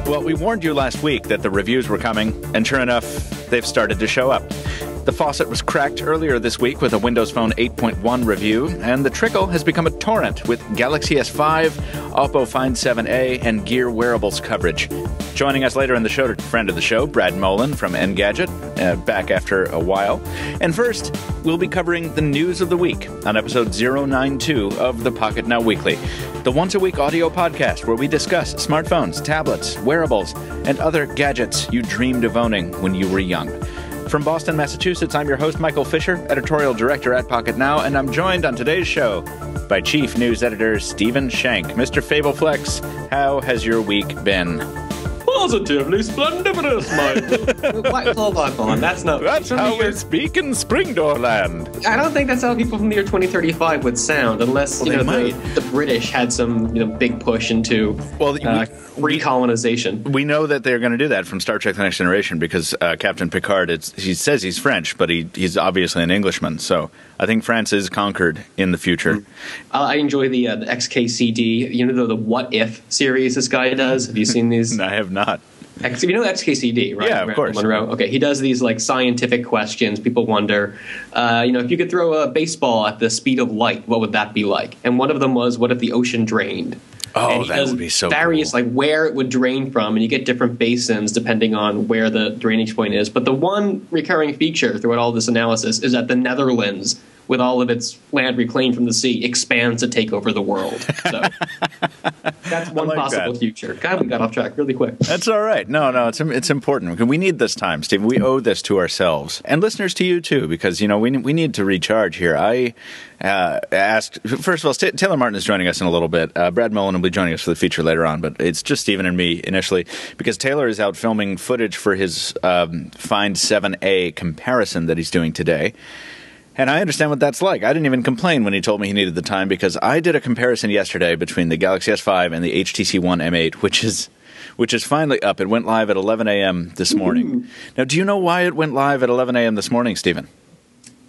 Well, we warned you last week that the reviews were coming, and sure enough, they've started to show up. The faucet was cracked earlier this week with a Windows Phone 8.1 review, and the trickle has become a torrent with Galaxy S5, Oppo Find 7a, and Gear wearables coverage. Joining us later in the show, friend of the show, Brad Molen from Engadget, back after a while. And first, we'll be covering the news of the week on episode 092 of the Pocketnow Weekly, the once-a-week audio podcast where we discuss smartphones, tablets, wearables, and other gadgets you dreamed of owning when you were young. From Boston, Massachusetts, I'm your host, Michael Fisher, editorial director at Pocketnow, and I'm joined on today's show by chief news editor Stephen Schenck. Mr. Fableflex, how has your week been? Positively splendiferous, Michael. Hold on. That's how we speak in Springdoorland. I don't think that's how people from the year 2035 would sound, unless the British had some big push into recolonization. We know that they're going to do that from Star Trek: The Next Generation because Captain Picard, he says he's French, but he's obviously an Englishman. So I think France is conquered in the future. I enjoy the XKCD, the What If series this guy does. Have you seen these? I have not. You know XKCD, right? Yeah, of course. Monroe. Okay, he does these scientific questions. People wonder, if you could throw a baseball at the speed of light, what would that be like? And one of them was, what if the ocean drained? Oh, that would be so various, cool. Where it would drain from, and you get different basins depending on where the drainage point is. But the one recurring feature throughout all this analysis is that the Netherlands, with all of its land reclaimed from the sea, expands to take over the world. So that's one possible future. God, we got off track really quick. That's all right. No, it's important. We need this time, Steve. We owe this to ourselves and listeners to you too, because we need to recharge here. I asked, first of all, Taylor Martin is joining us in a little bit. Brad Molen will be joining us for the feature later on, but it's just Stephen and me initially because Taylor is out filming footage for his Find 7a comparison that he's doing today. And I understand what that's like. I didn't even complain when he told me he needed the time because I did a comparison yesterday between the Galaxy S5 and the HTC One M8, which is finally up. It went live at 11 a.m. this morning. Ooh. Now, do you know why it went live at 11 a.m. this morning, Stephen?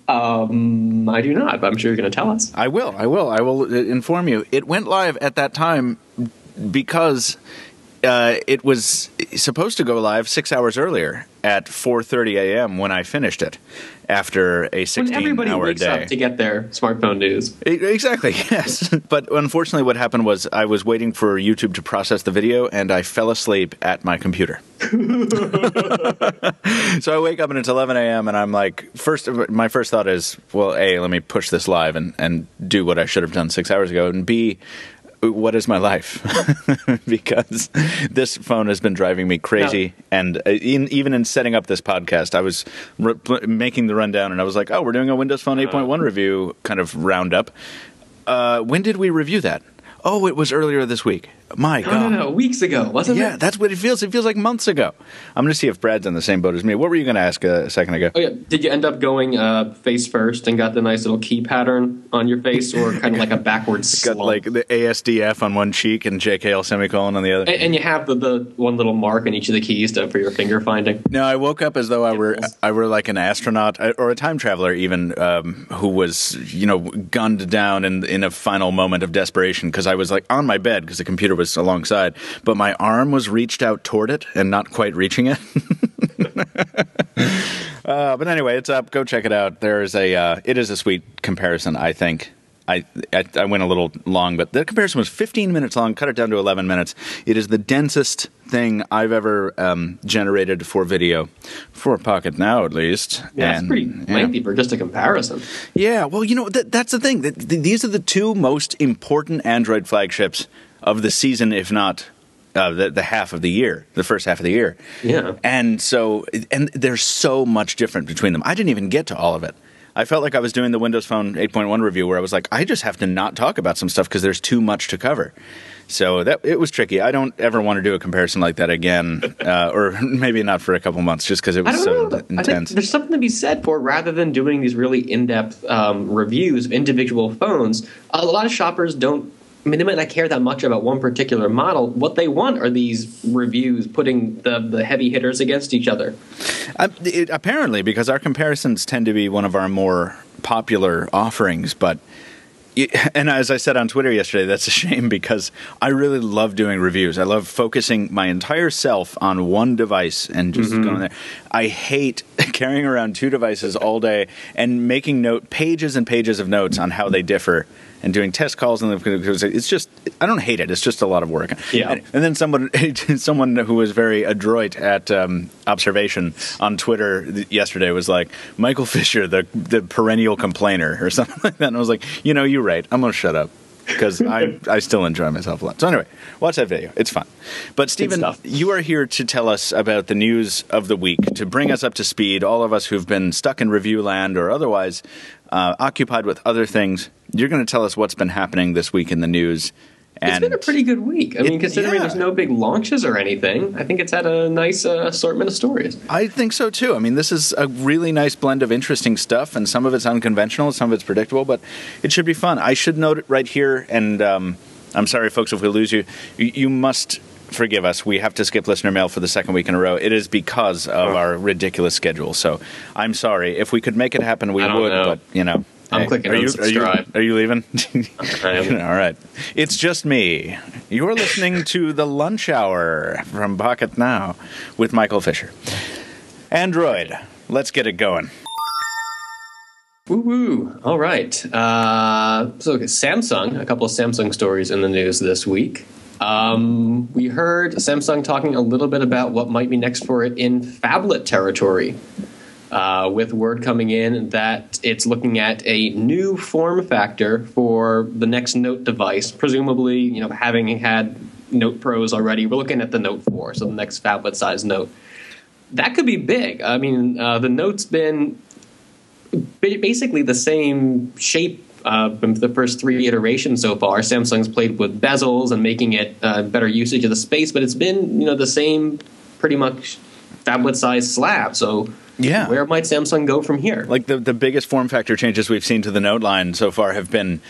I do not, but I'm sure you're going to tell us. I will inform you. It went live at that time because it was supposed to go live 6 hours earlier at 4:30 a.m. when I finished it after a 16-hour day. When everybody wakes up to get their smartphone news. Exactly, yes. But unfortunately what happened was I was waiting for YouTube to process the video, and I fell asleep at my computer. So I wake up and it's 11 a.m. and I'm like, my first thought is, well, A, let me push this live and do what I should have done 6 hours ago, and B, what is my life? Because this phone has been driving me crazy. No. And even in setting up this podcast, I was making the rundown, and I was like, oh, we're doing a Windows Phone 8.1 review kind of roundup. When did we review that? Oh, it was earlier this week. My God. No, weeks ago, wasn't it? Yeah, that's what it feels. It feels like months ago. I'm going to see if Brad's in the same boat as me. What were you going to ask a second ago? Oh, yeah. Did you end up going face first and got the nice little key pattern on your face, or kind of like a backwards slump? Got like the ASDF on one cheek and JKL semicolon on the other. And you have the one little mark on each of the keys for your finger finding. No, I woke up as though I were like an astronaut or a time traveler even who was, gunned down in a final moment of desperation because I was like on my bed because the computer was alongside, but my arm was reached out toward it and not quite reaching it. But anyway, it's up. Go check it out. It is a sweet comparison, I think. I went a little long, but the comparison was 15 minutes long. Cut it down to 11 minutes. It is the densest thing I've ever generated for video, for Pocketnow at least. Yeah, it's pretty lengthy for just a comparison. Yeah, well, that's the thing. These are the two most important Android flagships of the season, if not the half of the year, the first half of the year. Yeah. And there's so much different between them. I didn't even get to all of it. I felt like I was doing the Windows Phone 8.1 review where I was like, I just have to not talk about some stuff because there's too much to cover. So it was tricky. I don't ever want to do a comparison like that again, or maybe not for a couple months, just because it was so intense. I think there's something to be said for, rather than doing these really in-depth reviews of individual phones, a lot of shoppers don't I mean, they might not care that much about one particular model. What they want are these reviews putting the heavy hitters against each other. Apparently, because our comparisons tend to be one of our more popular offerings, but... And as I said on Twitter yesterday, that's a shame because I really love doing reviews. I love focusing my entire self on one device and just going there. I hate carrying around two devices all day and making pages and pages of notes on how they differ and doing test calls. And it's just, I don't hate it. It's just a lot of work. Yeah. And then someone who was very adroit at observation on Twitter yesterday was like, Michael Fisher, the perennial complainer or something like that. And I was like, you're right. I'm going to shut up because I still enjoy myself a lot. So anyway, watch that video. It's fun. But Stephen, you are here to tell us about the news of the week, to bring us up to speed, all of us who've been stuck in review land or otherwise occupied with other things. You're going to tell us what's been happening this week in the news. And it's been a pretty good week. I mean, considering there's no big launches or anything, I think it's had a nice assortment of stories. I think so, too. I mean, this is a really nice blend of interesting stuff, and some of it's unconventional, some of it's predictable, but it should be fun. I should note it right here, and I'm sorry, folks, if we lose you. You must forgive us. We have to skip listener mail for the second week in a row. It is because of our ridiculous schedule, so I'm sorry. If we could make it happen, we would, but, I'm clicking unsubscribe. Are you leaving? I am. All right. It's just me. You're listening to The Lunch Hour from Pocketnow with Michael Fisher. Android, let's get it going. Woo-woo. All right. So Samsung, a couple of Samsung stories in the news this week. We heard Samsung talking a little bit about what might be next for it in phablet territory. With word coming in that it's looking at a new form factor for the next Note device, presumably, having had Note Pros already. We're looking at the Note 4, so the next phablet-sized Note. That could be big. I mean, the Note's been basically the same shape from the first three iterations so far. Samsung's played with bezels and making it better usage of the space, but it's been, the same pretty much phablet-sized slab, so... Yeah. Where might Samsung go from here? Like the biggest form factor changes we've seen to the Note line so far have been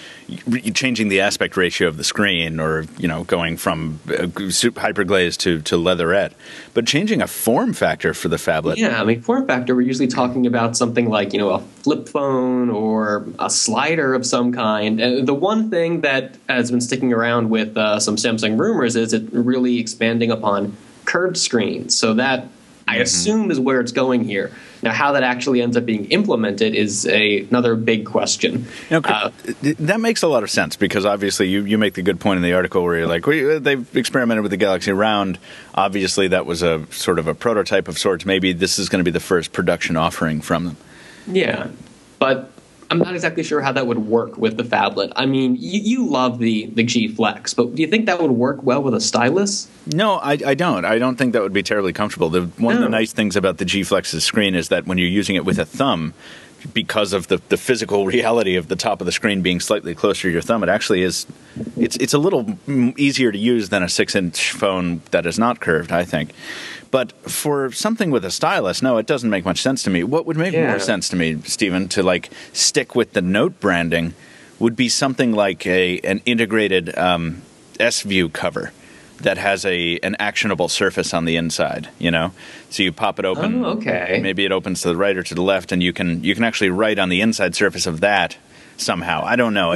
changing the aspect ratio of the screen or, going from hyperglaze to leatherette. But changing a form factor for the phablet. Yeah, I mean, form factor, we're usually talking about something like, a flip phone or a slider of some kind. And the one thing that has been sticking around with some Samsung rumors is it really expanding upon curved screens. So that... I assume is where it's going here. Now, how that actually ends up being implemented is another big question. That makes a lot of sense because obviously you make the good point in the article where you're like, they've experimented with the Galaxy Round. Obviously, that was a sort of a prototype of sorts. Maybe this is going to be the first production offering from them. Yeah, but I'm not exactly sure how that would work with the phablet. I mean, you love the G Flex, but do you think that would work well with a stylus? No, I don't. I don't think that would be terribly comfortable. One of the nice things about the G Flex's screen is that when you're using it with a thumb, because of the physical reality of the top of the screen being slightly closer to your thumb, it actually is. It's a little easier to use than a 6-inch phone that is not curved, I think. But for something with a stylus, no, it doesn't make much sense to me. What would make more sense to me, Stephen, to stick with the Note branding would be something like an integrated S-View cover that has an actionable surface on the inside, So you pop it open. Oh, okay. Maybe it opens to the right or to the left, and you can actually write on the inside surface of that somehow. I don't know.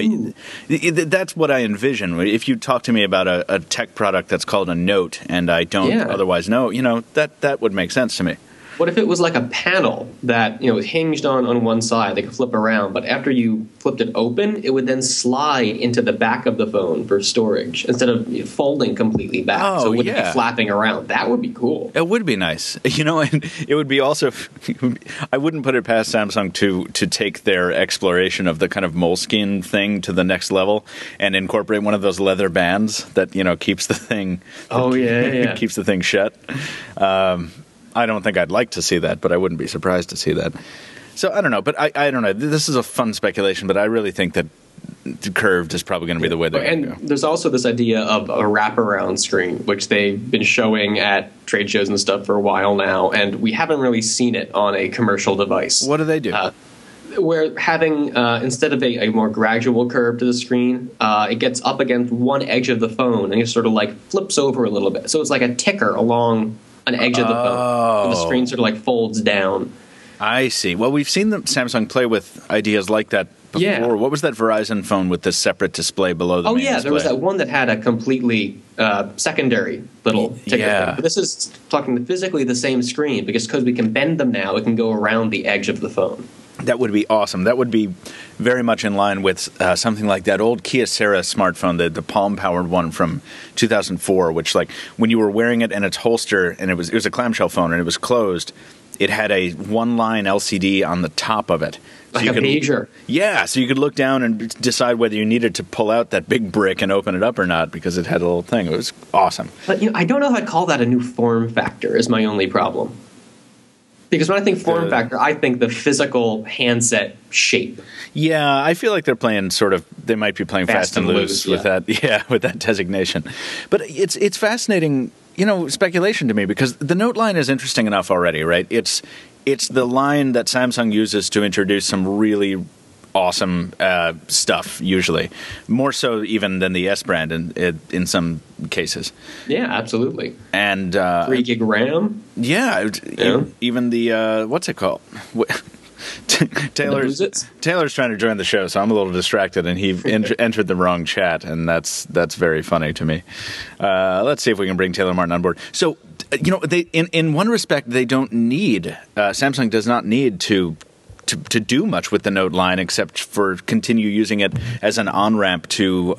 That's what I envision. If you talk to me about a tech product that's called a Note and I don't otherwise know, that would make sense to me. What if it was like a panel that, was hinged on one side, they could flip around, but after you flipped it open, it would then slide into the back of the phone for storage instead of folding completely back. So it wouldn't be flapping around. That would be cool. It would be nice. And it would be also, I wouldn't put it past Samsung to take their exploration of the kind of Moleskine thing to the next level and incorporate one of those leather bands that, keeps the thing. Keeps the thing shut. I don't think I'd like to see that, but I wouldn't be surprised to see that. So I don't know, but I don't know. This is a fun speculation, but I really think that curved is probably going to be the way they're going to go. And there's also this idea of a wraparound screen, which they've been showing at trade shows and stuff for a while now, and we haven't really seen it on a commercial device. What do they do? we're having, instead of a more gradual curve to the screen, it gets up against one edge of the phone and it sort of like flips over a little bit. So it's like a ticker along an edge of the phone. So the screen sort of like folds down. I see. Well, we've seen Samsung play with ideas like that before. Yeah. What was that Verizon phone with the separate display below the main display? There was that one that had a completely secondary little ticker thing. But this is talking physically the same screen because we can bend them now, it can go around the edge of the phone. That would be awesome. That would be very much in line with something like that old Kyocera smartphone, the palm-powered one from 2004, which, like, when you were wearing it in its holster, and it was a clamshell phone, and it was closed, it had a one-line LCD on the top of it. So like a pager. Yeah, so you could look down and decide whether you needed to pull out that big brick and open it up or not because it had a little thing. It was awesome. But I don't know if I'd call that a new form factor is my only problem. Because when I think form factor, I think the physical handset shape. Yeah, I feel like they're playing they might be playing fast and loose with that. Yeah, with that designation. But it's fascinating, speculation to me because the Note line is interesting enough already, right? It's the line that Samsung uses to introduce some really awesome stuff, usually. More so even than the S brand in some cases. Yeah, absolutely. And 3 gig RAM? Yeah. Even the, what's it called? Taylor's trying to join the show, so I'm a little distracted, and he entered the wrong chat, and that's very funny to me. Let's see if we can bring Taylor Martin on board. So, they in one respect, they don't need Samsung does not need to do much with the Note line except for continue using it as an on-ramp to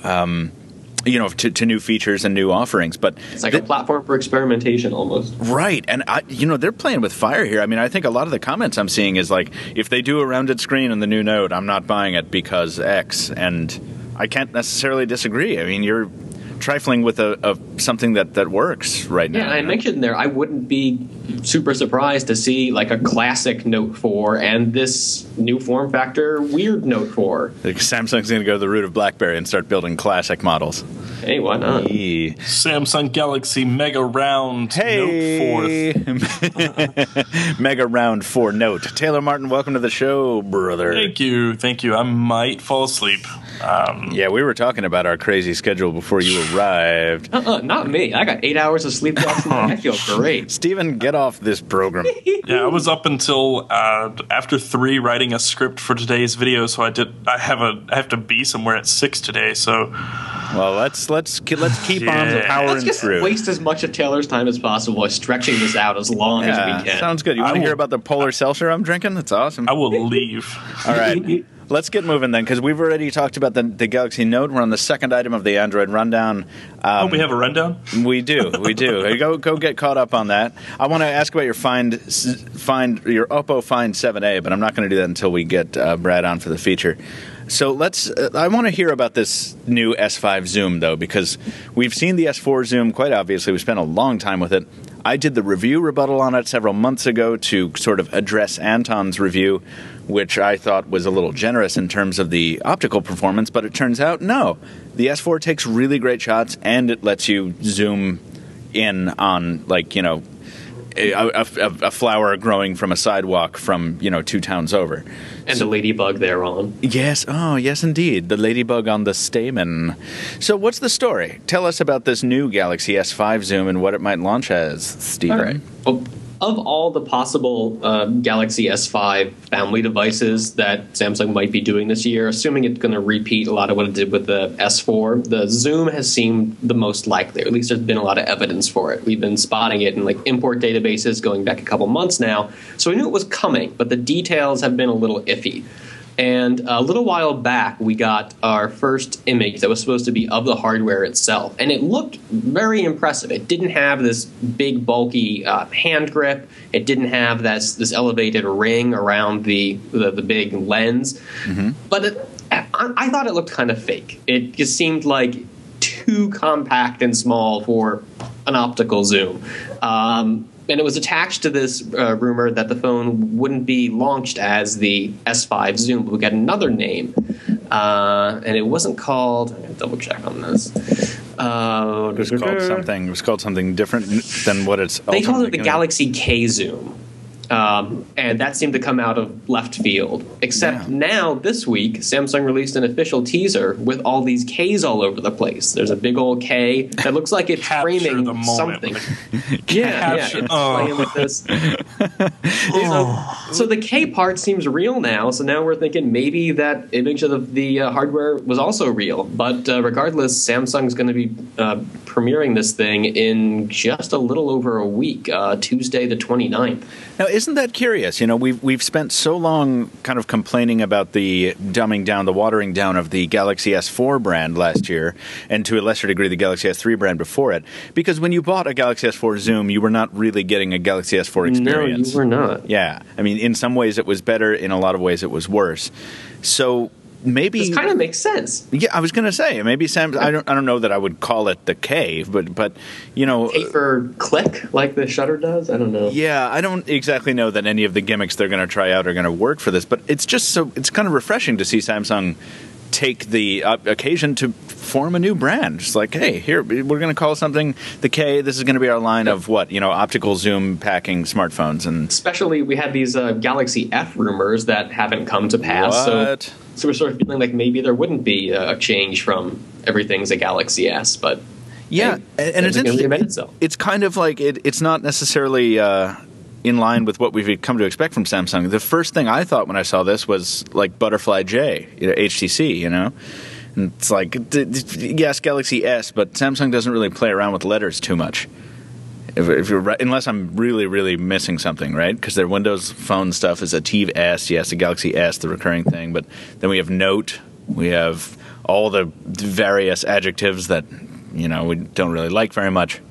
to new features and new offerings. But it's like a platform for experimentation almost. Right. And, they're playing with fire here. I mean, I think a lot of the comments I'm seeing is like, if they do a rounded screen on the new Note, I'm not buying it because X. And I can't necessarily disagree. I mean, you're trifling with something that works right now. Yeah, and I mentioned there, I wouldn't be super surprised to see like a classic Note 4 and this new form factor weird Note 4. Like Samsung's going to go to the route of BlackBerry and start building classic models. Hey, why not? Samsung Galaxy Mega Round Note 4. Mega Round 4 Note. Taylor Martin, welcome to the show, brother. Thank you. I might fall asleep. Yeah, we were talking about our crazy schedule before you arrived. Not me. I got 8 hours of sleep last night. I feel great. Steven, get off this program. Yeah, I was up until after 3 writing a script for today's video, so I have to be somewhere at 6 today. So, well, let's keep on powering Let's just through. Waste as much of Taylor's time as possible by stretching this out as long as we can. Sounds good. You want to hear about the polar seltzer I'm drinking? That's awesome. I will leave. All right. Let's get moving then, because we've already talked about the Galaxy Note. We're on the second item of the Android rundown. We have a rundown? We do. Go get caught up on that. I want to ask about your your Oppo Find 7a, but I'm not going to do that until we get Brad on for the feature. So I want to hear about this new S5 zoom, though, because we've seen the S4 zoom quite obviously. We spent a long time with it. I did the review rebuttal on it several months ago to sort of address Anton's review, which I thought was a little generous in terms of the optical performance, but it turns out, no. The S4 takes really great shots, and it lets you zoom in on, a flower growing from a sidewalk from, 2 towns over. And the ladybug thereon. Yes. Oh, yes, indeed. The ladybug on the stamen. So what's the story? Tell us about this new Galaxy S5 zoom and what it might launch as, Stephen. All right. Well, of all the possible Galaxy S5 family devices that Samsung might be doing this year, assuming it's going to repeat a lot of what it did with the S4, the zoom has seemed the most likely, or at least there's been a lot of evidence for it. We've been spotting it in import databases going back a couple months now, so we knew it was coming, but the details have been a little iffy. And a little while back, we got our first image that was supposed to be of the hardware itself. And it looked very impressive. It didn't have this big, bulky hand grip. It didn't have this elevated ring around the big lens. Mm-hmm. But I thought it looked kind of fake. It just seemed like too compact and small for an optical zoom. And it was attached to this rumor that the phone wouldn't be launched as the S5 Zoom, but we got another name. And it wasn't called... I'm going to double check on this. It was called something different than what it's... They called it the Galaxy K Zoom. And that seemed to come out of left field. Except now, this week, Samsung released an official teaser with all these Ks all over the place. There's a big old K that looks like it's framing something. It's playing with this. So the K part seems real now. So now we're thinking maybe that image of the hardware was also real. But regardless, Samsung's going to be premiering this thing in just a little over a week, Tuesday the 29th. Now, isn't that curious? You know, we've spent so long kind of complaining about the dumbing down, the watering down of the Galaxy S4 brand last year, and to a lesser degree the Galaxy S3 brand before it. Because when you bought a Galaxy S4 Zoom, you were not really getting a Galaxy S4 experience. No, you were not. Yeah. I mean, in some ways it was better, in a lot of ways it was worse. So maybe this kind of makes sense. Yeah, I was going to say maybe Samsung. I don't know that I would call it the K, but you know, K for click like the Shutter does. I don't know. Yeah, I don't exactly know that any of the gimmicks they're going to try out are going to work for this. But it's kind of refreshing to see Samsung take the occasion to form a new brand. Just like, hey, here we're going to call something the K. This is going to be our line of optical zoom packing smartphones, and especially we had these Galaxy F rumors that haven't come to pass. What? So we're sort of feeling like maybe there wouldn't be a change from everything's a Galaxy S, but yeah, and it's interesting. It's kind of like it's not necessarily in line with what we've come to expect from Samsung. The first thing I thought when I saw this was like Butterfly J, HTC, And it's like, yes, Galaxy S, but Samsung doesn't really play around with letters too much. If you're right, unless I'm really, really missing something, right? Because their Windows Phone stuff is a TiV S, yes, a Galaxy S, the recurring thing. But then we have Note, we have all the various adjectives that we don't really like very much.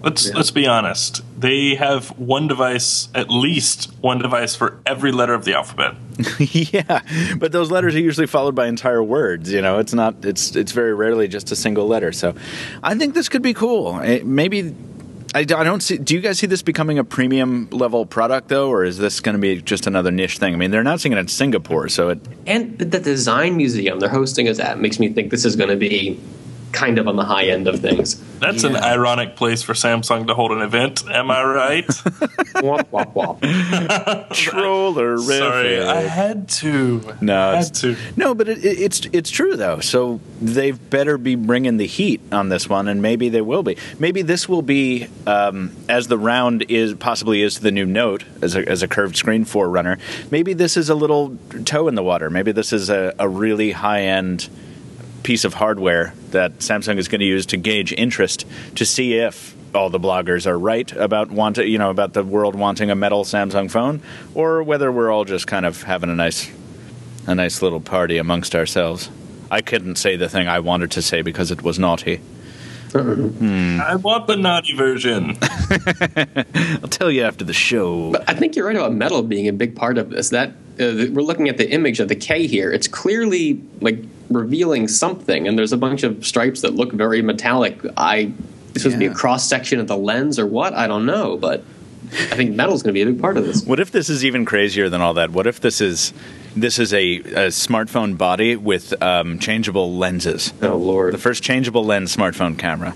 Let's be honest. They have at least one device for every letter of the alphabet. Yeah, but those letters are usually followed by entire words. It's not. It's very rarely just a single letter. So, I think this could be cool. Maybe. I don't see. Do you guys see this becoming a premium level product though, or is this going to be just another niche thing? I mean, they're announcing it in Singapore, and the design museum they're hosting us at makes me think this is going to be kind of on the high end of things. That's an ironic place for Samsung to hold an event. Am I right? Womp womp womp. Troller. Sorry, I had to. No, but it's true though. So they better be bringing the heat on this one, and maybe they will be. Maybe this will be as the round possibly is the new Note as a curved screen forerunner. Maybe this is a little toe in the water. Maybe this is a really high end piece of hardware that Samsung is going to use to gauge interest, to see if all the bloggers are right about about the world wanting a metal Samsung phone, or whether we're all just kind of having a nice little party amongst ourselves. I couldn't say the thing I wanted to say because it was naughty. I want the naughty version. I'll tell you after the show. But I think you're right about metal being a big part of this. That we're looking at the image of the K here. It's clearly like revealing something, and there's a bunch of stripes that look very metallic. This would be a cross section of the lens or what? I don't know, but I think metal's going to be a big part of this. What if this is even crazier than all that? What if this is a smartphone body with changeable lenses? Oh, Lord. The first changeable lens smartphone camera.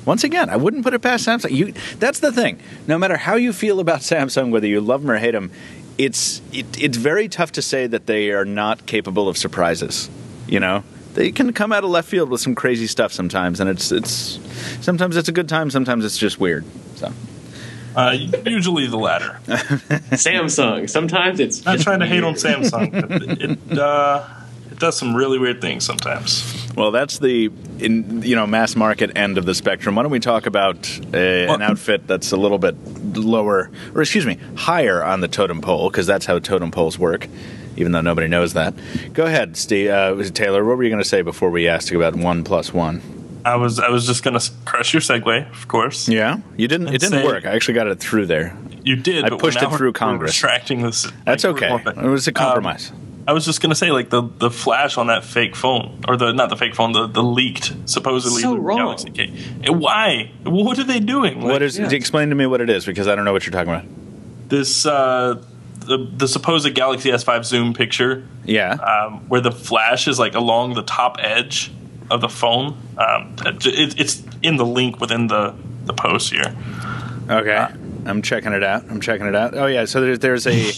Once again, I wouldn't put it past Samsung. That's the thing. No matter how you feel about Samsung, whether you love them or hate them, it's very tough to say that they are not capable of surprises. They can come out of left field with some crazy stuff sometimes, and it's sometimes it's a good time, sometimes it's just weird. So. Usually the latter. Samsung. Sometimes it's not trying to hate on Samsung, but it does some really weird things sometimes. Well, that's the mass market end of the spectrum. Why don't we talk about an outfit that's a little bit lower, or higher on the totem pole, because that's how totem poles work, even though nobody knows that. Go ahead, Taylor. What were you going to say before we asked you about 1+1? I was just going to crush your segue, of course. Yeah, you didn't. It didn't work. I actually got it through there. You did. I pushed it through Congress. Retracting this. That's okay. It was a compromise. I was just going to say, like, the flash on that fake phone, or not the fake phone, the leaked, supposedly so wrong. Galaxy K. Why? What are they doing? Explain to me what it is, because I don't know what you're talking about. This the supposed Galaxy S5 zoom picture. Yeah. Where the flash is like along the top edge of the phone. It's in the link within the post here. Okay. I'm checking it out. Oh yeah, so there's a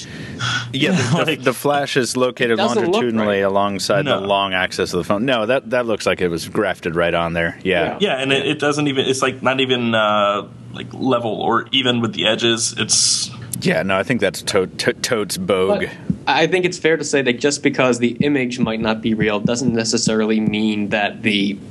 the flash is located longitudinally alongside the long axis of the phone. No, that looks like it was grafted right on there. Yeah, and it doesn't even. It's like not even like level or even with the edges. It's I think that's totes bogue. But I think it's fair to say that just because the image might not be real doesn't necessarily mean that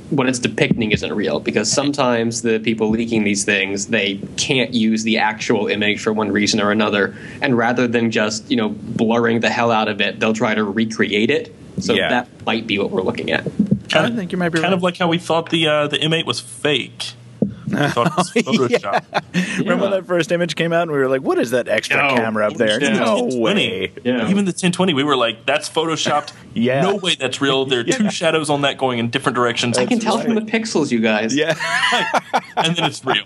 what it's depicting isn't real, because sometimes the people leaking these things, they can't use the actual image for one reason or another, and rather than just blurring the hell out of it, they'll try to recreate it. So that might be what we're looking at. I think you might be kind of like how we thought the M8 was fake. I thought it was Photoshop. Remember when that first image came out and we were like, what is that extra camera up there? No way. Even the 1020, we were like, that's Photoshopped. No way that's real. There are two shadows on that going in different directions. I can tell from the pixels, you guys. Yeah. And then it's real.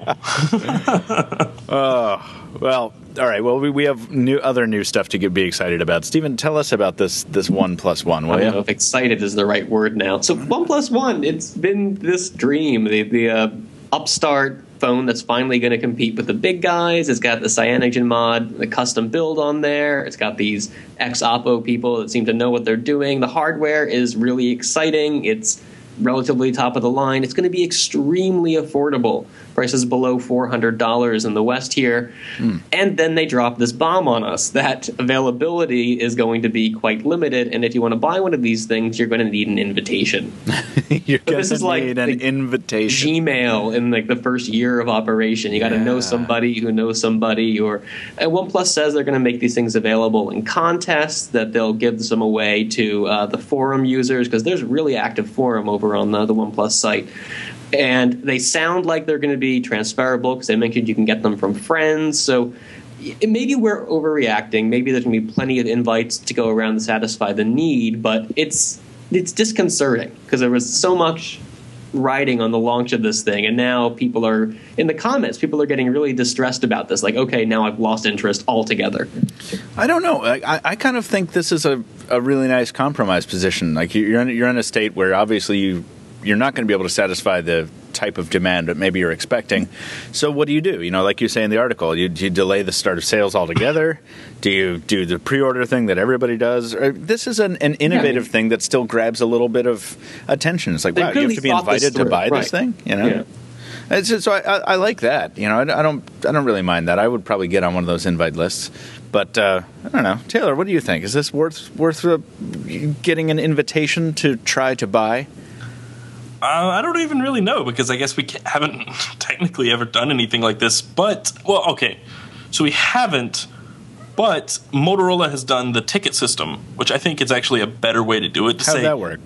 Well, all right. Well, we have other new stuff to be excited about. Stephen, tell us about this OnePlus One. I don't know if excited is the right word now. So OnePlus One, it's been this dream. The upstart phone that's finally going to compete with the big guys. It's got the Cyanogen mod, the custom build on there. It's got these ex-Oppo people that seem to know what they're doing. The hardware is really exciting. It's relatively top of the line. It's going to be extremely affordable. Prices below $400 in the West here. And then they drop this bomb on us that availability is going to be quite limited, and if you want to buy one of these things, you're going to need an invitation. You're going to need an invitation. Gmail in like the first year of operation. You got to know somebody who knows somebody. And OnePlus says they're going to make these things available in contests, that they'll give some away to the forum users, because there's a really active forum over on the OnePlus site. And they sound like they're going to be transferable, because they mentioned you can get them from friends. So maybe we're overreacting. Maybe there's going to be plenty of invites to go around to satisfy the need. But it's disconcerting, because there was so much riding on the launch of this thing. And now people are, in the comments, people are getting really distressed about this. Like, okay, now I've lost interest altogether. I don't know. I kind of think this is a really nice compromise position. Like you're in a state where obviously you're not going to be able to satisfy the type of demand that maybe you're expecting. So what do? Like you say in the article, do you delay the start of sales altogether? Do you do the pre-order thing that everybody does? Or this is an innovative thing that still grabs a little bit of attention. It's like, wow, you have to be invited to buy this thing? So I like that. I don't really mind that. I would probably get on one of those invite lists. But I don't know. Taylor, what do you think? Is this worth getting an invitation to try to buy? I don't even really know, because I guess we haven't technically ever done anything like this. But, well, okay. So we haven't, but Motorola has done the ticket system, which I think is actually a better way to do it. How does that work?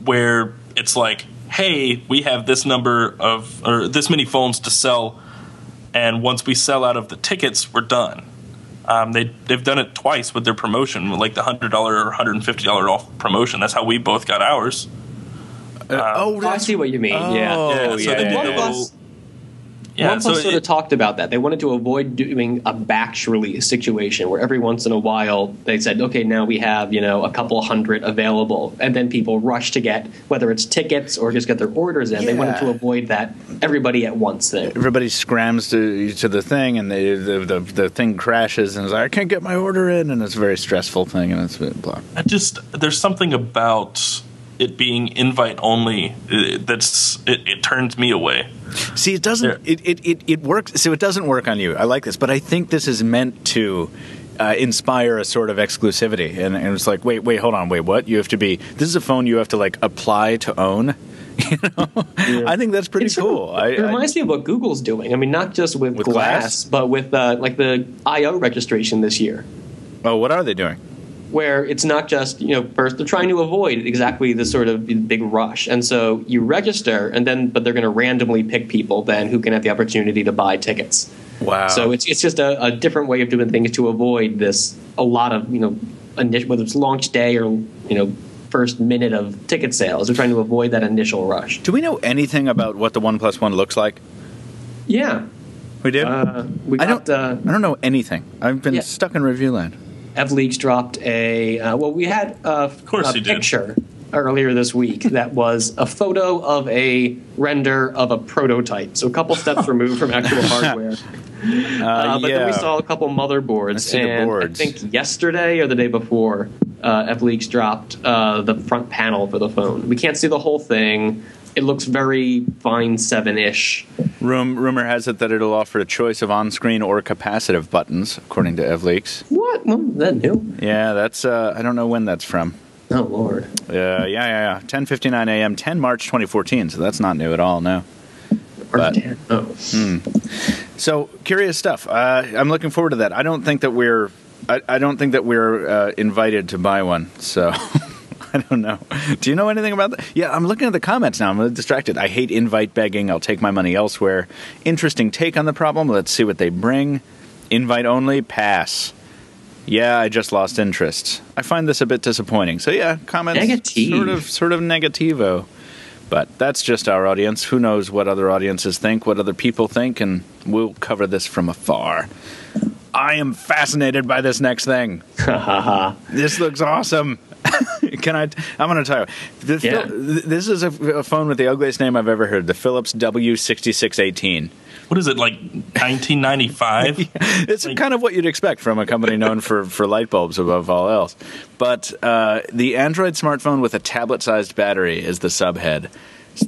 Where it's like, hey, we have this number of, or this many phones to sell, and once we sell out of the tickets, we're done. They've done it twice with their promotion, like the $100 or $150 off promotion. That's how we both got ours. I see what you mean. OnePlus sort of talked about that. They wanted to avoid doing a batch release situation where every once in a while they said, okay, now we have a couple hundred available, and then people rush to get, whether it's tickets or just get their orders in. They wanted to avoid that everybody at once thing. Everybody scrams to the thing, and the thing crashes, and it's like, I can't get my order in, and it's a very stressful thing, and it's blah. There's something about it being invite only it turns me away. See, it doesn't. It works. So it doesn't work on you. I like this, but I think this is meant to inspire a sort of exclusivity. And it's like, wait, hold on, what? You have to be. This is a phone you have to like apply to own. I think that's pretty cool. It reminds me of what Google's doing. I mean, not just with Glass, but with like the I/O registration this year. Oh, what are they doing? Where it's not just, first they're trying to avoid exactly this sort of big rush. And so you register, but they're going to randomly pick people then who can have the opportunity to buy tickets. Wow. So it's just a different way of doing things to avoid a lot of, whether it's launch day or, first minute of ticket sales. They're trying to avoid that initial rush. Do we know anything about what the OnePlus One looks like? Yeah. We do? I don't know anything. I've been stuck in review land. EvLeaks dropped we had a picture earlier this week that was a photo of a render of a prototype. So a couple steps removed from actual hardware. But then we saw a couple motherboards, and I think yesterday or the day before, F-Leaks dropped the front panel for the phone. We can't see the whole thing. It looks very Find 7-ish. Rumor has it that it'll offer a choice of on-screen or capacitive buttons, according to F-Leaks. What? Well, is that new? Yeah, that's, I don't know when that's from. Oh, Lord. Yeah. 10:59 a.m., 10 March 2014, so that's not new at all, no. So, curious stuff. I'm looking forward to that. I don't think that we're invited to buy one, so... I don't know. Do you know anything about that? Yeah, I'm looking at the comments now. I'm distracted. I hate invite begging. I'll take my money elsewhere. Interesting take on the problem. Let's see what they bring. Invite only, pass. Yeah, I just lost interest. I find this a bit disappointing. So yeah, comments sort of negativo. But that's just our audience. Who knows what other audiences think, what other people think, and we'll cover this from afar. I am fascinated by this next thing. This looks awesome. I'm going to tell you. This is a phone with the ugliest name I've ever heard, the Philips W6618. What is it, like 1995? Yeah, it's kind of what you'd expect from a company known for light bulbs above all else. But the Android smartphone with a tablet-sized battery is the subhead.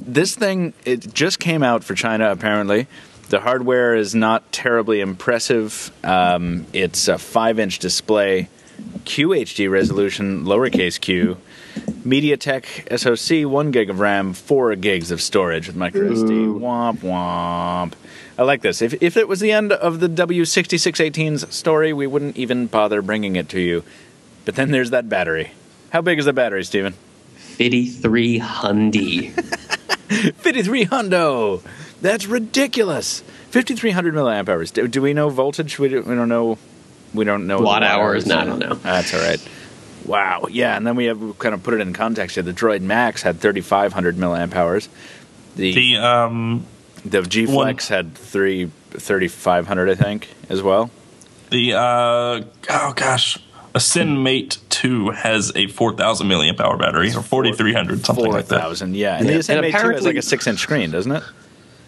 This thing, it just came out for China, apparently. The hardware is not terribly impressive. It's a 5-inch display, QHD resolution, lowercase q, MediaTek SoC, 1 gig of RAM, 4 gigs of storage with microSD. Womp womp. I like this. If it was the end of the W6618's story, we wouldn't even bother bringing it to you. But then there's that battery. How big is the battery, Stephen? 5300. 53 hundo. That's ridiculous. 5,300 milliamp hours. Do we know voltage? We don't know. We don't know. Watt hours? No, I don't know. That's all right. Wow. Yeah, and then we have kind of put it in context here. The Droid Max had 3,500 milliamp hours. The G Flex had 3,500, I think, as well. The a Sin Mate 2 has a 4,000 milliamp hour battery, or 4,300, something like that. 4,000, yeah. And the Sin Mate 2 has like a 6-inch screen, doesn't it?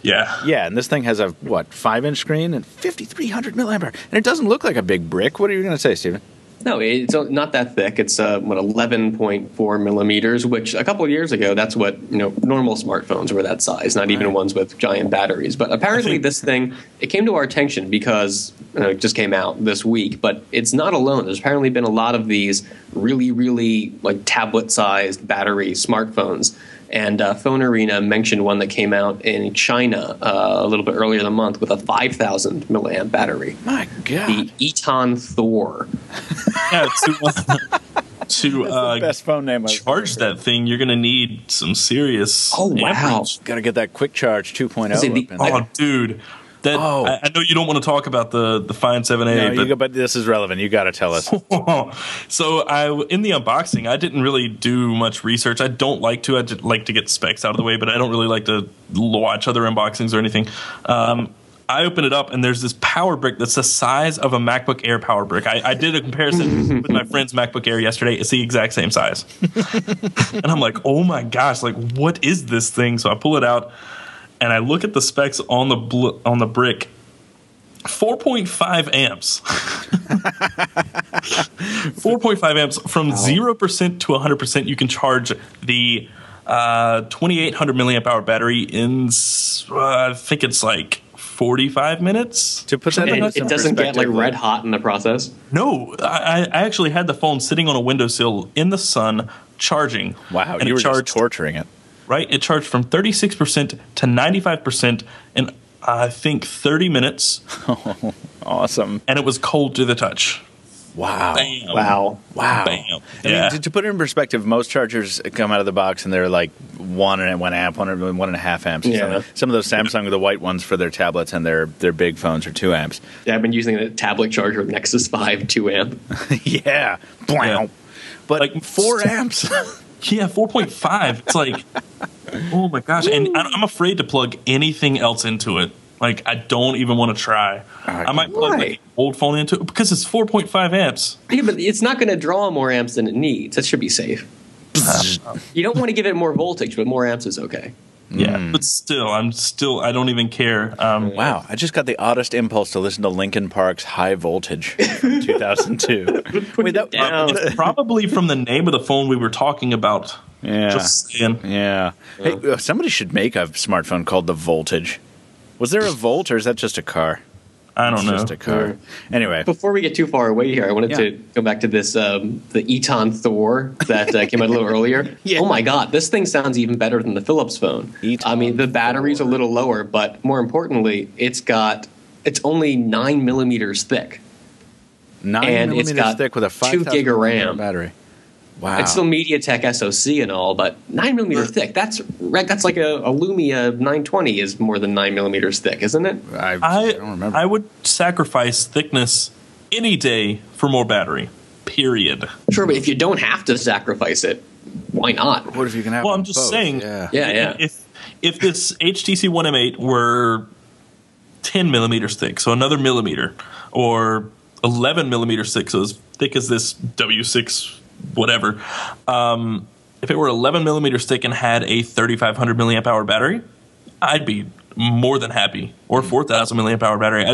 Yeah. Yeah, and this thing has a, 5-inch screen and 5,300 milliamp hour. And it doesn't look like a big brick. What are you going to say, Stephen? No, it's not that thick. It's 11.4 millimeters, which a couple of years ago, that's what normal smartphones were that size, not even ones with giant batteries. But apparently this thing, it came to our attention because it just came out this week, but it's not alone. There's apparently been a lot of these really, really tablet-sized battery smartphones. And Phone Arena mentioned one that came out in China a little bit earlier in the month with a 5,000 milliamp battery. My God. The Eton Thor. Yeah, to the best phone name charge that thing, you're going to need some serious amperage. Got to get that quick charge 2.0 Oh, dude. I know you don't want to talk about the Find 7A, but this is relevant. You got to tell us. So in the unboxing, I didn't really do much research. I don't like to. I like to get specs out of the way, but I don't really like to watch other unboxings or anything. I open it up, and there's this power brick that's the size of a MacBook Air power brick. I did a comparison with my friend's MacBook Air yesterday. It's the exact same size. And I'm like, oh my gosh, what is this thing? So I pull it out, and I look at the specs on the brick. 4.5 amps. 4.5 amps. From 0% to 100%, you can charge the 2,800 milliamp hour battery in, I think it's 45 minutes. To put that it doesn't get red hot in the process? No. I actually had the phone sitting on a windowsill in the sun charging. Wow, and you were just torturing it. Right? It charged from 36% to 95% in, I think, 30 minutes. Oh, awesome. And it was cold to the touch. Wow. Bam. Wow. Bam. Yeah. I mean, to put it in perspective, most chargers come out of the box and they're 1 amp, 1.5 amps. Yeah. Some of those Samsung, the white ones for their tablets and their big phones are 2 amps. Yeah, I've been using a tablet charger with Nexus 5 2 amp. Yeah. Yeah. But 4 amps. Yeah, 4.5. It's oh my gosh. And I'm afraid to plug anything else into it. I don't even want to try. I might plug my old phone into it because it's 4.5 amps. Yeah, but it's not going to draw more amps than it needs. That should be safe. You don't want to give it more voltage, but more amps is okay. Yeah, but still, I don't even care. Wow, I just got the oddest impulse to listen to Linkin Park's High Voltage from 2002. Wait, it's probably from the name of the phone we were talking about. Yeah. Just saying. Yeah. Hey, somebody should make a smartphone called the Voltage. Was there a Volt, or is that just a car? I don't know. Just a car. Anyway. Before we get too far away here, I wanted to go back to this, the Eton Thor that came out a little earlier. Yeah. Oh my God, this thing sounds even better than the Philips phone. I mean, the battery's a little lower, but more importantly, it's only 9 millimeters thick. 9 and millimeters it's got thick with a 2 gig of RAM battery. Wow. It's still MediaTek SoC and all, but 9 millimeters thick. That's like a Lumia 920 is more than 9 millimeters thick, isn't it? I don't remember. I would sacrifice thickness any day for more battery. Period. Sure, but if you don't have to sacrifice it, why not? What if you can have? Well, I'm both? just saying. Yeah. If this HTC One M8 were 10 millimeters thick, so another millimeter, or 11 millimeters thick, so as thick as this W6 whatever, if it were 11 millimeters thick and had a 3500 milliamp hour battery, I'd be more than happy. Or 4000 milliamp hour battery.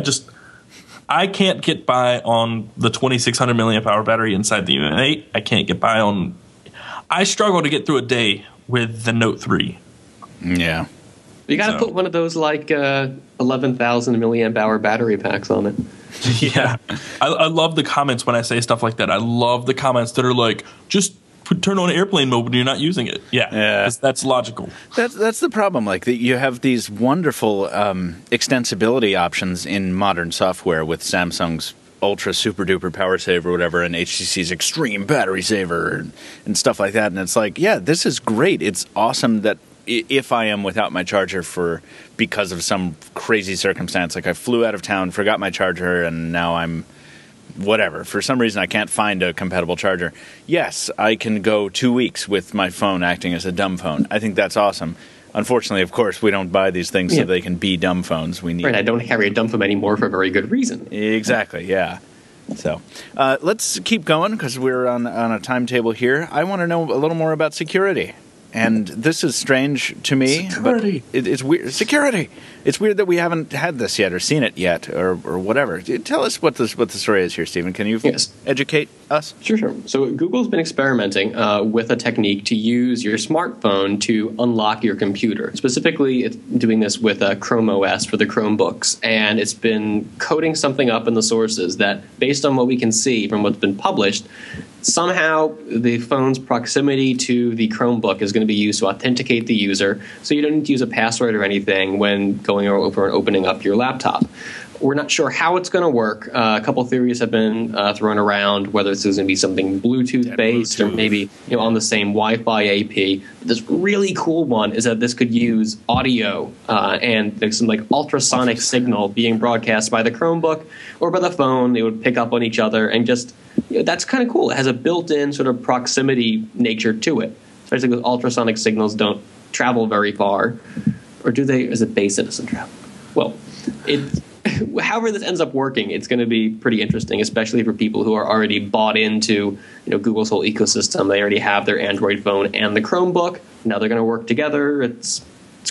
I can't get by on the 2600 milliamp hour battery inside the M8. I can't get by on. I struggle to get through a day with the Note 3. Yeah. You got to put one of those like 11,000 milliamp hour battery packs on it. Yeah. I love the comments when I say stuff like that. I love the comments that are like, just turn on airplane mode when you're not using it. Yeah. Because that's logical. That's the problem. Like, you have these wonderful extensibility options in modern software with Samsung's ultra super duper power saver or whatever, and HTC's extreme battery saver and stuff like that. And it's like, yeah, this is great. It's awesome that if I am without my charger because of some crazy circumstance, like I flew out of town, forgot my charger, and now I'm whatever. For some reason, I can't find a compatible charger. Yes, I can go 2 weeks with my phone acting as a dumb phone. I think that's awesome. Unfortunately, of course, we don't buy these things so they can be dumb phones. We need. Right, I don't carry a dumb phone anymore for a very good reason. Exactly, yeah. So let's keep going because we're on a timetable here. I want to know a little more about security. And this is strange to me. Security. But it's weird. Security. It's weird that we haven't had this yet or seen it yet or whatever. Tell us what the story is here, Stephen. Can you educate us? Sure. So Google's been experimenting with a technique to use your smartphone to unlock your computer. Specifically, it's doing this with Chrome OS for the Chromebooks. And it's been coding something up in the sources that, based on what we can see from what's been published, somehow the phone's proximity to the Chromebook is going to be used to authenticate the user, so you don't need to use a password or anything when going over and opening up your laptop. We're not sure how it's going to work. A couple of theories have been thrown around, whether this is going to be something Bluetooth-based or maybe on the same Wi-Fi AP. This really cool one is that this could use audio and there's some like ultrasonic signal being broadcast by the Chromebook or by the phone. They would pick up on each other and just that's kind of cool. It has a built-in sort of proximity nature to it, especially because ultrasonic signals don't travel very far. Or do they? Is it base that doesn't travel? Well, however this ends up working, it's going to be pretty interesting, especially for people who are already bought into Google's whole ecosystem. They already have their Android phone and the Chromebook. Now they're going to work together. It's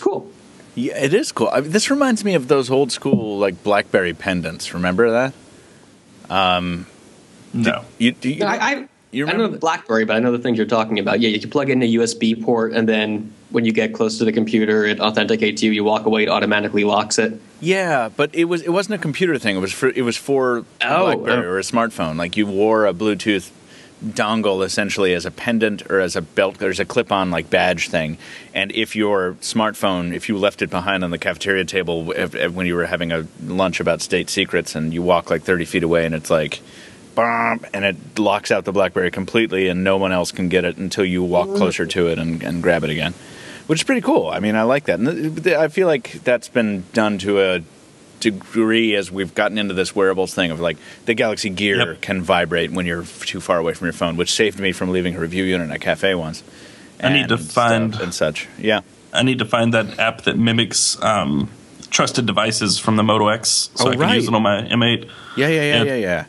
cool. Yeah, it is cool. This reminds me of those old school like BlackBerry pendants. Remember that? No. I don't know the BlackBerry, but I know the things you're talking about. Yeah, you can plug in a USB port, and then when you get close to the computer, it authenticates you. You walk away, it automatically locks it. Yeah, but it wasn't a computer thing. It was for BlackBerry or a smartphone. Like you wore a Bluetooth dongle essentially as a pendant or as a belt. There's a clip-on like badge thing, and if your smartphone, if you left it behind on the cafeteria table when you were having a lunch about state secrets, and you walk like 30 feet away, and it's like. And it locks out the BlackBerry completely, and no one else can get it until you walk closer to it and grab it again, which is pretty cool. I mean, I like that. And I feel like that's been done to a degree as we've gotten into this wearables thing of like the Galaxy Gear can vibrate when you're too far away from your phone, which saved me from leaving a review unit at a cafe once. I need to find and such. Yeah, I need to find that app that mimics trusted devices from the Moto X, so I can use it on my M8. Yeah.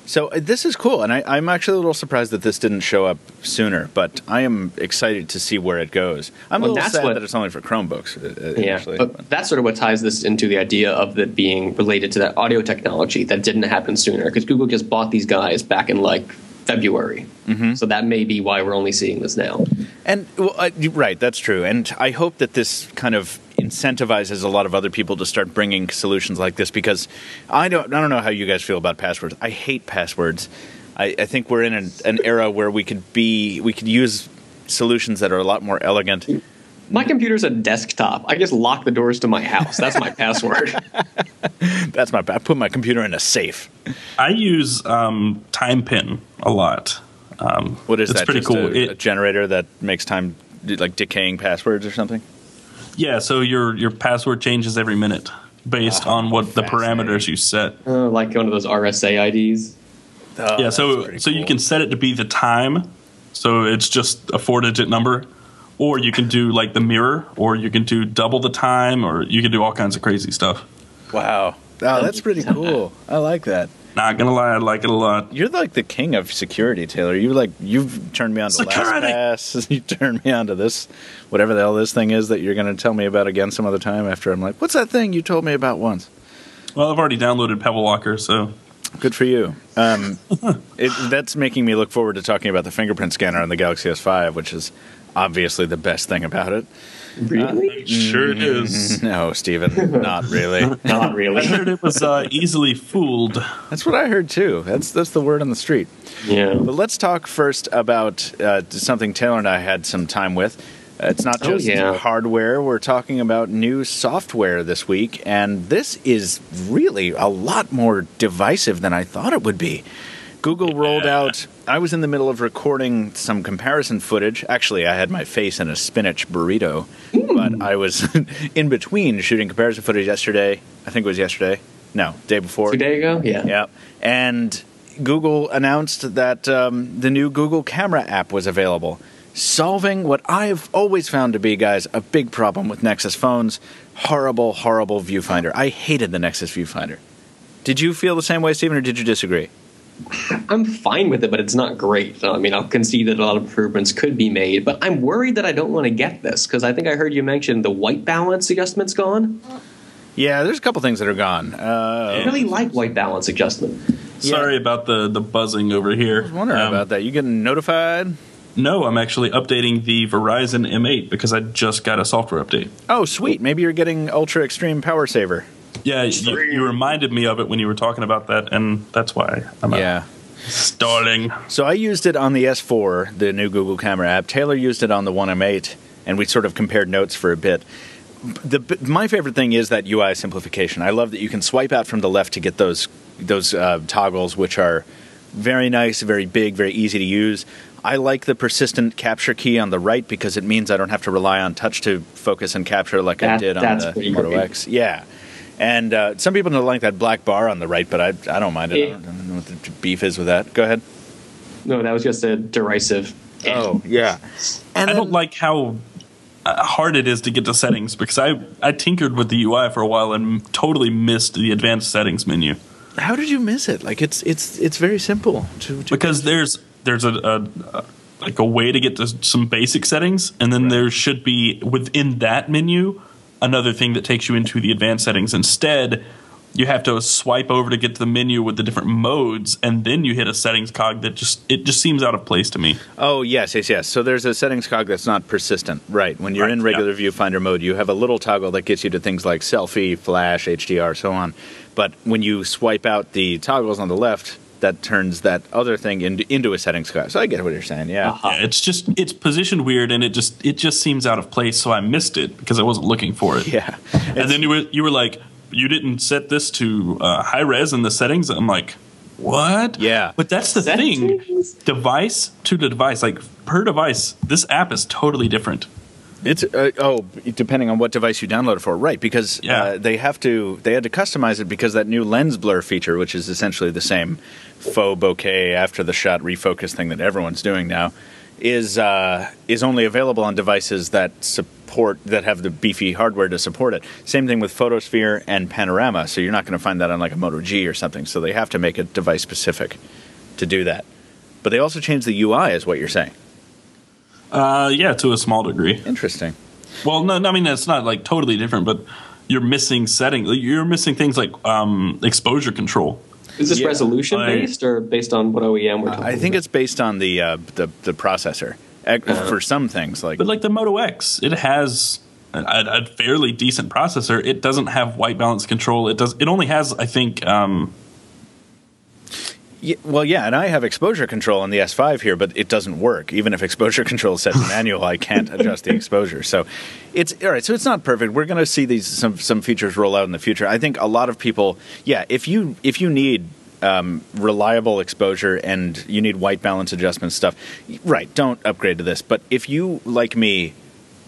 So this is cool, and I'm actually a little surprised that this didn't show up sooner, but I am excited to see where it goes. I'm a little sad that it's only for Chromebooks. But that's sort of what ties this into the idea of it being related to that audio technology that didn't happen sooner, because Google just bought these guys back in like February. So that may be why we're only seeing this now. And right, that's true. And I hope that this kind of incentivizes a lot of other people to start bringing solutions like this, because I don't know how you guys feel about passwords. I hate passwords. I think we're in an era where we could use solutions that are a lot more elegant. My computer's a desktop. I just lock the doors to my house. That's my password. I put my computer in a safe. I use TimePin a lot. What is it's that? Pretty just cool. A generator that makes time, like decaying passwords or something? Yeah, so your password changes every minute based on what the parameters you set. Like one of those RSA IDs. Yeah, so you can set it to be the time, so it's just a 4-digit number, or you can do like the mirror, or you can do double the time, or you can do all kinds of crazy stuff. Wow. Oh, that's pretty cool. I like that. Not gonna lie, I like it a lot. You're like the king of security, Taylor. You've turned me on to LastPass. You turned me on to this, whatever the hell this thing is that you're going to tell me about again some other time. After I'm like, what's that thing you told me about once? Well, I've already downloaded Pebble Locker, so good for you. That's making me look forward to talking about the fingerprint scanner on the Galaxy S5, which is obviously the best thing about it. Really? Sure it is. No, Stephen, not really. Not really. I heard it was easily fooled. That's what I heard too. That's the word on the street. Yeah. But let's talk first about something Taylor and I had some time with. It's not just hardware. We're talking about new software this week, and this is really a lot more divisive than I thought it would be. Google rolled out, I was in the middle of recording some comparison footage. Actually, I had my face in a spinach burrito, but I was in between shooting comparison footage yesterday. I think it was yesterday. No, day before. 2 days ago? Yeah. Yeah. And Google announced that the new Google Camera app was available, solving what I have always found to be, guys, a big problem with Nexus phones. Horrible, horrible viewfinder. I hated the Nexus viewfinder. Did you feel the same way, Stephen, or did you disagree? I'm fine with it, but it's not great. I mean, I'll concede that a lot of improvements could be made, but I'm worried that I don't want to get this, because I think I heard you mention the white balance adjustment's gone. Yeah, there's a couple things that are gone. I really like white balance adjustment. Sorry about the buzzing over here. I was wondering about that. You getting notified? No, I'm actually updating the Verizon M8 because I just got a software update. Oh, sweet. Maybe you're getting Ultra Extreme Power Saver. Yeah, you reminded me of it when you were talking about that, and that's why I'm stalling. So I used it on the S4, the new Google Camera app. Taylor used it on the One M8, and we sort of compared notes for a bit. My favorite thing is that UI simplification. I love that you can swipe out from the left to get those toggles, which are very nice, very big, very easy to use. I like the persistent capture key on the right because it means I don't have to rely on touch to focus and capture like I did on the Moto X. Yeah. And some people don't like that black bar on the right, but I don't mind it. I don't know what the beef is with that. Go ahead. No, that was just a derisive. Oh, yeah. And I don't like how hard it is to get to settings, because I tinkered with the UI for a while and totally missed the advanced settings menu. How did you miss it? Like it's very simple. Because there's a way to get to some basic settings, and then there should be within that menu another thing that takes you into the advanced settings. Instead, you have to swipe over to get to the menu with the different modes, and then you hit a settings cog that just seems out of place to me. Oh, yes. So there's a settings cog that's not persistent. Right. When you're in regular viewfinder mode, you have a little toggle that gets you to things like selfie, flash, HDR, so on. But when you swipe out the toggles on the left, that turns that other thing into a settings cog. So I get what you're saying, yeah. Yeah, it's positioned weird, and it just seems out of place, so I missed it because I wasn't looking for it. Yeah. And then you were like, you didn't set this to high res in the settings. I'm like, what? Yeah. But that's the thing. Device to the device, like per device, this app is totally different. It's depending on what device you download it for, right? Because they had to customize it because that new lens blur feature, which is essentially the same faux bokeh after the shot refocus thing that everyone's doing now, is only available on devices that have the beefy hardware to support it. Same thing with photosphere and panorama. So you're not going to find that on like a Moto G or something. So they have to make it device specific to do that. But they also changed the UI, is what you're saying. Yeah, to a small degree. Interesting. Well, no, I mean, it's not like totally different, but you're missing settings. You're missing things like exposure control. Is this resolution based or based on what OEM we're talking about? I think it's based on the processor for some things. But like the Moto X, it has a fairly decent processor. It doesn't have white balance control. It only has, I think. Yeah, and I have exposure control on the S5 here, but it doesn't work. Even if exposure control is set to manual, I can't adjust the exposure. So it's all right. So it's not perfect. We're going to see some features roll out in the future. I think a lot of people, if you need reliable exposure and you need white balance adjustment stuff, right? Don't upgrade to this. But if you, like me,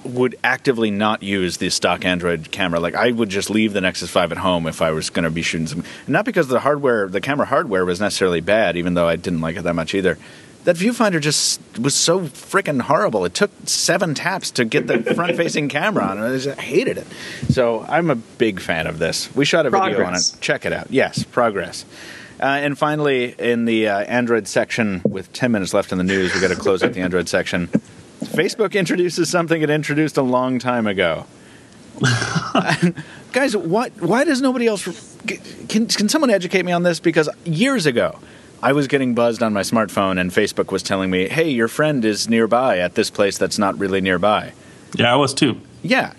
would actively not use the stock Android camera. Like, I would just leave the Nexus 5 at home if I was going to be shooting some. Not because the camera hardware was necessarily bad, even though I didn't like it that much either. That viewfinder just was so freaking horrible. It took 7 taps to get the front-facing camera on, and I just hated it. So I'm a big fan of this. We shot a video on it. Check it out. Yes, progress. And finally, in the Android section, with 10 minutes left in the news, we've got to close out the Android section. Facebook introduces something it introduced a long time ago. Guys, why does nobody else... Can someone educate me on this? Because years ago, I was getting buzzed on my smartphone, and Facebook was telling me, hey, your friend is nearby at this place that's not really nearby. Yeah, I was too. Yeah.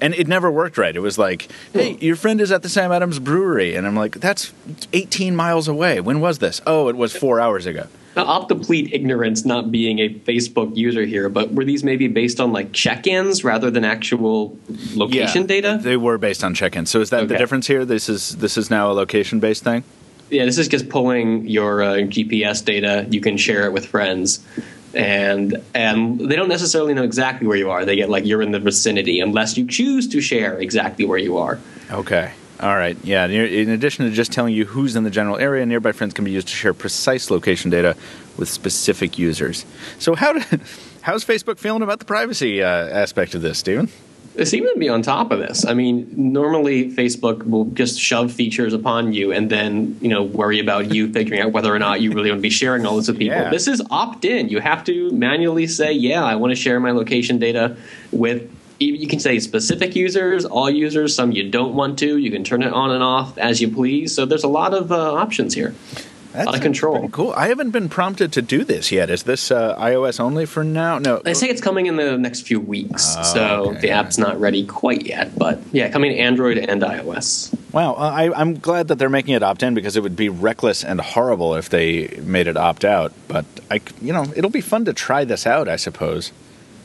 And it never worked right. It was like, hey, your friend is at the Sam Adams Brewery. And I'm like, that's 18 miles away. When was this? Oh, it was 4 hours ago. Now, I'll deplete ignorance not being a Facebook user here, but were these maybe based on like check-ins rather than actual location data? They were based on check-ins. So is that the difference here? This is now a location-based thing? Yeah, this is just pulling your GPS data. You can share it with friends. And they don't necessarily know exactly where you are. They get like you're in the vicinity unless you choose to share exactly where you are. Okay. All right. Yeah. In addition to just telling you who's in the general area, nearby friends can be used to share precise location data with specific users. So how's Facebook feeling about the privacy aspect of this, Stephen? They seem to be on top of this. I mean, normally Facebook will just shove features upon you and then, worry about you figuring out whether or not you really want to be sharing all this with people. Yeah. This is opt-in. You have to manually say, yeah, I want to share my location data with, you can say specific users, all users, some you don't want to. You can turn it on and off as you please. So there's a lot of options here. That's a lot of control. Pretty cool. I haven't been prompted to do this yet. Is this iOS only for now? No. They say it's coming in the next few weeks. The app's not ready quite yet. But yeah, coming to Android and iOS. Wow. I'm glad that they're making it opt-in because it would be reckless and horrible if they made it opt-out. But, it'll be fun to try this out, I suppose.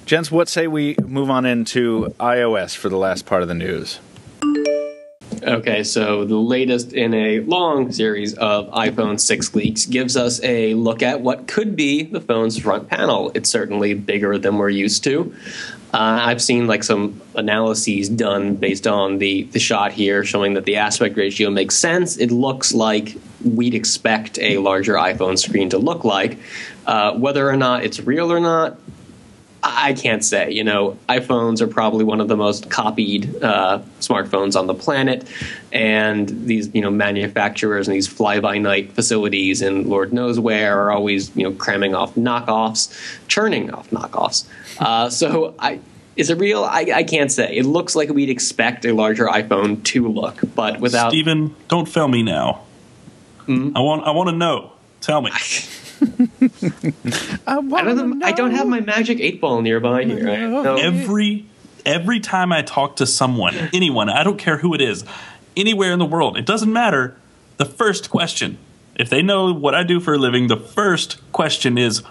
Gents, what say we move on into iOS for the last part of the news? Okay, so the latest in a long series of iPhone 6 leaks gives us a look at what could be the phone's front panel. It's certainly bigger than we're used to. I've seen some analyses done based on the shot here showing that the aspect ratio makes sense. It looks like we'd expect a larger iPhone screen to look like. Whether or not it's real or not, I can't say. iPhones are probably one of the most copied smartphones on the planet, and these manufacturers and these fly-by-night facilities in Lord knows where are always cramming off knockoffs, churning off knockoffs. Is it real? I can't say. It looks like we'd expect a larger iPhone to look, but without. Stephen, don't fail me now. Mm-hmm. I want to know. Tell me. I don't have my magic 8-ball nearby here. No. Every time I talk to anyone, I don't care who it is, anywhere in the world, it doesn't matter. The first question, if they know what I do for a living, the first question is,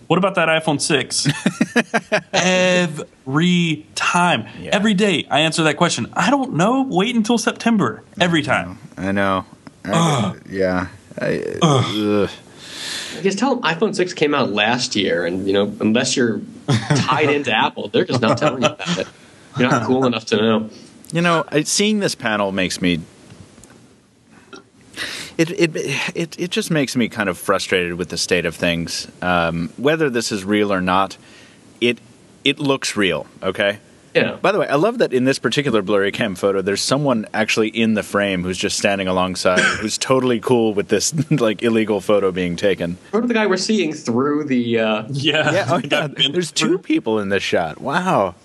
what about that iPhone 6? Every time. Yeah. Every day I answer that question. I don't know. Wait until September. Every time. I know. Yeah. Just tell them iPhone 6 came out last year, and unless you're tied into Apple, they're just not telling you about it. You're not cool enough to know. Seeing this panel makes me. It just makes me kind of frustrated with the state of things. Whether this is real or not, it looks real. Okay, Yeah. By the way, I love that in this particular blurry cam photo, there's someone actually in the frame who's just standing alongside, who's totally cool with this like illegal photo being taken. Remember the guy we're seeing through the... Yeah. There's two people in this shot. Wow.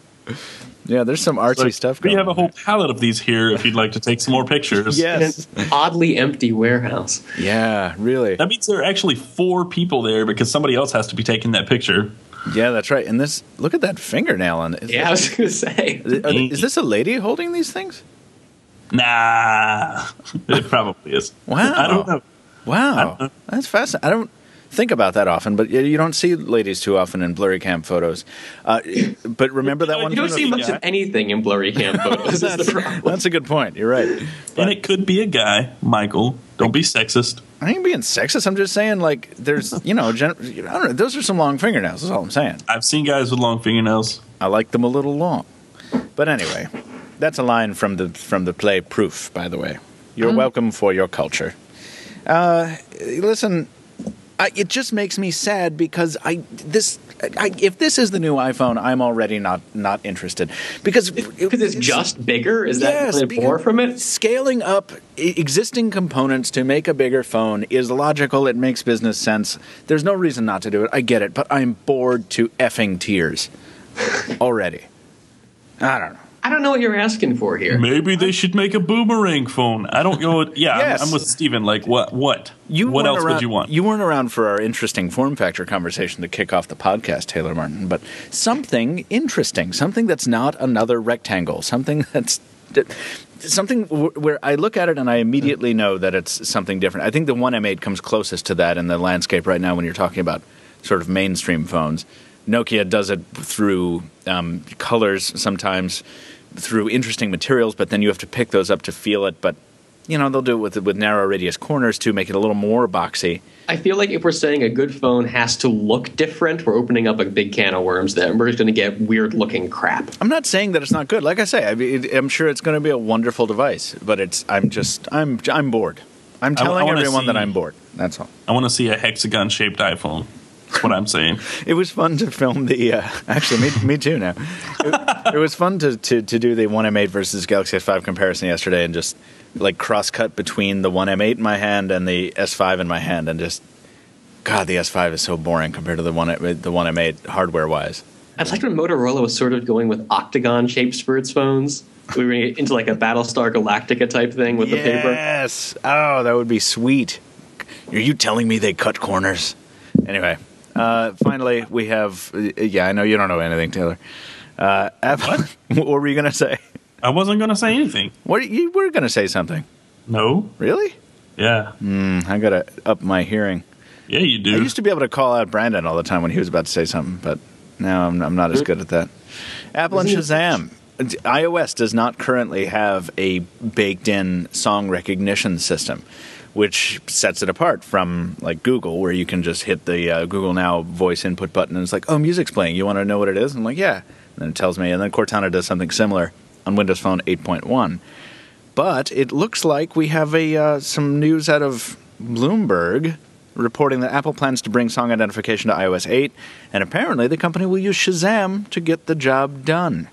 Yeah, there's some artsy stuff going on. We have a whole palette of these here if you'd like to take some more pictures. Yes. In an oddly empty warehouse. Yeah, really. That means there are actually 4 people there because somebody else has to be taking that picture. Yeah, that's right. And this, look at that fingernail on it. I was going to say. Is this a lady holding these things? Nah, it probably is. Wow. I don't know. Wow. That's fascinating. I don't think about that often, but you don't see ladies too often in blurry cam photos. But remember that one? You don't see much of anything in blurry cam photos. Is the problem. That's a good point. You're right. And it could be a guy, Michael. Don't be sexist. I ain't being sexist. I'm just saying, like, there's, I don't know. Those are some long fingernails. That's all I'm saying. I've seen guys with long fingernails. I like them a little long. But anyway, that's a line from the play Proof, by the way. You're welcome for your culture. Listen, it just makes me sad because if this is the new iPhone, I'm already not interested because it's just bigger. Is that more from it? Scaling up existing components to make a bigger phone is logical. It makes business sense. There's no reason not to do it. I get it, but I'm bored to effing tears already. I don't know. I don't know what you're asking for here. Maybe they should make a boomerang phone. I don't know. Yeah, Yes. I'm with Steven. Like, what? What else would you want? You weren't around for our interesting form factor conversation to kick off the podcast, Taylor Martin, but something interesting, something that's not another rectangle, something that's something where I look at it and I immediately know that it's something different. I think the One M8 comes closest to that in the landscape right now when you're talking about sort of mainstream phones. Nokia does it through colors sometimes, through interesting materials, but then you have to pick those up to feel it. But, they'll do it with narrow radius corners to make it a little more boxy. I feel like if we're saying a good phone has to look different, we're opening up a big can of worms there. We're just going to get weird-looking crap. I'm not saying that it's not good. Like I say, I'm sure it's going to be a wonderful device, but I'm bored. I'm telling everyone that I'm bored. That's all. I want to see a hexagon-shaped iPhone. That's what I'm saying. It was fun to film the. Actually, me too. Now, it was fun to do the One M8 versus Galaxy S5 comparison yesterday, and just like cross cut between the One M8 in my hand and the S5 in my hand, and just God, the S5 is so boring compared to the One M8 hardware wise. I'd like when Motorola was sort of going with octagon shapes for its phones. We were into like a Battlestar Galactica type thing with the paper. Yes. Oh, that would be sweet. Are you telling me they cut corners? Anyway. Finally, we have... I know you don't know anything, Taylor. Apple, what were you going to say? I wasn't going to say anything. You were going to say something. No. Really? Yeah. I got to up my hearing. Yeah, you do. I used to be able to call out Brandon all the time when he was about to say something, but now I'm not as good at that. Apple and Shazam. iOS does not currently have a baked-in song recognition system, which sets it apart from like Google, where you can just hit the Google Now voice input button and it's like, oh, music's playing. You want to know what it is? And I'm like, yeah. And then it tells me. And then Cortana does something similar on Windows Phone 8.1. But it looks like we have some news out of Bloomberg reporting that Apple plans to bring song identification to iOS 8, and apparently the company will use Shazam to get the job done,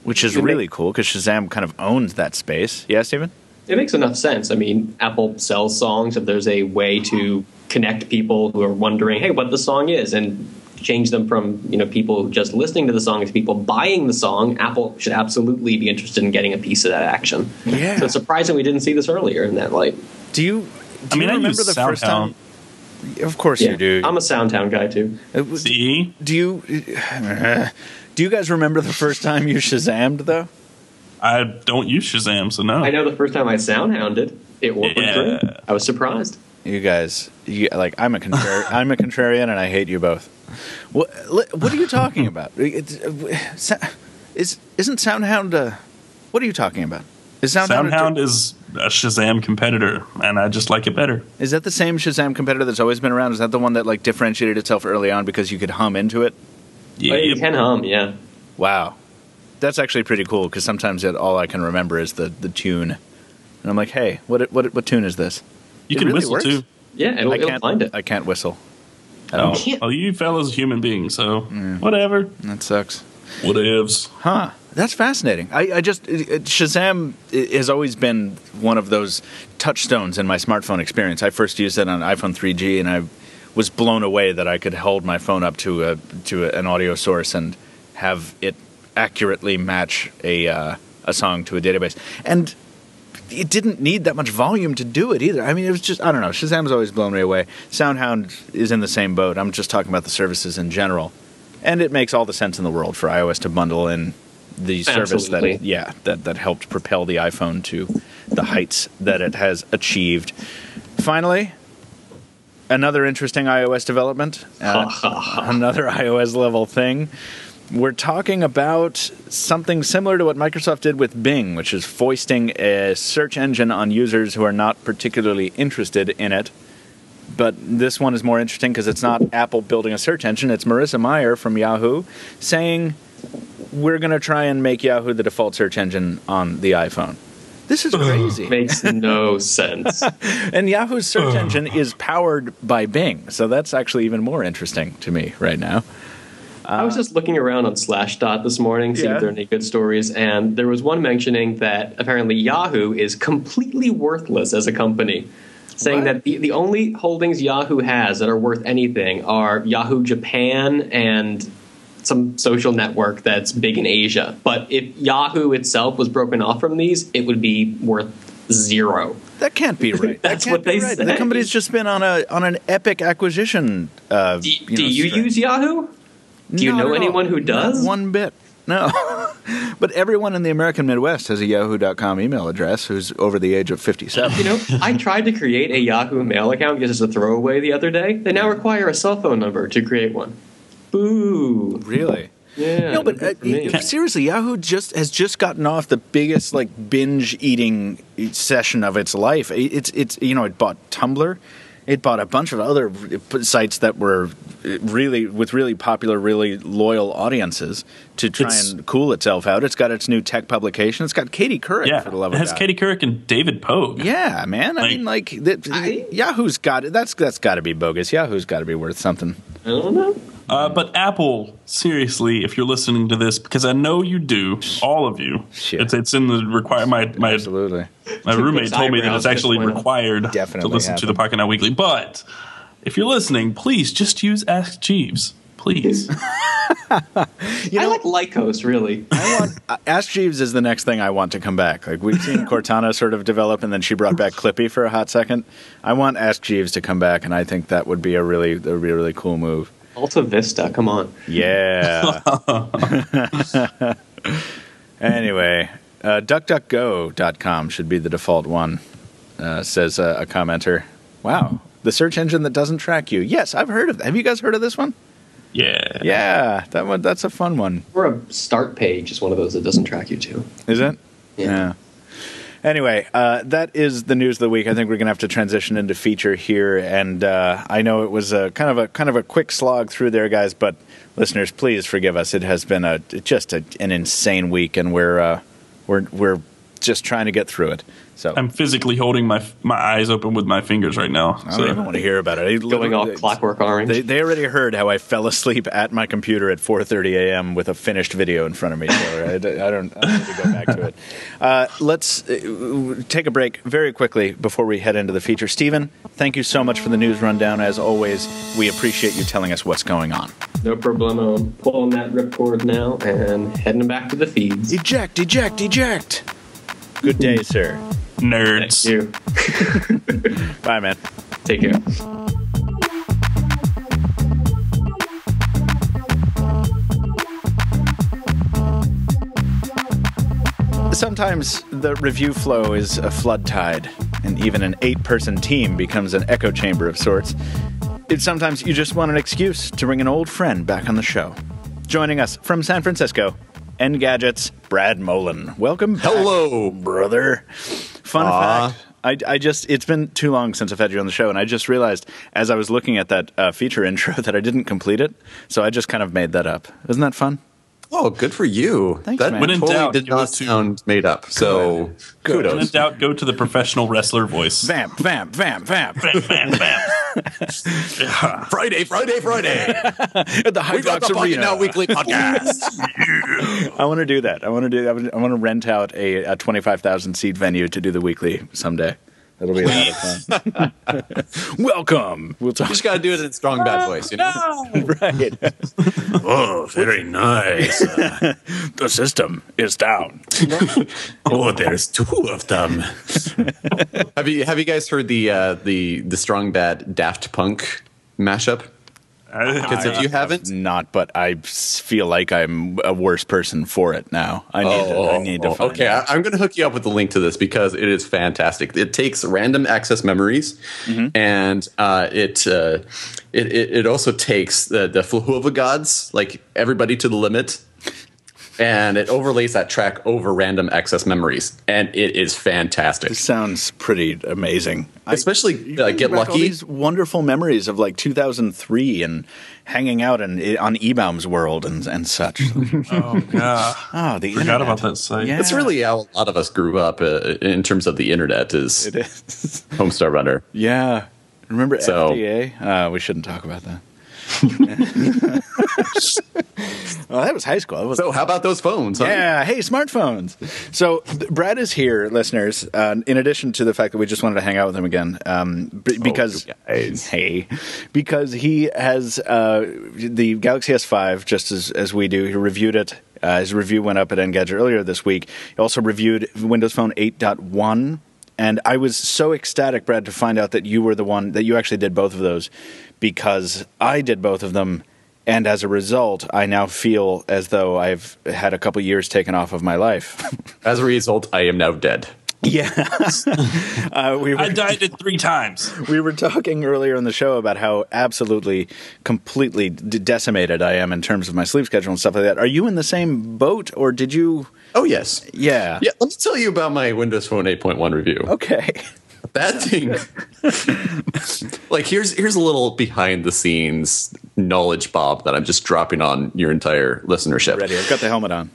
which is really cool because Shazam kind of owns that space. Yeah, Stephen? It makes enough sense. I mean, Apple sells songs. If there's a way to connect people who are wondering, hey, what the song is, and change them from people just listening to the song to people buying the song, Apple should absolutely be interested in getting a piece of that action. Yeah. So it's surprising we didn't see this earlier in that light. Do you remember the first time? Of course you do. I'm a SoundHound guy too. See? Do you guys remember the first time you Shazammed though? I don't use Shazam, so no. I know the first time I SoundHounded, it worked great. I was surprised. You guys, I'm a contrarian, and I hate you both. What are you talking about? Isn't SoundHound? What are you talking about? SoundHound is a Shazam competitor, and I just like it better. Is that the same Shazam competitor that's always been around? Is that the one that differentiated itself early on because you could hum into it? Yeah, you can hum. Yeah. Wow. That's actually pretty cool because sometimes all I can remember is the tune, and I'm like, "Hey, what tune is this?" You can whistle too. Yeah, it'll find it. I can't whistle. Oh, you fellas are human beings, so whatever. That sucks. Whatevs. Huh. That's fascinating. I just Shazam has always been one of those touchstones in my smartphone experience. I first used it on iPhone 3G, and I was blown away that I could hold my phone up to an audio source and have it accurately match a song to a database. And it didn't need that much volume to do it either. I mean, it was just, I don't know. Shazam's always blown me away. SoundHound is in the same boat. I'm just talking about the services in general. And it makes all the sense in the world for iOS to bundle in the service that helped propel the iPhone to the heights that it has achieved. Finally, another interesting iOS development, another iOS level thing. We're talking about something similar to what Microsoft did with Bing, which is foisting a search engine on users who are not particularly interested in it. But this one is more interesting because it's not Apple building a search engine. It's Marissa Mayer from Yahoo saying, we're going to try and make Yahoo the default search engine on the iPhone. This is crazy. Makes no sense. And Yahoo's search engine is powered by Bing, so that's actually even more interesting to me right now. I was just looking around on Slashdot this morning, seeing if there are any good stories, and there was one mentioning that apparently Yahoo is completely worthless as a company, saying that the only holdings Yahoo has that are worth anything are Yahoo Japan and some social network that's big in Asia. But if Yahoo itself was broken off from these, it would be worth zero. That can't be right. That's what they say. The company's just been on an epic acquisition. Do you use Yahoo? Do you know anyone who does? Not one bit. No. But everyone in the American Midwest has a yahoo.com email address who's over the age of 57. You know, I tried to create a Yahoo mail account just as a throwaway the other day. They now require a cell phone number to create one. Boo. Really? Yeah. No, but seriously, Yahoo has just gotten off the biggest binge eating session of its life. It bought Tumblr. It bought a bunch of other sites that were really popular, really loyal audiences to try and cool itself out. It's got its new tech publication. It's got Katie Couric, for the love of God. It has Katie Couric and David Pogue. Yeah, man. Yahoo's got it. That's got to be bogus. Yahoo's got to be worth something. I don't know. But Apple, seriously, if you're listening to this, because I know you do, all of you, it's in the requirement. Absolutely. My roommate told me that it's actually required to listen to the Pocketnow Weekly. But if you're listening, please just use Ask Jeeves. Please. I like Lycos, really. Ask Jeeves is the next thing I want to come back. We've seen Cortana sort of develop, and then she brought back Clippy for a hot second. I want Ask Jeeves to come back, and I think that would be a really cool move. Alta Vista, come on. Yeah. Anyway, DuckDuckGo.com should be the default one, says a commenter. Wow, the search engine that doesn't track you. Yes, I've heard of that. Have you guys heard of this one? Yeah. Yeah, that's a fun one. Or a start page is one of those that doesn't track you too. Is it? Yeah. Anyway, that is the news of the week. I think we're going to have to transition into feature here, and I know it was kind of a quick slog through there, guys. But listeners, please forgive us. It has been an insane week, and we're just trying to get through it. So I'm physically holding my eyes open with my fingers right now. I don't even want to hear about it. Going all Clockwork Orange. They already heard how I fell asleep at my computer at 4:30 a.m. with a finished video in front of me. So I don't need to go back to it. Let's take a break very quickly before we head into the feature. Stephen, thank you so much for the news rundown. As always, we appreciate you telling us what's going on. No problem. I'm pulling that ripcord now and heading back to the feeds. Eject. Good day, sir. Nerds. Thank you. Bye, man. Take care. Sometimes the review flow is a flood tide, and even an 8-person team becomes an echo chamber of sorts. Sometimes you just want an excuse to bring an old friend back on the show. Joining us from San Francisco, Engadget's Brad Molen. Welcome back. Hello, brother. Fun fact. It's been too long since I've had you on the show, and I just realized as I was looking at that feature intro that I didn't complete it, so I just kind of made that up. Isn't that fun? Oh, good for you. Thanks, that man. When in totally doubt, did give not it to- sound made up. So Good. When in kudos. doubt, go to the professional wrestler voice. Vamp, vamp, vamp, vamp. Bam, bam, bam. Friday. At the We got Hydrox the Arena. Pocketnow Weekly Podcast. I want to do that. I want to rent out a 25,000 seat venue to do the weekly someday. That'll be a lot of fun. Welcome. We'll talk. You just got to do it in strong bad voice, you know? Right. Oh, very nice. The system is down. Oh, there's two of them. Have you guys heard the strong bad Daft Punk mashup? Because if you haven't, Not, but I feel like I'm a worse person for it now. I need to find okay, it. I'm going to hook you up with the link to this because it is fantastic. It takes random access memories, and it also takes the Fluhova gods, like everybody to the limit, and it overlays that track over random access memories, and it is fantastic. This sounds pretty amazing. Especially Get Back all Lucky. these wonderful memories of like 2003 and hanging out on Ebaum's World and such. Oh, yeah. Oh, the Forgot internet. about that site. Yeah. It's really how a lot of us grew up in terms of the internet is It is. Homestar Runner. Yeah. Remember So- FDA? We shouldn't talk about that. Well, that was high school. That was So how about those phones? Huh? Yeah, hey, smartphones. So Brad is here, listeners. In addition to the fact that we just wanted to hang out with him again, because because he has the Galaxy S5 just as we do. He reviewed it. His review went up at Engadget earlier this week. He also reviewed Windows Phone 8.1. And I was so ecstatic, Brad, to find out that you were the one that you actually did both of those, because I did both of them. And as a result, I now feel as though I've had a couple years taken off of my life. As a result, I am now dead. Yeah. I died it 3 times. We were talking earlier in the show about how absolutely, completely decimated I am in terms of my sleep schedule and stuff like that. Are you in the same boat, or did you? Oh, yes. Yeah. Yeah, let me tell you about my Windows Phone 8.1 review. Okay. That thing, like, here's a little behind the scenes knowledge bomb that I'm just dropping on your entire listenership. Ready. I've got the helmet on.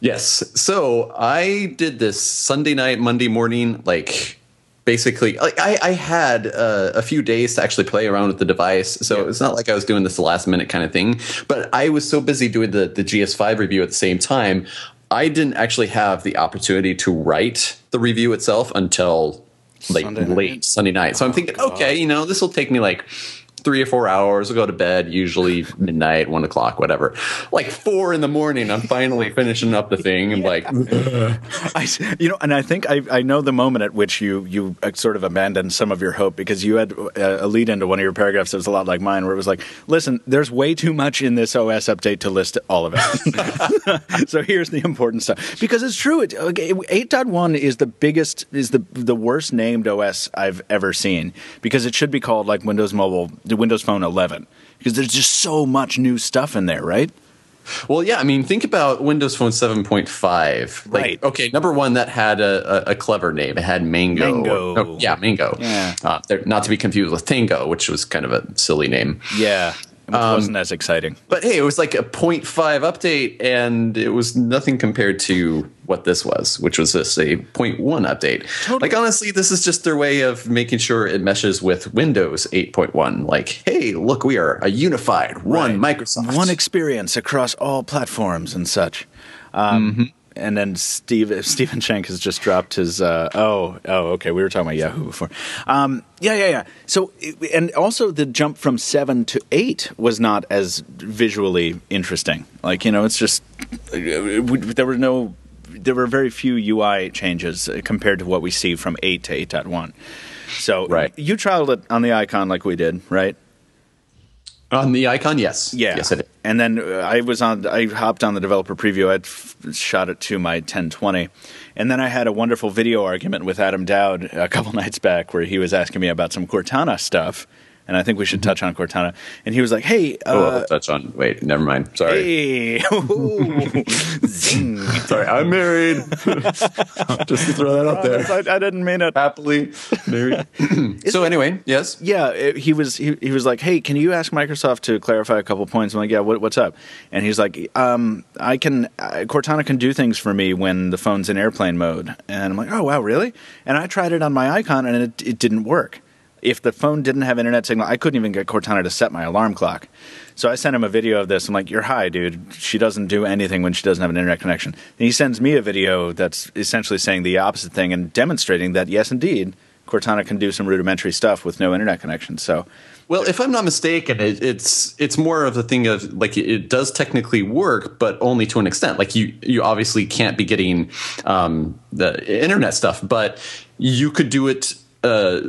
Yes. So I did this Sunday night, Monday morning, like, basically, like, I had a few days to actually play around with the device. So it's not like I was doing this the last minute kind of thing. But I was so busy doing the GS5 review at the same time, I didn't actually have the opportunity to write the review itself until late Sunday night. So I'm thinking, okay, this will take me like 3 or 4 hours. I'll go to bed, usually midnight, 1 o'clock, whatever. Like 4 in the morning, I'm finally finishing up the thing. And like, and I think I know the moment at which you sort of abandoned some of your hope, because you had a lead into one of your paragraphs that was a lot like mine, where it was like, listen, there's way too much in this OS update to list all of it. So here's the important stuff, because it's true. 8.1 is the biggest, is the worst named OS I've ever seen, because it should be called like Windows Mobile, the Windows Phone 11, because there's just so much new stuff in there, right? well, yeah, I mean, think about Windows Phone 7.5. Like, Right. okay, number one, that had a clever name. It had Mango. Mango. Mango. Yeah. Not to be confused with Tango, which was kind of a silly name. Yeah. It wasn't as exciting. But hey, it was like a 0.5 update, and it was nothing compared to what this was, which was just a 0.1 update. Totally. Like, honestly, this is just their way of making sure it meshes with Windows 8.1. Like, hey, look, we are a unified one Microsoft. One experience across all platforms and such. And then Stephen Schenck has just dropped his. Okay. We were talking about Yahoo before. Yeah. So, and also the jump from 7 to 8 was not as visually interesting. Like, it's just there were very few UI changes compared to what we see from 8 to 8.1. So, you trialed it on the icon like we did, right? On the icon, yes. Yeah. Yes, I did. And then I hopped on the developer preview. I'd shot it to my 1020. And then I had a wonderful video argument with Adam Dowd a couple nights back, where he was asking me about some Cortana stuff, and I think we should touch on Cortana. And he was like, "Hey, touch on. Wait, never mind. Sorry. Hey, zing. Sorry, I'm married. Just to throw that out there. I didn't mean it. Happily married. So anyway, yes. Yeah, he was like, "Hey, can you ask Microsoft to clarify a couple points?" I'm like, "Yeah, what's up?" And he's like, Cortana can do things for me when the phone's in airplane mode." And I'm like, "Oh wow, really?" And I tried it on my Icon, and it didn't work. If the phone didn't have internet signal, I couldn't even get Cortana to set my alarm clock. So I sent him a video of this. I'm like, "You're high, dude. She doesn't do anything when she doesn't have an internet connection." And he sends me a video that's essentially saying the opposite thing and demonstrating that, yes, indeed, Cortana can do some rudimentary stuff with no internet connection. So, well, if I'm not mistaken, it's more of the thing of like it does technically work, but only to an extent. Like you obviously can't be getting the internet stuff, but you could do it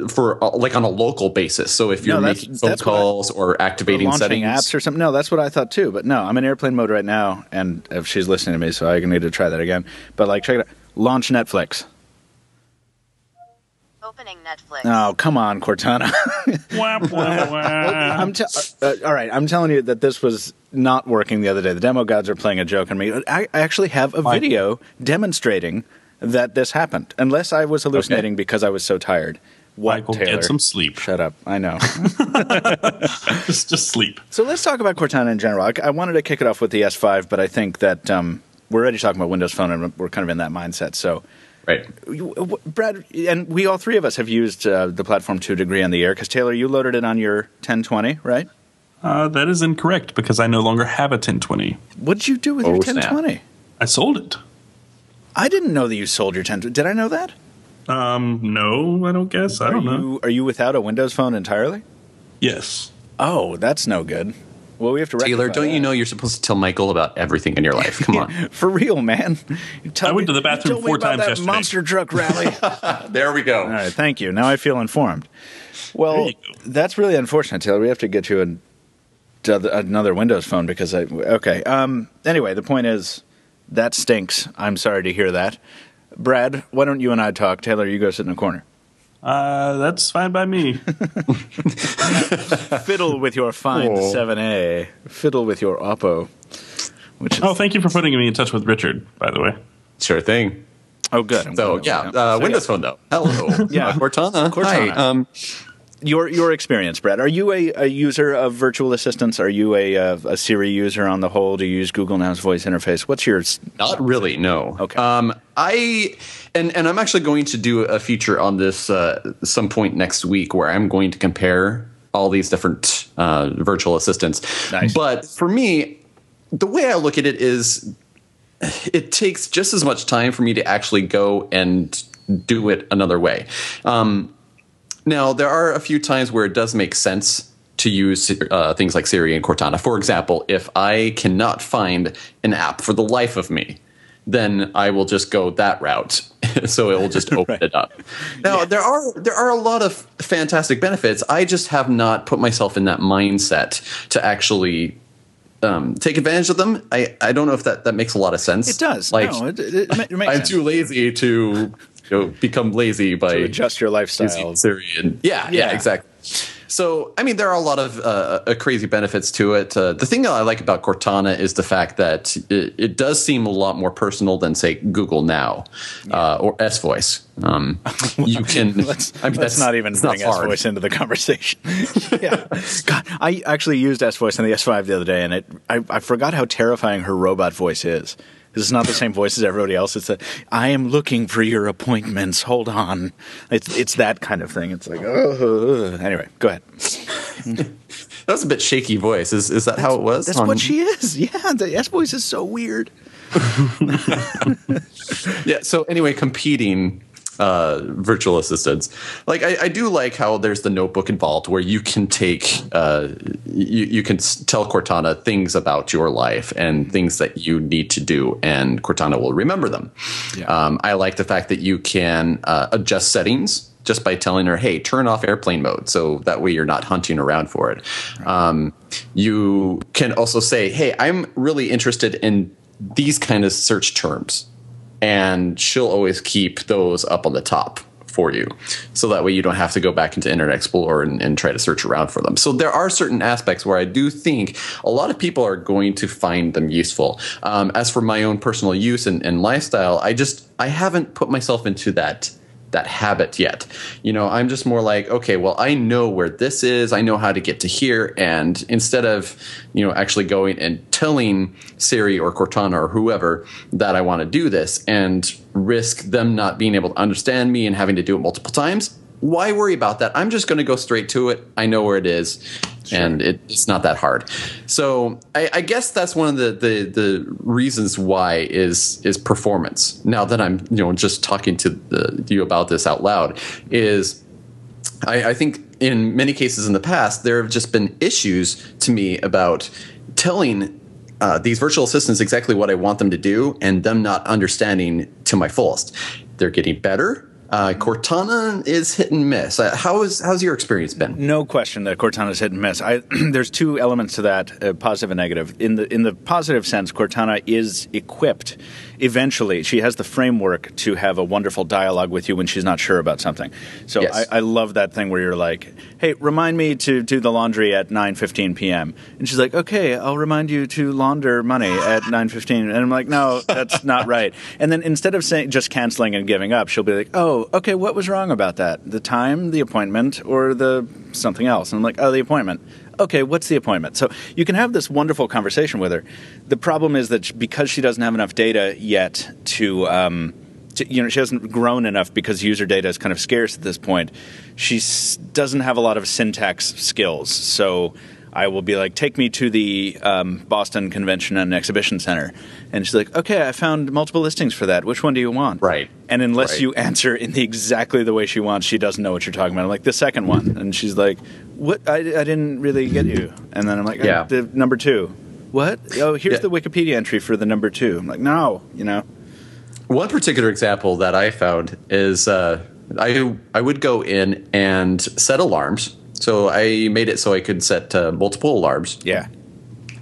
for like on a local basis. So if you're making phone calls or activating launching settings, apps or something. No, that's what I thought too. But no, I'm in airplane mode right now, and if she's listening to me, so I need to try that again. But like, check it out. Launch Netflix. Opening Netflix. Oh, come on, Cortana. All right, I'm telling you that this was not working the other day. The demo gods are playing a joke on me. I actually have a video demonstrating that this happened, unless I was hallucinating because I was so tired. What, Michael, Taylor? get some sleep. Shut up. I know. just sleep. So let's talk about Cortana in general. I wanted to kick it off with the S5, but I think that we're already talking about Windows Phone, and we're kind of in that mindset. So, right, Brad, and we all three of us have used the platform to a degree on the air, because Taylor, you loaded it on your 1020, right? That is incorrect, because I no longer have a 1020. What did you do with your 1020? Snap. I sold it. I didn't know that you sold your 1020. Did I know that? No, I don't guess. I don't know. Are you without a Windows Phone entirely? Yes. Oh, that's no good. Well, we have to Taylor, rectify don't you that. know you're supposed to tell Michael about everything in your life? Come on. For real, man. I went to the bathroom 4 times that yesterday. monster truck rally. There we go. All right, thank you. Now I feel informed. Well, that's really unfortunate, Taylor. We have to get you another Windows Phone because okay. Anyway, the point is that stinks. I'm sorry to hear that. Brad, why don't you and I talk? Taylor, you go sit in the corner. That's fine by me. Fiddle with your Find 7A. Fiddle with your Oppo. Thank you for putting me in touch with Richard, by the way. Sure thing. Oh, good. Windows Phone, though. Hello. Yeah. Cortana. Cortana. Hi. Your experience, Brad. Are you a user of virtual assistants? Are you a Siri user on the whole? Do you use Google Now's voice interface? What's yours? Not really, no. Okay. I'm actually going to do a feature on this some point next week where I'm going to compare all these different virtual assistants. Nice. But for me, the way I look at it is it takes just as much time for me to actually go and do it another way. Now, there are a few times where it does make sense to use things like Siri and Cortana. For example, if I cannot find an app for the life of me, then I will just go that route. So it will just open it up. Now, there are a lot of fantastic benefits. I just have not put myself in that mindset to actually take advantage of them. I don't know if that makes a lot of sense. It does. Like, No, it makes I'm sense. too lazy to become lazy by To adjust your lifestyle. using Siri and yeah, exactly. So, I mean, there are a lot of crazy benefits to it. The thing that I like about Cortana is the fact that it does seem a lot more personal than, say, Google Now or S Voice. You can. Let's not even bring S Voice into the conversation. Yeah. God, I actually used S Voice on the S5 the other day, and I forgot how terrifying her robot voice is. It's not the same voice as everybody else. It's I am looking for your appointments. Hold on. It's that kind of thing. It's like, anyway, go ahead. That was a bit shaky voice. Is that how it was? That's what she is. Yeah, the S voice is so weird. Yeah. So anyway, competing virtual assistants. Like I do like how there's the notebook involved where you can take you can tell Cortana things about your life and things that you need to do, and Cortana will remember them. Yeah. I like the fact that you can adjust settings just by telling her, hey, turn off airplane mode, so that way you're not hunting around for it. Right. You can also say, hey, I'm really interested in these kind of search terms. And she'll always keep those up on the top for you. So that way you don't have to go back into Internet Explorer and try to search around for them. So there are certain aspects where I do think a lot of people are going to find them useful. As for my own personal use and lifestyle, I haven't put myself into that habit yet. I'm just more like, okay, well, I know where this is. I know how to get to here. And instead of, actually going and telling Siri or Cortana or whoever that I want to do this and risk them not being able to understand me and having to do it multiple times, why worry about that? I'm just going to go straight to it. I know where it is. Sure. And it's not that hard. So I guess that's one of the reasons why is performance. Now that I'm just talking to you about this out loud, is I think in many cases in the past there have just been issues to me about telling these virtual assistants exactly what I want them to do and them not understanding to my fullest. They're getting better. Cortana is hit and miss. How's your experience been? No question that Cortana is hit and miss. There's two elements to that, positive and negative. In the positive sense, Cortana is equipped. Eventually, she has the framework to have a wonderful dialogue with you when she's not sure about something. So yes. I love that thing where you're like, hey, remind me to do the laundry at 9:15 p.m. And she's like, okay, I'll remind you to launder money at 9:15. And I'm like, no, that's not right. And then instead of just canceling and giving up, she'll be like, oh, okay, what was wrong about that? The time, the appointment, or the something else? And I'm like, oh, the appointment. Okay, what's the appointment? So you can have this wonderful conversation with her. The problem is that because she doesn't have enough data yet to she hasn't grown enough because user data is kind of scarce at this point. She doesn't have a lot of syntax skills. So I will be like, take me to the Boston Convention and Exhibition Center. And she's like, okay, I found multiple listings for that. Which one do you want? Right. And unless you answer in exactly the way she wants, she doesn't know what you're talking about. I'm like, the second one. And she's like, what? I didn't really get you. And then I'm like, the number 2. What? Oh, here's the Wikipedia entry for the number 2. I'm like, no, One particular example that I found is I would go in and set alarms. So I made it so I could set multiple alarms. Yeah.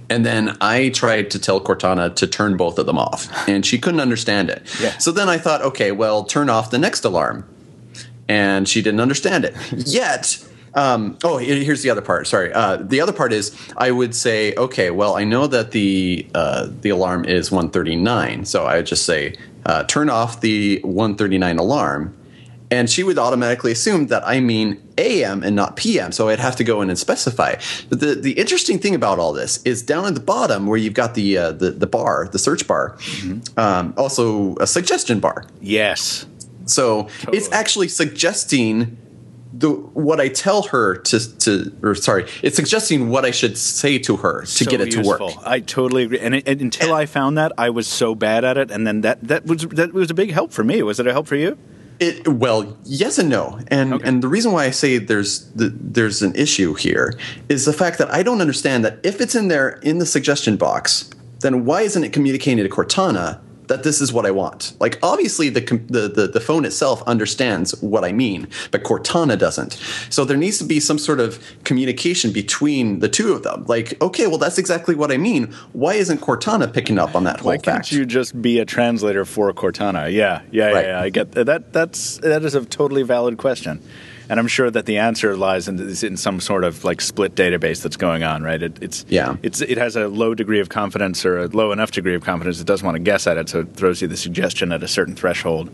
And then I tried to tell Cortana to turn both of them off, and she couldn't understand it. Yeah. So then I thought, okay, well, turn off the next alarm. And she didn't understand it. Yet, here's the other part. Sorry. The other part is I would say, okay, well, I know that the alarm is 1:39. So I would just say, turn off the 1:39 alarm. And she would automatically assume that I mean AM and not PM, so I'd have to go in and specify. But the interesting thing about all this is down at the bottom where you've got the bar, the search bar, also a suggestion bar. Yes. So totally. It's actually suggesting what I tell her it's suggesting what I should say to her to get it to work. I totally agree. And until I found that, I was so bad at it, and then that was a big help for me. Was it a help for you? Well, yes and no, and the reason why I say there's an issue here is the fact that I don't understand that if it's in there in the suggestion box, then why isn't it communicating to Cortana that this is what I want? Like, obviously the phone itself understands what I mean, but Cortana doesn't. So there needs to be some sort of communication between the two of them. Like, okay, well, that's exactly what I mean. Why isn't Cortana picking up on that whole fact? Why can't you just be a translator for Cortana? Yeah, I get that. That is a totally valid question. And I'm sure that the answer lies in some sort of like split database that's going on, right? It has a low degree of confidence or a low enough degree of confidence it doesn't want to guess at it, so it throws you the suggestion at a certain threshold.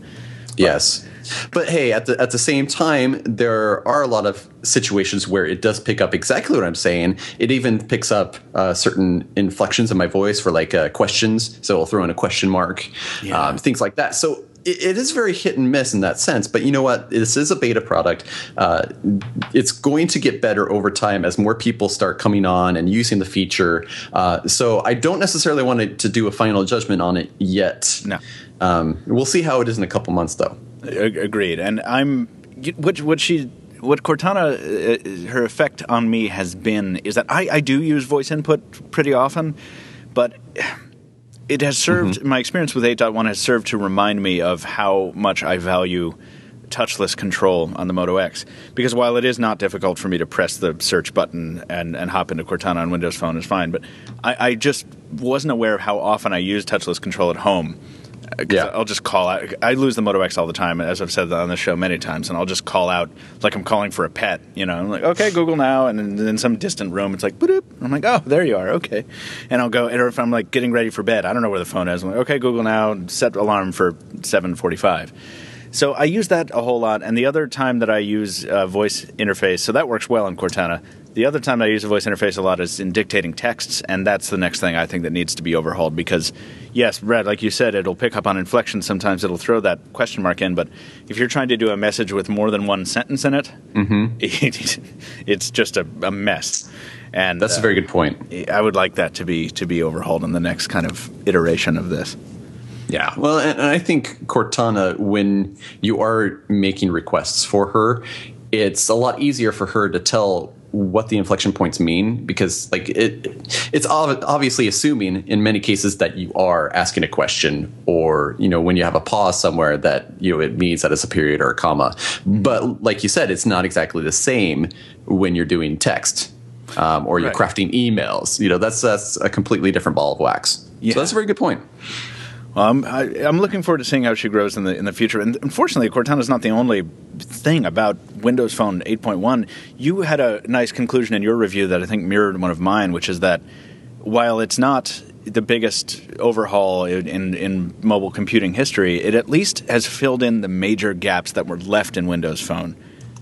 Yes. But hey, at the same time, there are a lot of situations where it does pick up exactly what I'm saying. It even picks up certain inflections in my voice for like questions. So it'll throw in a question mark, things like that. So it is very hit and miss in that sense, but you know what? This is a beta product. It's going to get better over time as more people start coming on and using the feature. So I don't necessarily want to do a final judgment on it yet. No. We'll see how it is in a couple months, though. Agreed. And what Cortana, her effect on me has been is that I do use voice input pretty often, but it has served, my experience with 8.1 has served to remind me of how much I value touchless control on the Moto X. Because while it is not difficult for me to press the search button and hop into Cortana on Windows Phone is fine, but I just wasn't aware of how often I use touchless control at home. Yeah. I'll just call out. I lose the Moto X all the time, as I've said on the show many times, and I'll just call out like I'm calling for a pet. I'm like, okay, Google now, and then in some distant room, it's like, boop. I'm like, oh, there you are, okay. And I'll go, or if I'm like getting ready for bed, I don't know where the phone is. I'm like, okay, Google now, set alarm for 7:45. So I use that a whole lot, and the other time that I use voice interface, so that works well in Cortana. The other time I use a voice interface a lot is in dictating texts, and that's the next thing I think that needs to be overhauled because, yes, Brad, like you said, it'll pick up on inflection. Sometimes it'll throw that question mark in, but if you're trying to do a message with more than one sentence in it, it's just a mess. And that's a very good point. I would like that to be overhauled in the next kind of iteration of this. Yeah, well, and I think Cortana, when you are making requests for her, it's a lot easier for her to tell what the inflection points mean because, like, it's obviously assuming in many cases that you are asking a question, or when you have a pause somewhere that it means that it's a period or a comma. But like you said, it's not exactly the same when you're doing text or you're crafting emails. That's a completely different ball of wax. Yeah. So that's a very good point. Well, I'm looking forward to seeing how she grows in the future. And unfortunately, Cortana is not the only thing about Windows Phone 8.1. You had a nice conclusion in your review that I think mirrored one of mine, which is that while it's not the biggest overhaul in mobile computing history, it at least has filled in the major gaps that were left in Windows Phone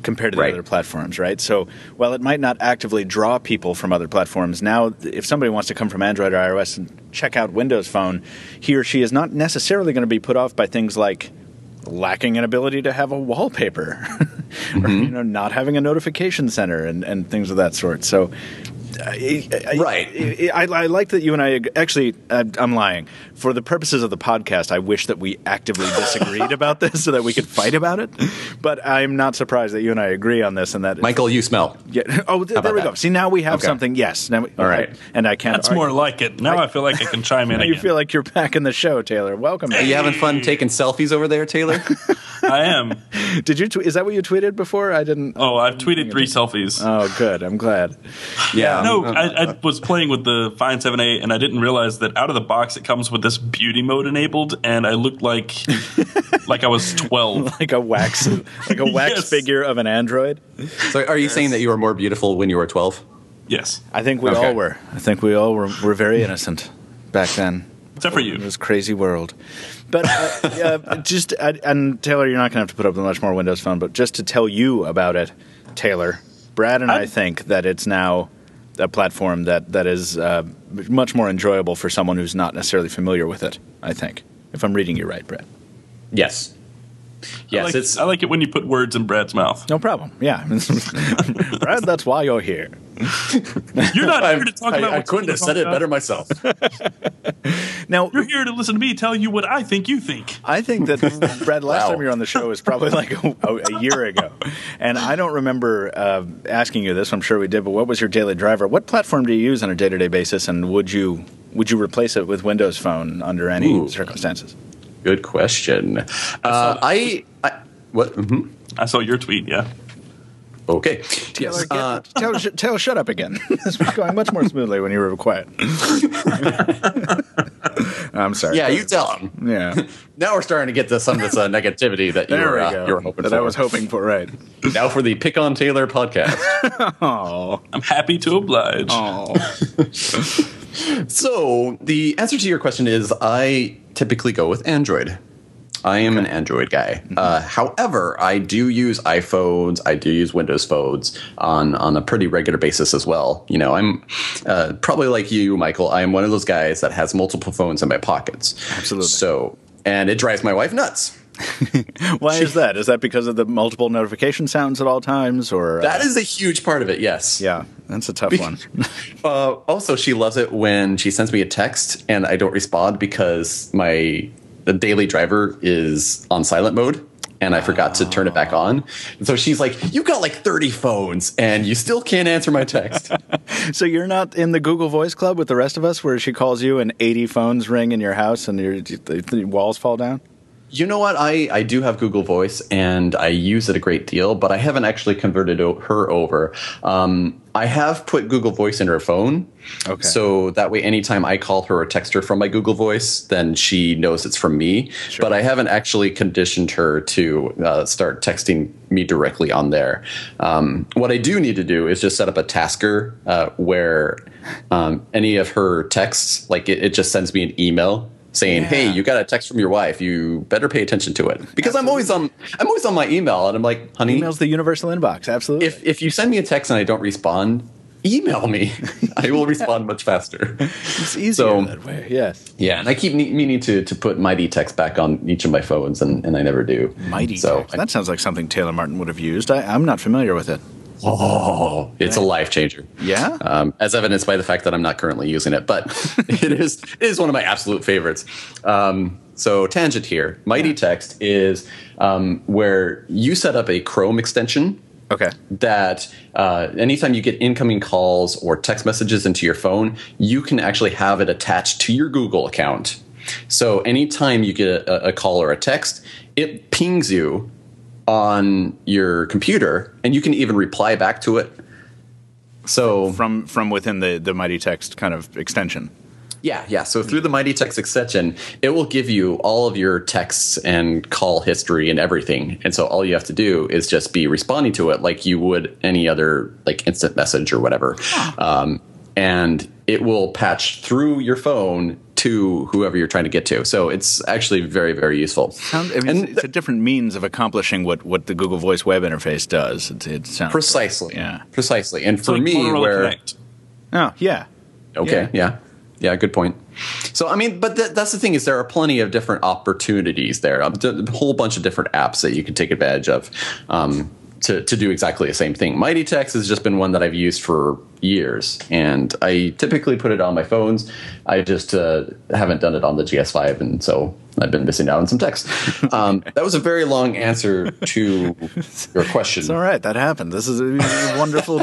compared to the other platforms, right? So while it might not actively draw people from other platforms, now if somebody wants to come from Android or iOS and check out Windows Phone, he or she is not necessarily going to be put off by things like lacking an ability to have a wallpaper or not having a notification center and things of that sort. So I like that you and I actually. I'm lying. For the purposes of the podcast, I wish that we actively disagreed about this so that we could fight about it. But I'm not surprised that you and I agree on this and that. Michael, you smell. Yeah. Oh, there we go. See, now we have something. Yes. Now all right. And I can't. That's more like it. Now I feel like I can chime in. You feel like you're back in the show, Taylor. Welcome. Are you having fun taking selfies over there, Taylor? I am. Did you? Is that what you tweeted before? I didn't. Oh, I've tweeted 3 selfies. Oh, good. I'm glad. Yeah. No, I was playing with the Find 7a, and I didn't realize that out of the box it comes with this beauty mode enabled, and I looked like I was 12, like a wax figure of an android. So, are you saying that you were more beautiful when you were 12? Yes, I think we all were. I think we all were very innocent back then. Except for you. It was a crazy world. But and Taylor, you're not going to have to put up with much more Windows Phone, but just to tell you about it, Taylor, Brad and I think that it's now a platform that is much more enjoyable for someone who's not necessarily familiar with it, I think. If I'm reading you right, Brad. Yes. Yes, I like it when you put words in Brad's mouth. No problem. Yeah. Brad, that's why you're here. You're not here to talk about I couldn't have said it better myself. Now, you're here to listen to me tell you what I think you think. I think that, Brad, last time you were on the show was probably like a year ago. And I don't remember asking you this. I'm sure we did. But what was your daily driver? What platform do you use on a day-to-day basis? And would you replace it with Windows Phone under any circumstances? Good question. What? Mm-hmm. I saw your tweet, yeah. Okay. Taylor, shut up again. This was going much more smoothly when you were quiet. I'm sorry. Yeah, you tell him. Yeah. Now we're starting to get to some of this negativity that you were hoping for. That I was hoping for, right. Now for the Pick on Taylor podcast. Oh, I'm happy to oblige. Oh. So the answer to your question is I typically go with Android. I am an Android guy. However, I do use iPhones. I do use Windows phones on a pretty regular basis as well. I'm probably like you, Michael. I am one of those guys that has multiple phones in my pockets. Absolutely. So, and it drives my wife nuts. Why is that? Is that because of the multiple notification sounds at all times, or that is a huge part of it? Yes. Yeah, that's a tough one. Also, she loves it when she sends me a text and I don't respond because the daily driver is on silent mode and I forgot to turn it back on. And so she's like, "You got like 30 phones and you still can't answer my text." So you're not in the Google Voice Club with the rest of us, where she calls you and 80 phones ring in your house and the walls fall down? You know what? I do have Google Voice, and I use it a great deal, but I haven't actually converted her over. I have put Google Voice in her phone, so that way anytime I call her or text her from my Google Voice, then she knows it's from me. Sure. But I haven't actually conditioned her to start texting me directly on there. What I do need to do is just set up a tasker where any of her texts, like it just sends me an email saying, "Hey, you got a text from your wife. You better pay attention to it." Because I'm always on my email, and I'm like, "Honey, email's the universal inbox." Absolutely. If you send me a text and I don't respond, email me. I will respond much faster. It's easier that way. Yes. Yeah, and I keep meaning to put Mighty Text back on each of my phones, and I never do. Mighty Text. That sounds like something Taylor Martin would have used. I'm not familiar with it. Oh, it's a life changer. Yeah. As evidenced by the fact that I'm not currently using it, but it is one of my absolute favorites. So tangent here. Mighty Text is where you set up a Chrome extension. Okay. That anytime you get incoming calls or text messages into your phone, you can actually have it attached to your Google account. So anytime you get a call or a text, it pings you on your computer, and you can even reply back to it. So from within the Mighty Text kind of extension. Yeah. So through the Mighty Text extension, it will give you all of your texts and call history and everything. And so all you have to do is just be responding to it like you would any other like instant message or whatever. And it will patch through your phone to whoever you're trying to get to. So it's actually very, very useful. It's a different means of accomplishing what the Google Voice web interface does. It sounds precisely. Yeah. Precisely. And for like me, Connect. Oh, yeah. Okay, yeah, good point. So, I mean, but that's the thing is there are plenty of different opportunities there. A whole bunch of different apps that you can take advantage of to do exactly the same thing. Mighty Text has just been one that I've used for years, and I typically put it on my phones. I just haven't done it on the GS5, and so I've been missing out on some text. That was a very long answer to your question. It's all right. That happened. This is a wonderful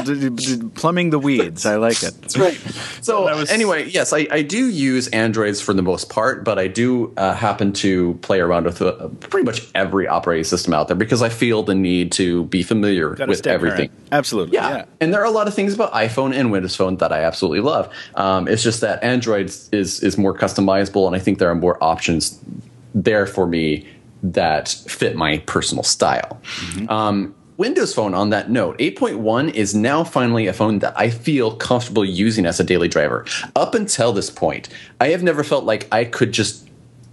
plumbing the weeds. I like it. That's right. So anyway, yes, I do use Androids for the most part, but I do happen to play around with pretty much every operating system out there because I feel the need to be familiar with everything. Current. Absolutely. Yeah. And there are a lot of things about iPhone and Windows Phone that I absolutely love. It's just that Android is more customizable, and I think there are more options there for me that fit my personal style. Mm-hmm. Windows Phone, on that note, 8.1 is now finally a phone that I feel comfortable using as a daily driver. Up until this point, I have never felt like I could just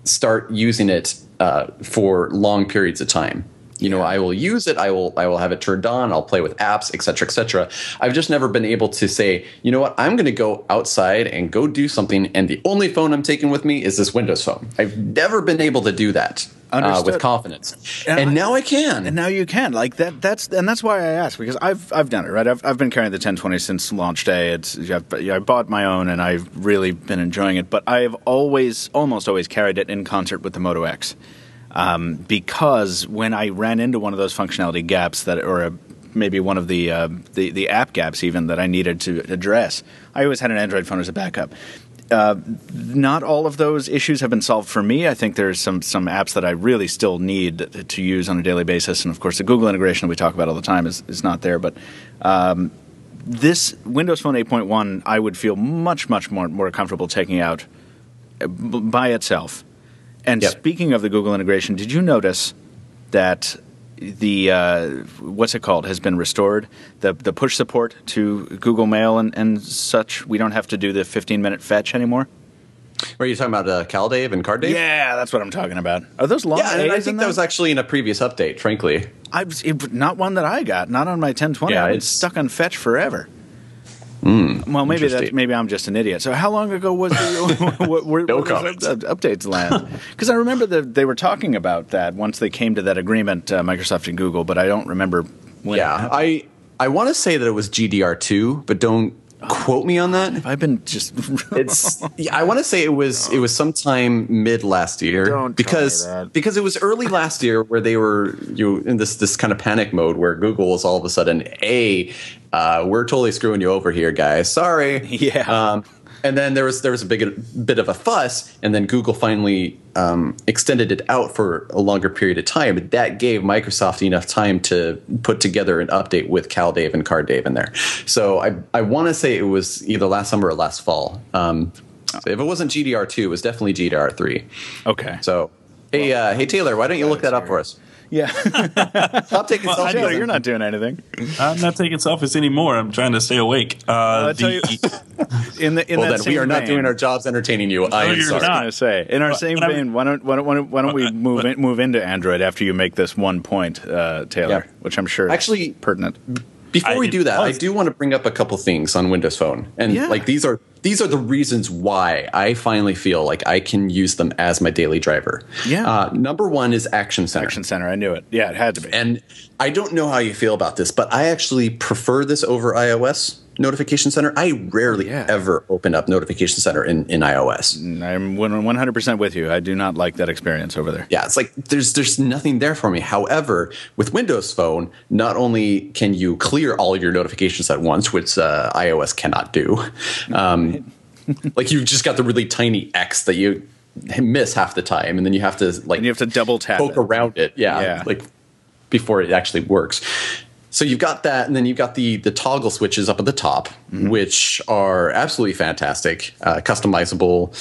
start using it for long periods of time. You know, I will use it. I will have it turned on. I'll play with apps, et cetera, et cetera. I've just never been able to say, you know what, I'm going to go outside and go do something, and the only phone I'm taking with me is this Windows Phone. I've never been able to do that with confidence, and now I can. And now you can. Like that. That's why I asked, because I've done it. Right. I've been carrying the 1020 since launch day. I bought my own, and I've really been enjoying it. But I've almost always carried it in concert with the Moto X. Because when I ran into one of those functionality gaps maybe one of the app gaps even that I needed to address, I always had an Android phone as a backup. Not all of those issues have been solved for me. I think there's some apps that I really still need to use on a daily basis, and of course the Google integration that we talk about all the time is not there. But this Windows Phone 8.1, I would feel much more comfortable taking out by itself. And Speaking of the Google integration, did you notice that the what's it called has been restored? The push support to Google Mail and such. We don't have to do the 15-minute fetch anymore. Are you talking about CalDave and CardDave? Yeah, that's what I'm talking about. Are those long? Yeah, and I think that was actually in a previous update. Frankly, not one that I got. Not on my 1020. Yeah, I've been stuck on fetch forever. Well, maybe I'm just an idiot. So how long ago was where no comments. Updates land? Because I remember they were talking about that once they came to that agreement, Microsoft and Google, but I don't remember when. Yeah, I want to say that it was GDR2, but don't quote me on that. I've been just. I want to say it was sometime mid last year because it was early last year where they were in this kind of panic mode where Google was all of a sudden we're totally screwing you over here, guys. Sorry. Yeah. And then there was a bit of a fuss, and then Google finally extended it out for a longer period of time. That gave Microsoft enough time to put together an update with CalDAV and CardDAV in there. So I want to say it was either last summer or last fall. So if it wasn't GDR2, it was definitely GDR3. Okay. So, hey Taylor, why don't you look that up for us? Yeah. Stop taking selfies. Taylor, you're not doing anything. I'm not taking selfies anymore. I'm trying to stay awake. I'll tell you, in that then same we are not vein, doing our jobs entertaining you. I am you're sorry. I was going to say, in our same vein, why don't we move into Android after you make this one point, Taylor, Yeah. which I'm sure Actually, is pertinent. Before we do that, I do want to bring up a couple things on Windows Phone, and these are the reasons why I finally feel like I can use them as my daily driver. Yeah. Number one is Action Center. Action Center, I knew it. Yeah, it had to be. And I don't know how you feel about this, but I actually prefer this over iOS Notification Center. I rarely ever open up Notification Center in iOS. I'm 100% with you. I do not like that experience over there. Yeah, it's like there's nothing there for me. However, with Windows Phone, not only can you clear all your notifications at once, which iOS cannot do, like you've just got the really tiny X that you miss half the time, and then you have to double tap poke around it. Yeah, like before it actually works. So you've got that, and then you've got the toggle switches up at the top, which are absolutely fantastic, customizable.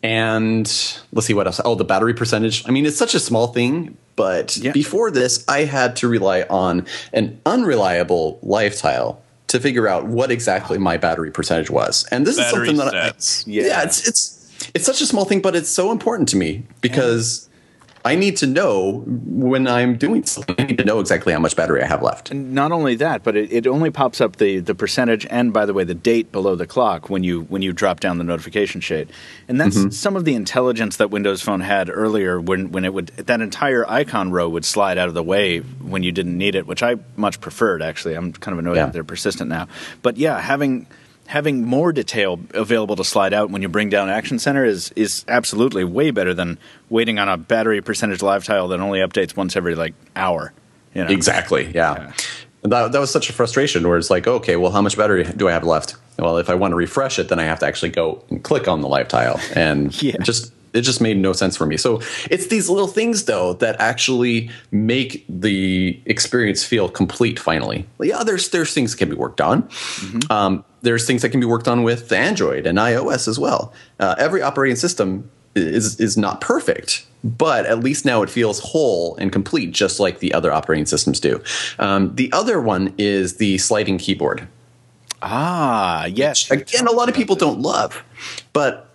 And let's see what else. Oh, the battery percentage. I mean, it's such a small thing, but before this, I had to rely on an unreliable live tile to figure out what exactly my battery percentage was. And this is something that it's such a small thing, but it's so important to me because I need to know when I'm doing something. I need to know exactly how much battery I have left. And not only that, but it only pops up the percentage and, by the way, the date below the clock when you drop down the notification shade. And that's some of the intelligence that Windows Phone had earlier when it would that entire icon row would slide out of the way when you didn't need it, which I much preferred, actually. I'm kind of annoyed that they're persistent now. But yeah, having more detail available to slide out when you bring down Action Center is absolutely way better than waiting on a battery percentage live tile that only updates once every hour. You know? Exactly. Yeah. And that was such a frustration where it's like, okay, well, how much battery do I have left? Well, if I want to refresh it, then I have to actually go and click on the live tile, and it just made no sense for me. So it's these little things, though, that actually make the experience feel complete finally. Yeah, there's things that can be worked on. There's things that can be worked on with Android and iOS as well. Every operating system is not perfect, but at least now it feels whole and complete, just like the other operating systems do. The other one is the sliding keyboard. Ah, yes. Again, a lot of people don't love, but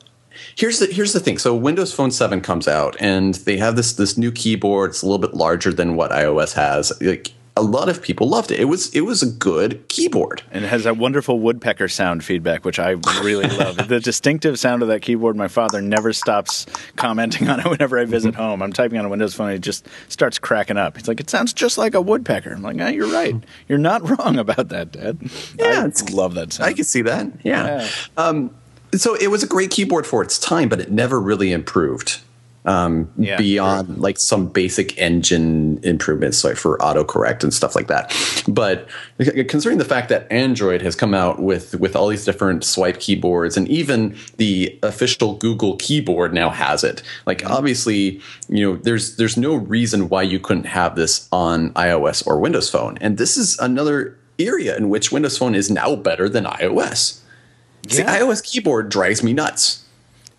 here's the thing. So Windows Phone 7 comes out, and they have this new keyboard. It's a little bit larger than what iOS has. A lot of people loved it. It was a good keyboard, and it has that wonderful woodpecker sound feedback, which I really love. The distinctive sound of that keyboard. My father never stops commenting on it whenever I visit home. I'm typing on a Windows Phone, and he just starts cracking up. He's like, "It sounds just like a woodpecker." I'm like, "Yeah, you're right. You're not wrong about that, Dad." Yeah, I love that sound. I can see that. Yeah. So it was a great keyboard for its time, but it never really improved beyond some basic engine improvements, like for autocorrect and stuff like that. But considering the fact that Android has come out with all these different swipe keyboards, and even the official Google keyboard now has it, obviously, there's no reason why you couldn't have this on iOS or Windows Phone. And this is another area in which Windows Phone is now better than iOS. See, iOS keyboard drives me nuts,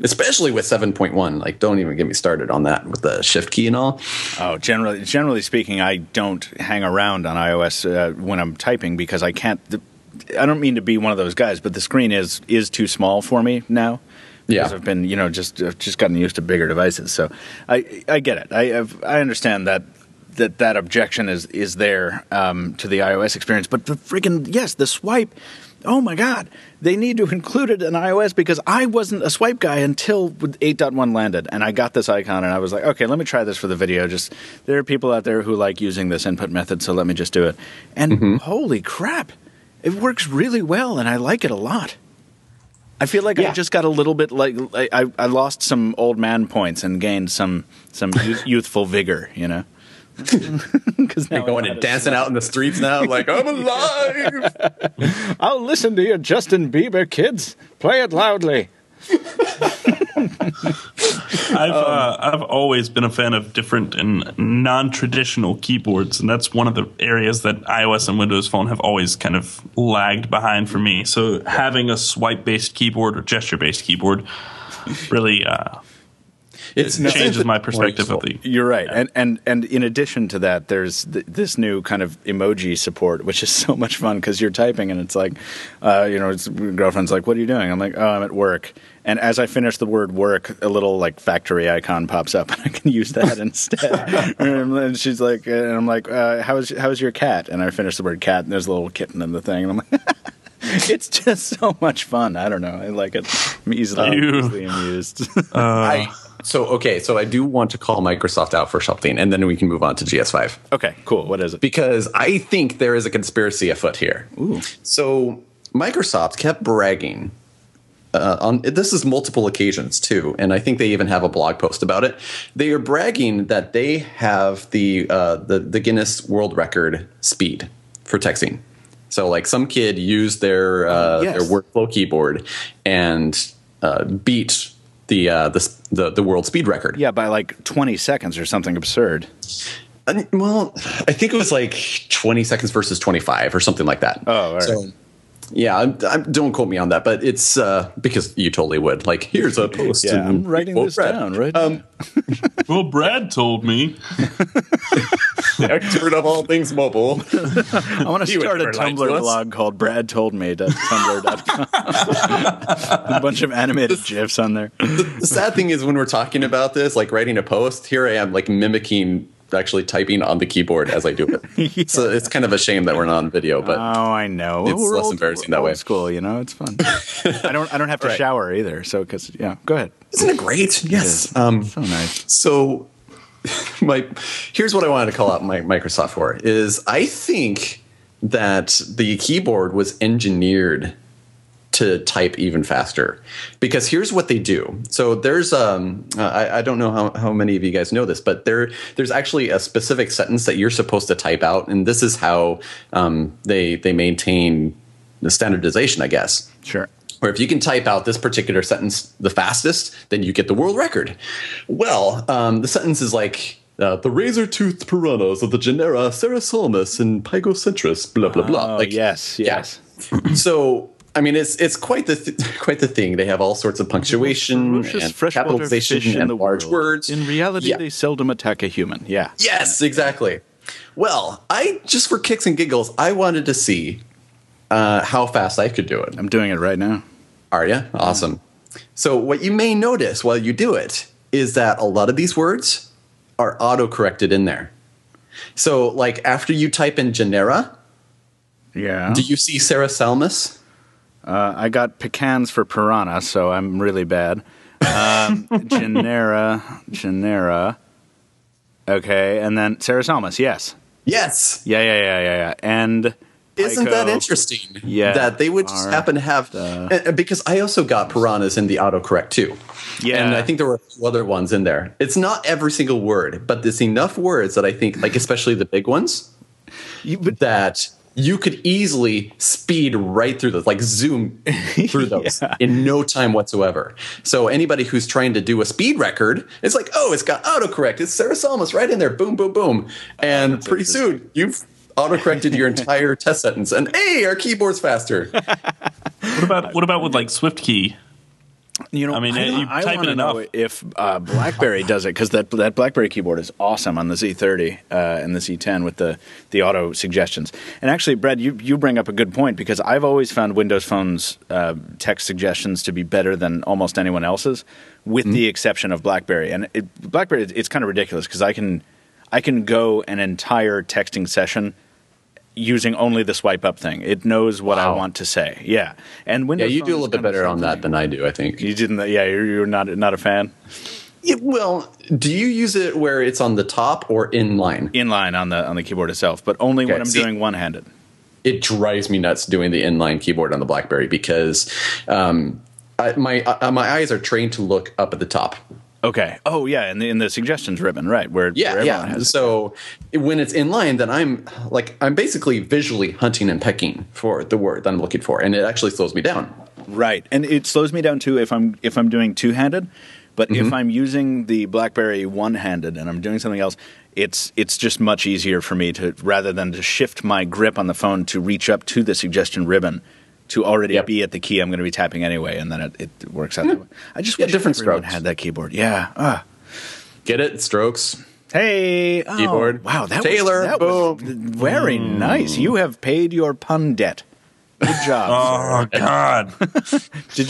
especially with 7.1. Don't even get me started on that with the shift key and all. Oh, generally speaking, I don't hang around on iOS when I'm typing because I can't. I don't mean to be one of those guys, but the screen is too small for me now. Because I've been, just gotten used to bigger devices. So I get it. I understand that objection is there to the iOS experience, but the the swipe. Oh my God, they need to include it in iOS because I wasn't a swipe guy until 8.1 landed, and I got this icon, and I was like, okay, let me try this for the video. There are people out there who like using this input method, so let me just do it. And holy crap, it works really well, and I like it a lot. I feel like I just got a little bit I lost some old man points and gained some youthful vigor, Because You're going and dancing out in the streets now, like, I'm alive. I'll listen to you, Justin Bieber, kids. Play it loudly. I've always been a fan of different and non-traditional keyboards, and that's one of the areas that iOS and Windows Phone have always kind of lagged behind for me. So having a swipe-based keyboard or gesture-based keyboard really it changes my perspective of the. You're right, and in addition to that, there's this new kind of emoji support, which is so much fun because you're typing and it's like, it's, girlfriend's like, "What are you doing?" I'm like, "Oh, I'm at work." And as I finish the word "work," a little like factory icon pops up, and I can use that instead. And she's like, and I'm like, "How's your cat?" And I finish the word "cat," and there's a little kitten in the thing, and I'm like. It's just so much fun. I don't know. I like it. I'm easily amused. So I do want to call Microsoft out for something, and then we can move on to GS5. Okay, cool. What is it? Because I think there is a conspiracy afoot here. Ooh. So Microsoft kept bragging on this is multiple occasions too, and I think they even have a blog post about it. They are bragging that they have the Guinness World Record speed for texting. So, like, some kid used their workflow keyboard and beat the world speed record. Yeah, by like 20 seconds or something absurd. Well, I think it was like 20 seconds versus 25 or something like that. Oh, all right. So, yeah, don't quote me on that, but it's because you totally would. Like, here's a post. Yeah, I'm writing this down, right? Well, Brad told me. Expert of all things mobile. I want to start a Tumblr blog called Brad Told Me. Tumblr.com. A bunch of animated GIFs on there. The sad thing is when we're talking about this, like writing a post, here I am like mimicking actually typing on the keyboard as I do it. Yeah. So it's kind of a shame that we're not on video, but I know. It's less embarrassing that way. School, it's fun. I don't have to shower either. So go ahead. Isn't it great? Yes. So nice. So here's what I wanted to call out Microsoft for is I think that the keyboard was engineered to type even faster, because here's what they do. So there's I don't know how many of you guys know this, but there's actually a specific sentence that you're supposed to type out, and this is how they maintain the standardization, I guess. Sure. Where if you can type out this particular sentence the fastest, then you get the world record. Well, the sentence is like, the razor-toothed piranhas of the genera Cerasalmus and Pygocentris, blah, blah, blah. Oh, yes. Yeah. So, I mean, it's quite the thing. They have all sorts of punctuation and capitalization and large words. In reality, they seldom attack a human. Yeah. Yes, exactly. Well, just for kicks and giggles, I wanted to see how fast I could do it. I'm doing it right now. Are you? Awesome. So what you may notice while you do it is that a lot of these words are auto-corrected in there. So, like, after you type in genera, do you see Cerasalmus? I got pecans for piranha, so I'm really bad. Genera. Okay, and then Cerasalmus, yes. Yes. Yeah. And... Isn't that interesting? Yeah, that they would just happen to have because I also got piranhas in the autocorrect too. Yeah, and I think there were other ones in there. It's not every single word, but there's enough words that I think, like especially the big ones, that you could easily speed right through those, like zoom through those in no time whatsoever. So anybody who's trying to do a speed record, it's like, oh, it's got autocorrect. It's Cerasalmus right in there. Boom, boom, boom, and pretty soon you've autocorrected your entire test sentence, and hey, our keyboard's faster. What about with like SwiftKey? You know, I mean, you type it enough. Know if BlackBerry does it, because that BlackBerry keyboard is awesome on the Z30 and the Z10 with the auto suggestions. And actually, Brad, you bring up a good point, because I've always found Windows Phone's text suggestions to be better than almost anyone else's, with the exception of BlackBerry. And BlackBerry, it's kind of ridiculous, because I can go an entire texting session using only the swipe up thing. It knows what I want to say. Yeah. And Windows you do a little bit better on that than I do, I think. You didn't. Yeah, you're not a fan. Yeah, well, do you use it where it's on the top or in line? In line on the keyboard itself, but only when I'm doing one-handed. It drives me nuts doing the inline keyboard on the BlackBerry, because my eyes are trained to look up at the top. Okay. Oh, yeah, in the suggestions ribbon, right? Where everyone has it. So when it's in line, then I'm basically visually hunting and pecking for the word that I'm looking for, and it actually slows me down. Right, and it slows me down too if I'm doing two-handed. But if I'm using the BlackBerry one-handed and I'm doing something else, it's just much easier for me to, rather than to shift my grip on the phone to reach up to the suggestion ribbon, to already be at the key I'm going to be tapping anyway, and then it works out that way. I just wish different everyone strokes. had that keyboard. Yeah. Get it? Strokes. Hey. Keyboard. Wow, that Taylor, was very nice. You have paid your pun debt. Good job. Oh, God.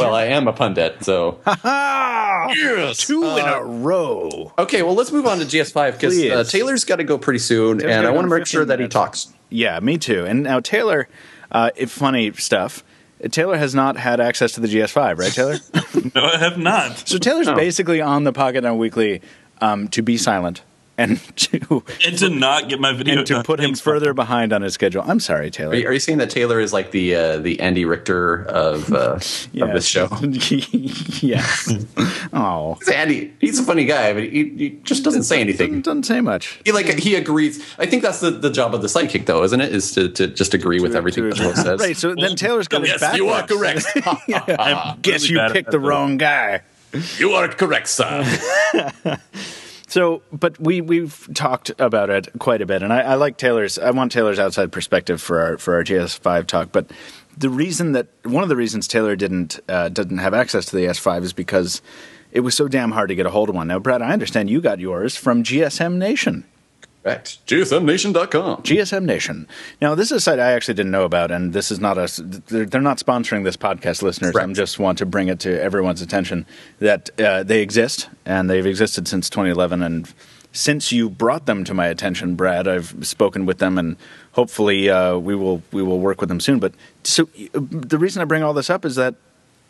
I am a pundit, so. Yes. Two in a row. Okay, well, let's move on to GS5 because Taylor's got to go pretty soon, and I want to make sure that he talks. Yeah, me too. And now Taylor, funny stuff. Taylor has not had access to the GS5, right, Taylor? No, I have not. So Taylor's basically on the Pocketnow Weekly to be silent and to not get my video and to put him further behind on his schedule. I'm sorry, Taylor. Are you saying that Taylor is like the Andy Richter of this show? Yes. Oh, Andy, he's a funny guy, but he just doesn't say anything. Doesn't say much. He agrees. I think that's the job of the sidekick, though, isn't it? Is to just agree with everything that the host says. Right. So then Taylor's got his back. You are correct. I guess you picked the wrong guy. You are correct, sir. So, but we've talked about it quite a bit, and I like Taylor's. I want Taylor's outside perspective for our GS5 talk. But one of the reasons Taylor didn't have access to the S5 is because it was so damn hard to get a hold of one. Now, Brad, I understand you got yours from GSM Nation. Correct. GSMNation.com. GSM Nation. Now, this is a site I actually didn't know about, and this is not they're not sponsoring this podcast, listeners. I just want to bring it to everyone's attention that they exist, and they've existed since 2011. And since you brought them to my attention, Brad, I've spoken with them, and hopefully we will work with them soon. But so the reason I bring all this up is that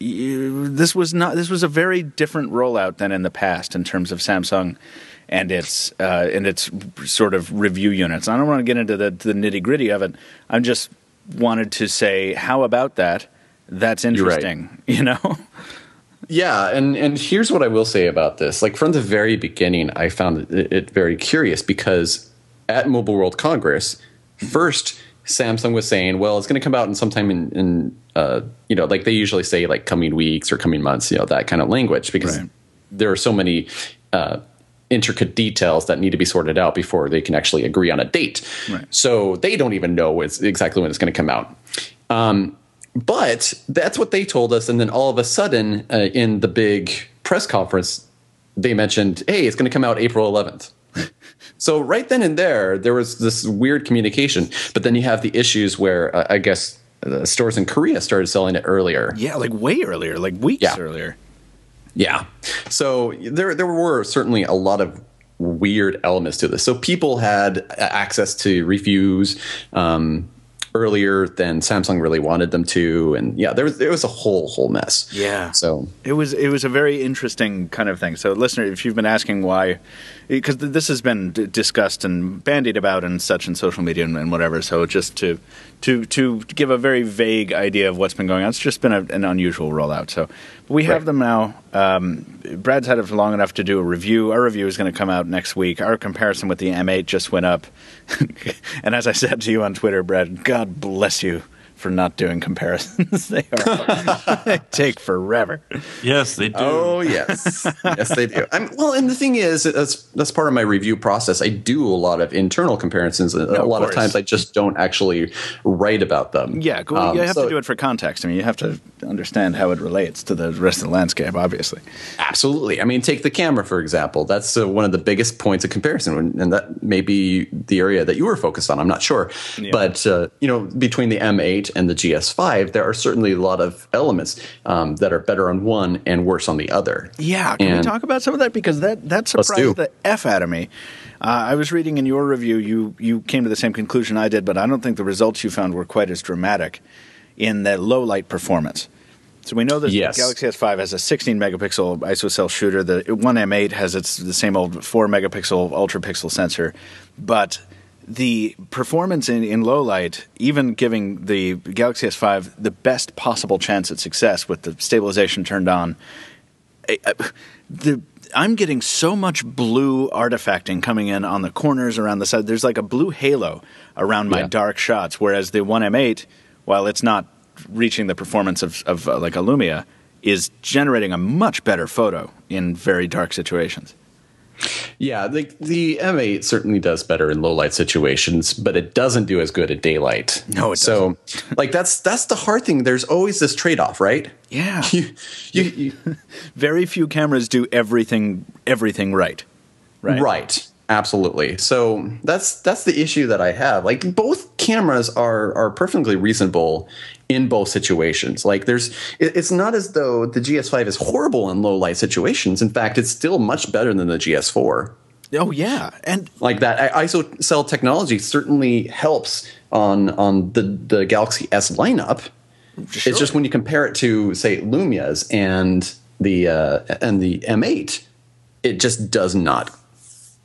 this was a very different rollout than in the past in terms of Samsung and its sort of review units. I don't want to get into the nitty gritty of it. I just wanted to say, how about that? That's interesting, you know? Yeah, and here's what I will say about this. Like from the very beginning, I found it very curious because at Mobile World Congress, first Samsung was saying, well, it's going to come out in sometime in like they usually say like coming weeks or coming months, that kind of language because there are so many intricate details that need to be sorted out before they can actually agree on a date. Right. So they don't even know exactly when it's going to come out. But that's what they told us. And then all of a sudden in the big press conference, they mentioned, hey, it's going to come out April 11th. So right then and there was this weird communication. But then you have the issues where I guess stores in Korea started selling it earlier. Yeah, like way earlier, like weeks earlier. Yeah. So there were certainly a lot of weird elements to this. So people had access to reviews earlier than Samsung really wanted them to, and there was a whole mess. Yeah. So it was a very interesting kind of thing. So listener, if you've been asking why, because this has been discussed and bandied about and such in social media and whatever. So just to give a very vague idea of what's been going on, it's just been an unusual rollout. So we have them now. Brad's had it for long enough to do a review. Our review is going to come out next week. Our comparison with the M8 just went up. And as I said to you on Twitter, Brad, God bless you for not doing comparisons. They take forever. Yes, they do. Oh, yes. Yes, they do. And the thing is, that's part of my review process. I do a lot of internal comparisons. A lot of times I just don't actually write about them. Yeah, cool. You have to do it for context. I mean, you have to understand how it relates to the rest of the landscape, obviously. Absolutely. I mean, take the camera, for example. That's one of the biggest points of comparison, and that may be the area that you were focused on. I'm not sure. Yeah. But, between the M8 and the GS5, there are certainly a lot of elements that are better on one and worse on the other. Yeah, can we talk about some of that? Because that surprised the F out of me. I was reading in your review, you came to the same conclusion I did, but I don't think the results you found were quite as dramatic in the low light performance. So we know that the Galaxy S5 has a 16-megapixel ISO shooter. The One M8 has the same old 4-megapixel ultra-pixel sensor, but the performance in low light, even giving the Galaxy S5 the best possible chance at success with the stabilization turned on, I'm getting so much blue artifacting coming in on the corners around the side. There's like a blue halo around my dark shots, whereas the One M8, while it's not reaching the performance of like a Lumia, is generating a much better photo in very dark situations. Yeah, the M8 certainly does better in low light situations, but it doesn't do as good at daylight. No, it doesn't. So, like that's the hard thing. There's always this trade-off, right? Yeah. Very few cameras do everything right. Right. Absolutely. So that's the issue that I have. Like both cameras are perfectly reasonable in both situations. Like it's not as though the GS5 is horrible in low light situations. In fact, it's still much better than the GS4. Oh yeah, and like that ISO cell technology certainly helps on the Galaxy S lineup. Sure. It's just when you compare it to say Lumia's and the M8, it just does not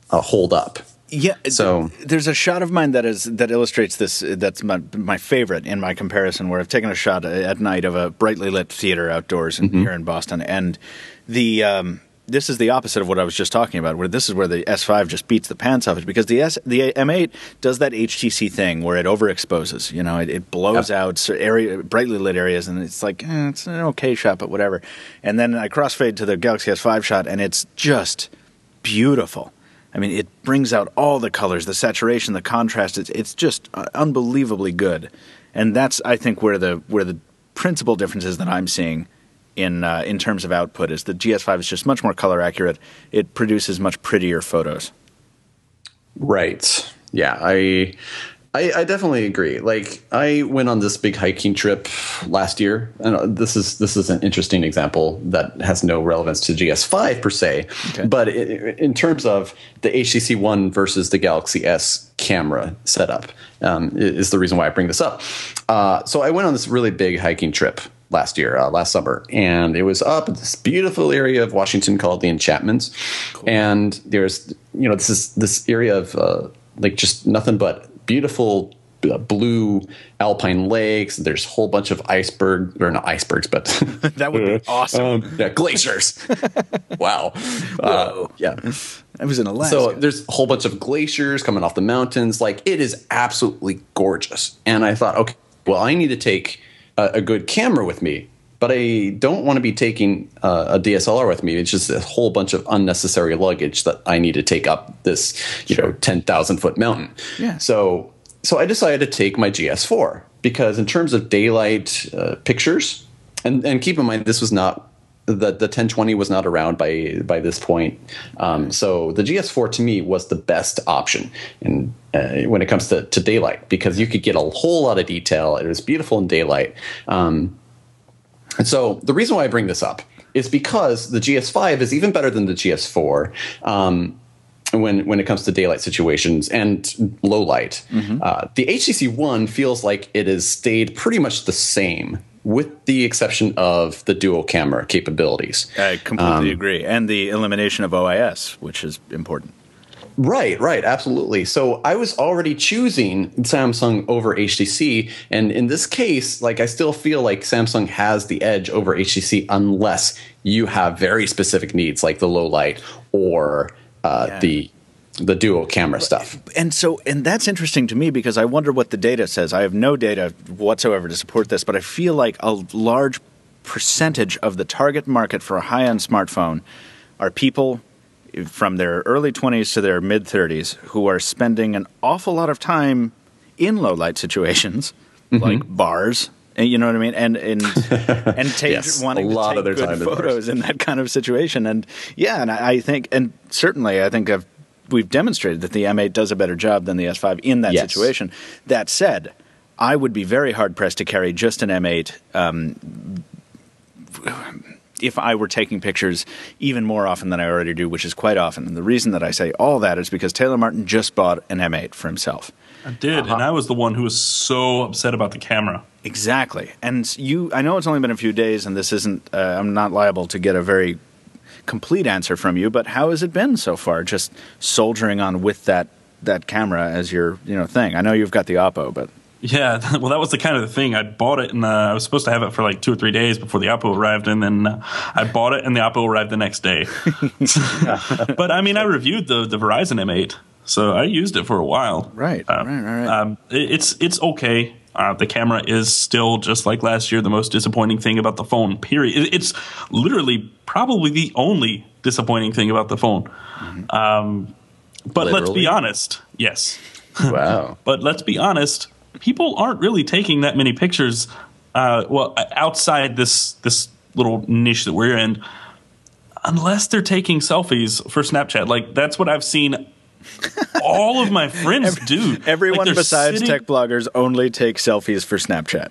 hold up. Yeah. So there's a shot of mine that illustrates this. That's my favorite in my comparison, where I've taken a shot at night of a brightly lit theater outdoors here in Boston, and this is the opposite of what I was just talking about. Where this is where the S5 just beats the pants off it, because the M8 does that HTC thing where it overexposes. You know, it blows out brightly lit areas, and it's like it's an okay shot, but whatever. And then I crossfade to the Galaxy S5 shot, and it's just beautiful. I mean, it brings out all the colors, the saturation, the contrast. It's just unbelievably good, and that's, I think, where the principal differences that I'm seeing in terms of output is the GS5 is just much more color accurate. It produces much prettier photos. Right. Yeah, I definitely agree. Like, I went on this big hiking trip last year, and this is an interesting example that has no relevance to GS5 per se, but in terms of the HTC One versus the Galaxy S camera setup, is the reason why I bring this up. So I went on this really big hiking trip last summer, and it was up in this beautiful area of Washington called the Enchantments, and there's this area of like just nothing but beautiful blue alpine lakes. There's a whole bunch of not icebergs, but that would be awesome. Glaciers. Wow. Yeah. I was in Alaska. So there's a whole bunch of glaciers coming off the mountains. Like, it is absolutely gorgeous. And I thought, okay, well, I need to take a good camera with me, but I don't want to be taking a DSLR with me. It's just a whole bunch of unnecessary luggage that I need to take up this, 10,000 foot mountain. Yeah. So I decided to take my GS4 because in terms of daylight pictures, and keep in mind, this was not the 1020 was not around by this point. So the GS4 to me was the best option when it comes to daylight, because you could get a whole lot of detail. It was beautiful in daylight. And so the reason why I bring this up is because the GS5 is even better than the GS4 when it comes to daylight situations and low light. The HTC One feels like it has stayed pretty much the same, with the exception of the dual camera capabilities. I completely agree. And the elimination of OIS, which is important. Right, absolutely. So I was already choosing Samsung over HTC, and in this case, like, I still feel like Samsung has the edge over HTC unless you have very specific needs, like the low light or the dual camera stuff. And that's interesting to me, because I wonder what the data says. I have no data whatsoever to support this, but I feel like a large percentage of the target market for a high-end smartphone are people from their early 20s to their mid 30s who are spending an awful lot of time in low light situations, like bars, you know what I mean, and wanting to take good photos in that kind of situation. And I think we've demonstrated that the M8 does a better job than the S5 in that situation. That said, I would be very hard pressed to carry just an M8 if I were taking pictures even more often than I already do, which is quite often. And the reason that I say all that is because Taylor Martin just bought an M8 for himself. I did, and I was the one who was so upset about the camera. Exactly. And I know it's only been a few days, and this isn't, I'm not liable to get a very complete answer from you, but how has it been so far, just soldiering on with that camera as your thing? I know you've got the Oppo, but... Yeah, well, that was the kind of the thing. I bought it, and I was supposed to have it for like 2 or 3 days before the Oppo arrived, and then I bought it, and the Oppo arrived the next day. But I mean, I reviewed the Verizon M8, so I used it for a while. Right. It's okay. The camera is still, just like last year, the most disappointing thing about the phone, period. It's literally probably the only disappointing thing about the phone. But let's be honest. Yes. Wow. But let's be honest. People aren't really taking that many pictures, outside this little niche that we're in, unless they're taking selfies for Snapchat. Like, that's what I've seen all of my friends do. Everyone like besides tech bloggers only take selfies for Snapchat.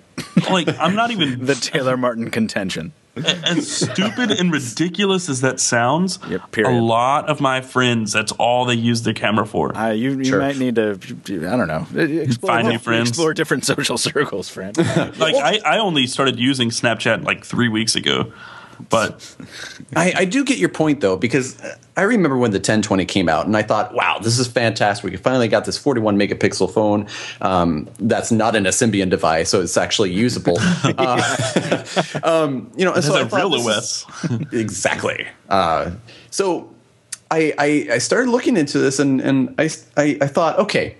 Like, I'm not even... The Taylor Martin contention. As stupid and ridiculous as that sounds, period. A lot of my friends, that's all they use their camera for. You might need to, I don't know, find new friends. Explore different social circles, friend. Like, I only started using Snapchat like 3 weeks ago. But I do get your point, though, because I remember when the 1020 came out, and I thought, wow, this is fantastic. We finally got this 41 megapixel phone that's not an Symbian device, so it's actually usable. So a real OS. Exactly. So I started looking into this, and I thought, okay,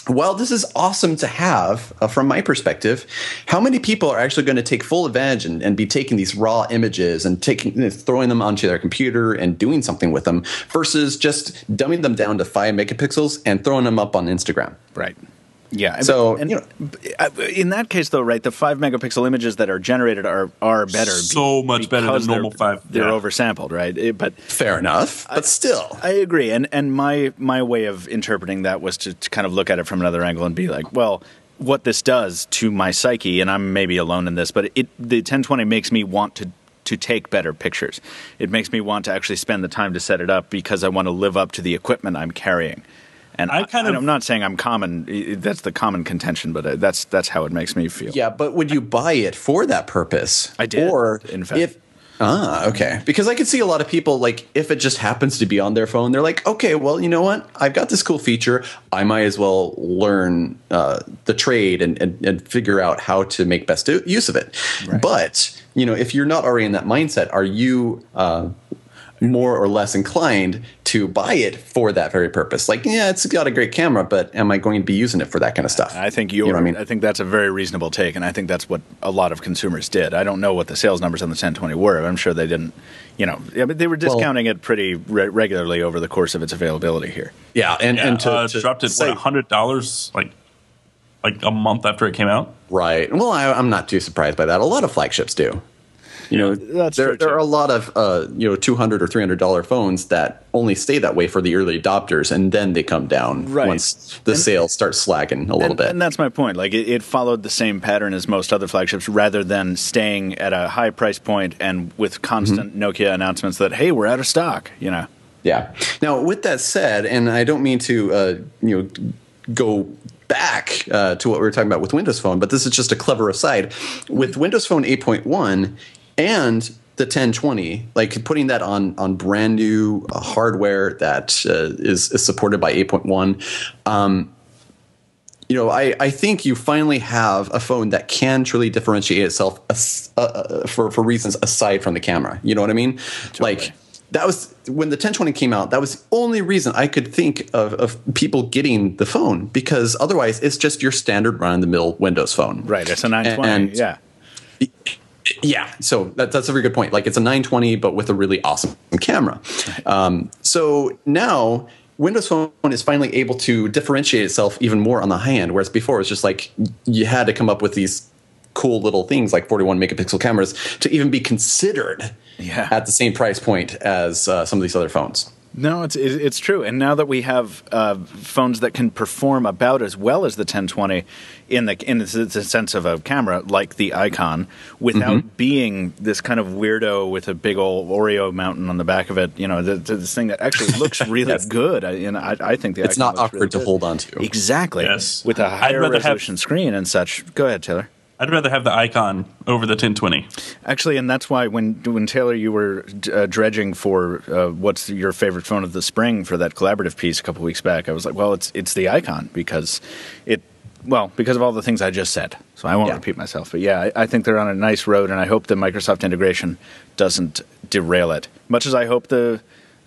while this is awesome to have from my perspective, how many people are actually going to take full advantage and be taking these raw images and throwing them onto their computer and doing something with them versus just dumbing them down to 5 megapixels and throwing them up on Instagram? Right. Yeah. So, in that case, though, right, the 5 megapixel images that are generated are better. So much better than normal 5. They're oversampled, right? But fair enough. But still, I agree. And my way of interpreting that was to kind of look at it from another angle and be like, well, what this does to my psyche, and I'm maybe alone in this, but the 1020 makes me want to take better pictures. It makes me want to actually spend the time to set it up because I want to live up to the equipment I'm carrying. And I'm not saying I'm common. That's the common contention, but that's how it makes me feel. Yeah, but would you buy it for that purpose? I did. Or in fact. Okay. Because I could see a lot of people, like, if it just happens to be on their phone, they're like, okay, well, you know what? I've got this cool feature. I might as well learn the trade and figure out how to make best use of it. Right. But, if you're not already in that mindset, are you more or less inclined to buy it for that very purpose? Like, yeah, it's got a great camera, but am I going to be using it for that kind of stuff? I think I think that's a very reasonable take, and I think that's what a lot of consumers did. I don't know what the sales numbers on the 1020 were. I'm sure they didn't, but they were discounting it pretty regularly over the course of its availability here. Yeah, and to dropped it $100 like a month after it came out. Right. Well, I'm not too surprised by that. A lot of flagships do. There are a lot of $200 or $300 phones that only stay that way for the early adopters, and then they come down once the sales start slacking a little bit. And that's my point. Like, it followed the same pattern as most other flagships, rather than staying at a high price point and with constant Nokia announcements that, hey, we're out of stock. Yeah. Now, with that said, and I don't mean to go back to what we were talking about with Windows Phone, but this is just a clever aside. With Windows Phone 8.1 and the 1020, like putting that on brand new hardware that is supported by 8.1, I think you finally have a phone that can truly differentiate itself for reasons aside from the camera. You know what I mean? Totally. Like, that was when the 1020 came out. That was the only reason I could think of people getting the phone, because otherwise it's just your standard run-of-the-mill Windows phone. Right. It's a 920. Yeah. Yeah, so that's a very good point. Like, it's a 920, but with a really awesome camera. So now Windows Phone is finally able to differentiate itself even more on the high end, whereas before it was just like you had to come up with these cool little things like 41 megapixel cameras to even be considered at the same price point as some of these other phones. No, it's true. And now that we have phones that can perform about as well as the 1020 in the sense of a camera, like the Icon, without being this kind of weirdo with a big old Oreo mountain on the back of it, this thing that actually looks really good. I think the it's Icon not awkward really to hold on to. Exactly. Yes. With a higher resolution screen and such. Go ahead, Taylor. I'd rather have the Icon over the 1020. Actually, and that's why when Taylor, you were dredging for what's your favorite phone of the spring for that collaborative piece a couple weeks back, I was like, well, it's the Icon, because it well, because of all the things I just said. So I won't repeat myself. But yeah, I think they're on a nice road, and I hope the Microsoft integration doesn't derail it. Much as I hope the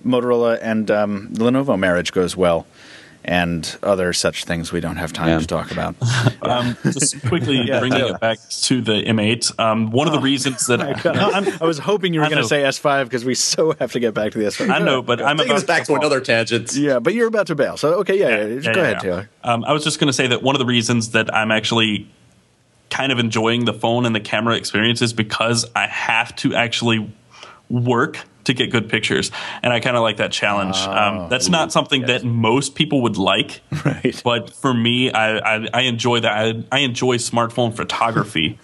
Motorola and Lenovo marriage goes well, and other such things we don't have time to talk about. Just quickly bringing it back to the M8, one of the reasons that I was hoping you were going to say S5 because we so have to get back to the S5. I know, but I'm taking us back to another tangent. Yeah, but you're about to bail. So, okay, go ahead, Taylor. I was just going to say that one of the reasons that I'm actually kind of enjoying the phone and the camera experience is because I have to actually work to get good pictures, and I kind of like that challenge. That's not something that most people would like, right? But for me, I enjoy that. I enjoy smartphone photography,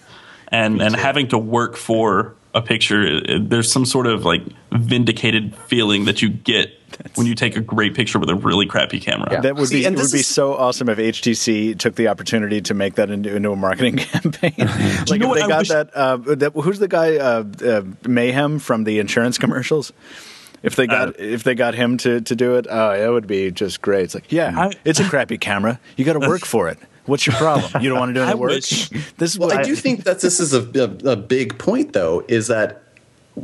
and having to work for a picture. There's some sort of like vindicated feeling that you get when you take a great picture with a really crappy camera. Yeah. That would be so awesome if HTC took the opportunity to make that into a marketing campaign. Like if they got that who's the guy Mayhem from the insurance commercials? If they got him to do it, it would be just great. It's like, it's a crappy camera. You got to work for it. What's your problem? You don't want to do any work? I do think that this is a big point, though, is that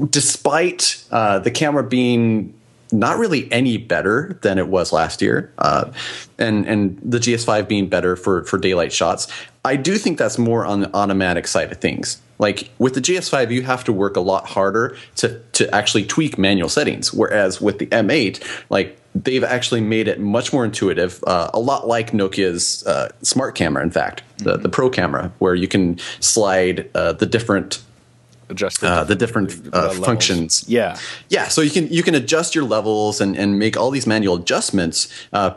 despite the camera being not really any better than it was last year, and the GS5 being better for daylight shots, I do think that's more on the automatic side of things. Like with the GS5, you have to work a lot harder to actually tweak manual settings, whereas with the M8, like they've actually made it much more intuitive, a lot like Nokia's smart camera, in fact, the Pro camera, where you can slide the different functions. Yeah. So you can adjust your levels and make all these manual adjustments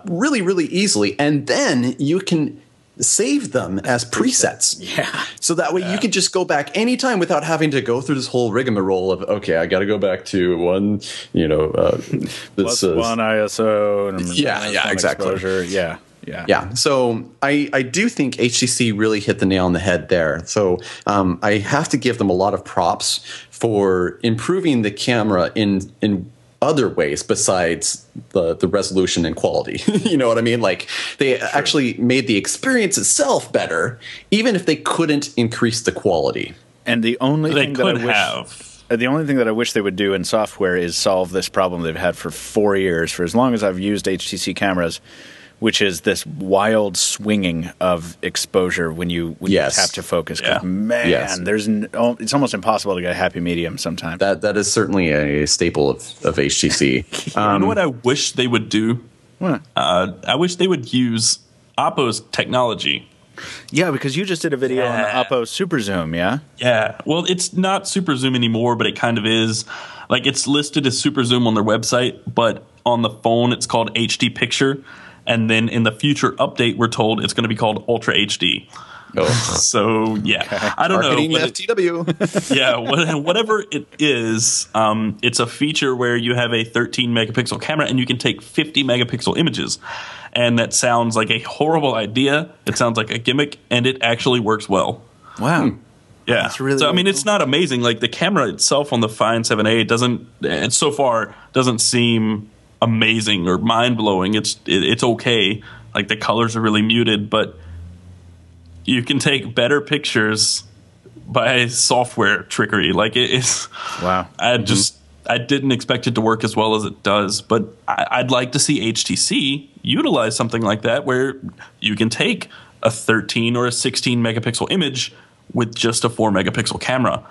really, really easily, and then you can save them as presets. Yeah. So that way you can just go back anytime without having to go through this whole rigmarole of, okay, I got to go back to one, plus one ISO. And exactly. Exposure. Yeah. So I do think HTC really hit the nail on the head there. So I have to give them a lot of props for improving the camera in other ways besides the resolution and quality. You know what I mean? Like they actually made the experience itself better, even if they couldn't increase the quality. And the only thing that I wish they would do in software is solve this problem they've had for 4 years, for as long as I've used HTC cameras, which is this wild swinging of exposure when you tap to focus. It's almost impossible to get a happy medium sometimes. That is certainly a staple of HTC. You know what I wish they would do? What? I wish they would use Oppo's technology. Yeah, because you just did a video on the Oppo Super Zoom, yeah? Yeah. Well, it's not Super Zoom anymore, but it kind of is. Like, it's listed as Super Zoom on their website, but on the phone it's called HD Picture. And then in the future update, we're told it's going to be called Ultra HD. Oh. So, yeah. I don't Marketing know. FTW. Whatever it is, it's a feature where you have a 13-megapixel camera and you can take 50-megapixel images. And that sounds like a horrible idea. It sounds like a gimmick, and it actually works well. Wow. Yeah. That's really I mean, cool. It's not amazing. Like, the camera itself on the Find 7A doesn't seem amazing or mind-blowing. It's okay. Like, the colors are really muted, but you can take better pictures by software trickery. Like, it's wow. I didn't expect it to work as well as it does, but I'd like to see HTC utilize something like that where you can take a 13 or a 16 megapixel image with just a 4 megapixel camera,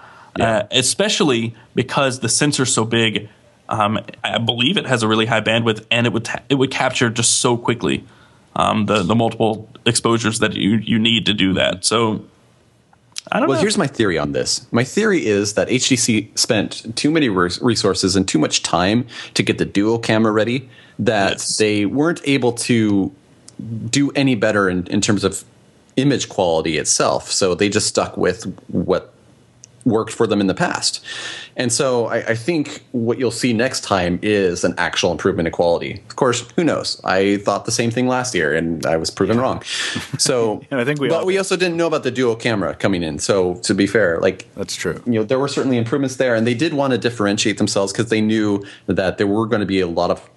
especially because the sensor's so big. I believe it has a really high bandwidth, and it would capture just so quickly the multiple exposures that you need to do that. So I don't know. Well, here's my theory on this. My theory is that HTC spent too many resources and too much time to get the dual camera ready that they weren't able to do any better in terms of image quality itself. So they just stuck with what worked for them in the past. And so I think what you'll see next time is an actual improvement in quality. Of course, who knows? I thought the same thing last year, and I was proven wrong. So, I think we also didn't know about the dual camera coming in. So to be fair, that's true. There were certainly improvements there, and they did want to differentiate themselves because they knew that there were going to be a lot of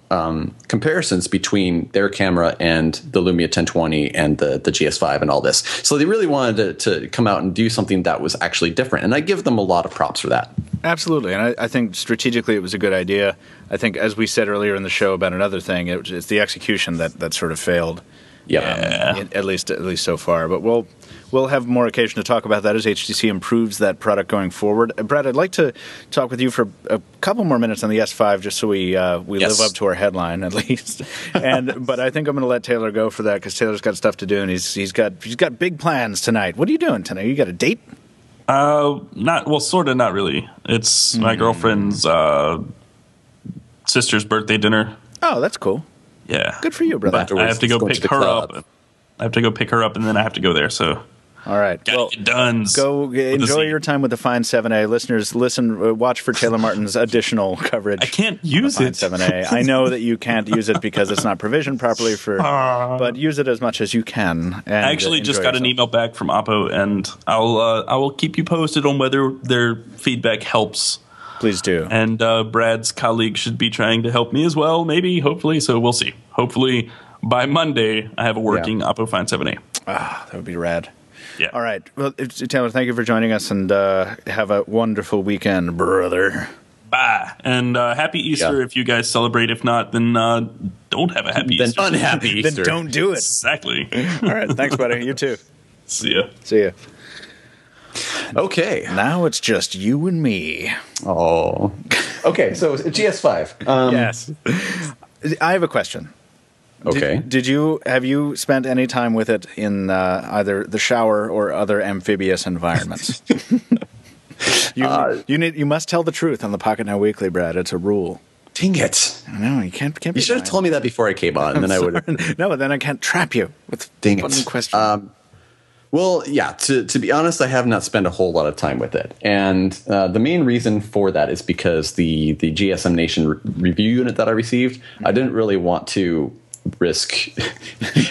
comparisons between their camera and the Lumia 1020 and the GS5 and all this. So they really wanted to come out and do something that was actually different. And I give them a lot of props for that. Absolutely. And I think strategically it was a good idea. I think, as we said earlier in the show about another thing, it's the execution that sort of failed. Yeah. At least so far. But we'll have more occasion to talk about that as HTC improves that product going forward. Brad, I'd like to talk with you for a couple more minutes on the S5, just so we live up to our headline at least. But I think I'm going to let Taylor go for that, because Taylor's got stuff to do, and he's got big plans tonight. What are you doing tonight? You got a date? Sort of, not really. It's my girlfriend's sister's birthday dinner. Oh, that's cool. Yeah. Good for you, brother. But I have to go pick her up. I have to go pick her up, and then I have to go there. So, all right. Gotta get done. Go enjoy your time with the Find 7A. Listeners, watch for Taylor Martin's additional coverage. I can't use it. Find 7A. I know that you can't use it because it's not provisioned properly but use it as much as you can. And I actually just got an email back from Oppo, and I will keep you posted on whether their feedback helps. Please do. And Brad's colleague should be trying to help me as well, maybe, hopefully. So we'll see. Hopefully by Monday I have a working Oppo Find 7A. That would be rad. Yeah. All right. Well, Taylor, thank you for joining us, and have a wonderful weekend, brother. Bye. And happy Easter if you guys celebrate. If not, then don't have a happy Easter. Then unhappy Easter. Then don't do it. Exactly. All right. Thanks, buddy. You too. See ya. See ya. Okay. Now it's just you and me. Oh. Okay, so GS5. Yes. I have a question. Okay. Have you spent any time with it in either the shower or other amphibious environments? You must tell the truth on the Pocketnow Weekly, Brad. It's a rule. Dang it. I know, you can't be You should have told me that before I came on, and then I would have. No, but then I can't trap you with fun questions. Well, yeah, to be honest, I have not spent a whole lot of time with it. And the main reason for that is because the GSM Nation review unit that I received, I didn't really want to risk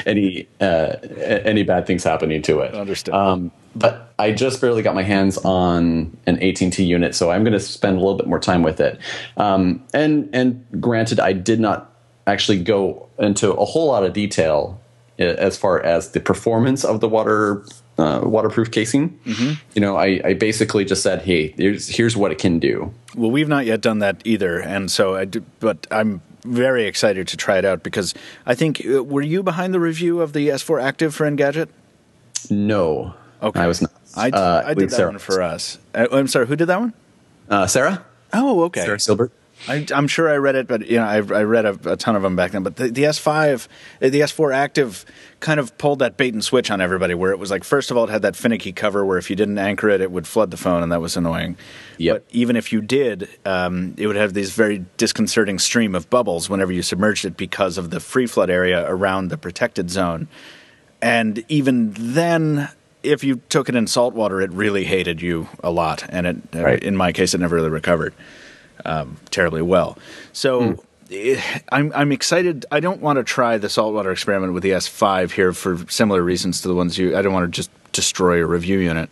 any bad things happening to it. Understood. But I just barely got my hands on an AT&T unit, so I'm going to spend a little bit more time with it. And granted, I did not actually go into a whole lot of detail as far as the performance of the waterproof casing. Mm-hmm. You know, I basically just said, hey, here's what it can do. Well, we've not yet done that either, and so but I'm very excited to try it out, because I think, were you behind the review of the S4 Active for Engadget? No. Okay. I was not. I did that Sarah. one for us. I'm sorry, who did that one? Sarah. Oh, okay. Sarah Silbert. I'm sure I read it, but I read a ton of them back then. But the S5, the S4 Active kind of pulled that bait and switch on everybody, where it was like, first of all, it had that finicky cover where if you didn't anchor it, it would flood the phone, and that was annoying. Yep. But even if you did, it would have this very disconcerting stream of bubbles whenever you submerged it, because of the free flood area around the protected zone. And even then, if you took it in salt water, it really hated you a lot, and in my case, it never really recovered terribly well. So I'm excited. I don't want to try the saltwater experiment with the S5 here for similar reasons to the ones I don't want to just destroy a review unit.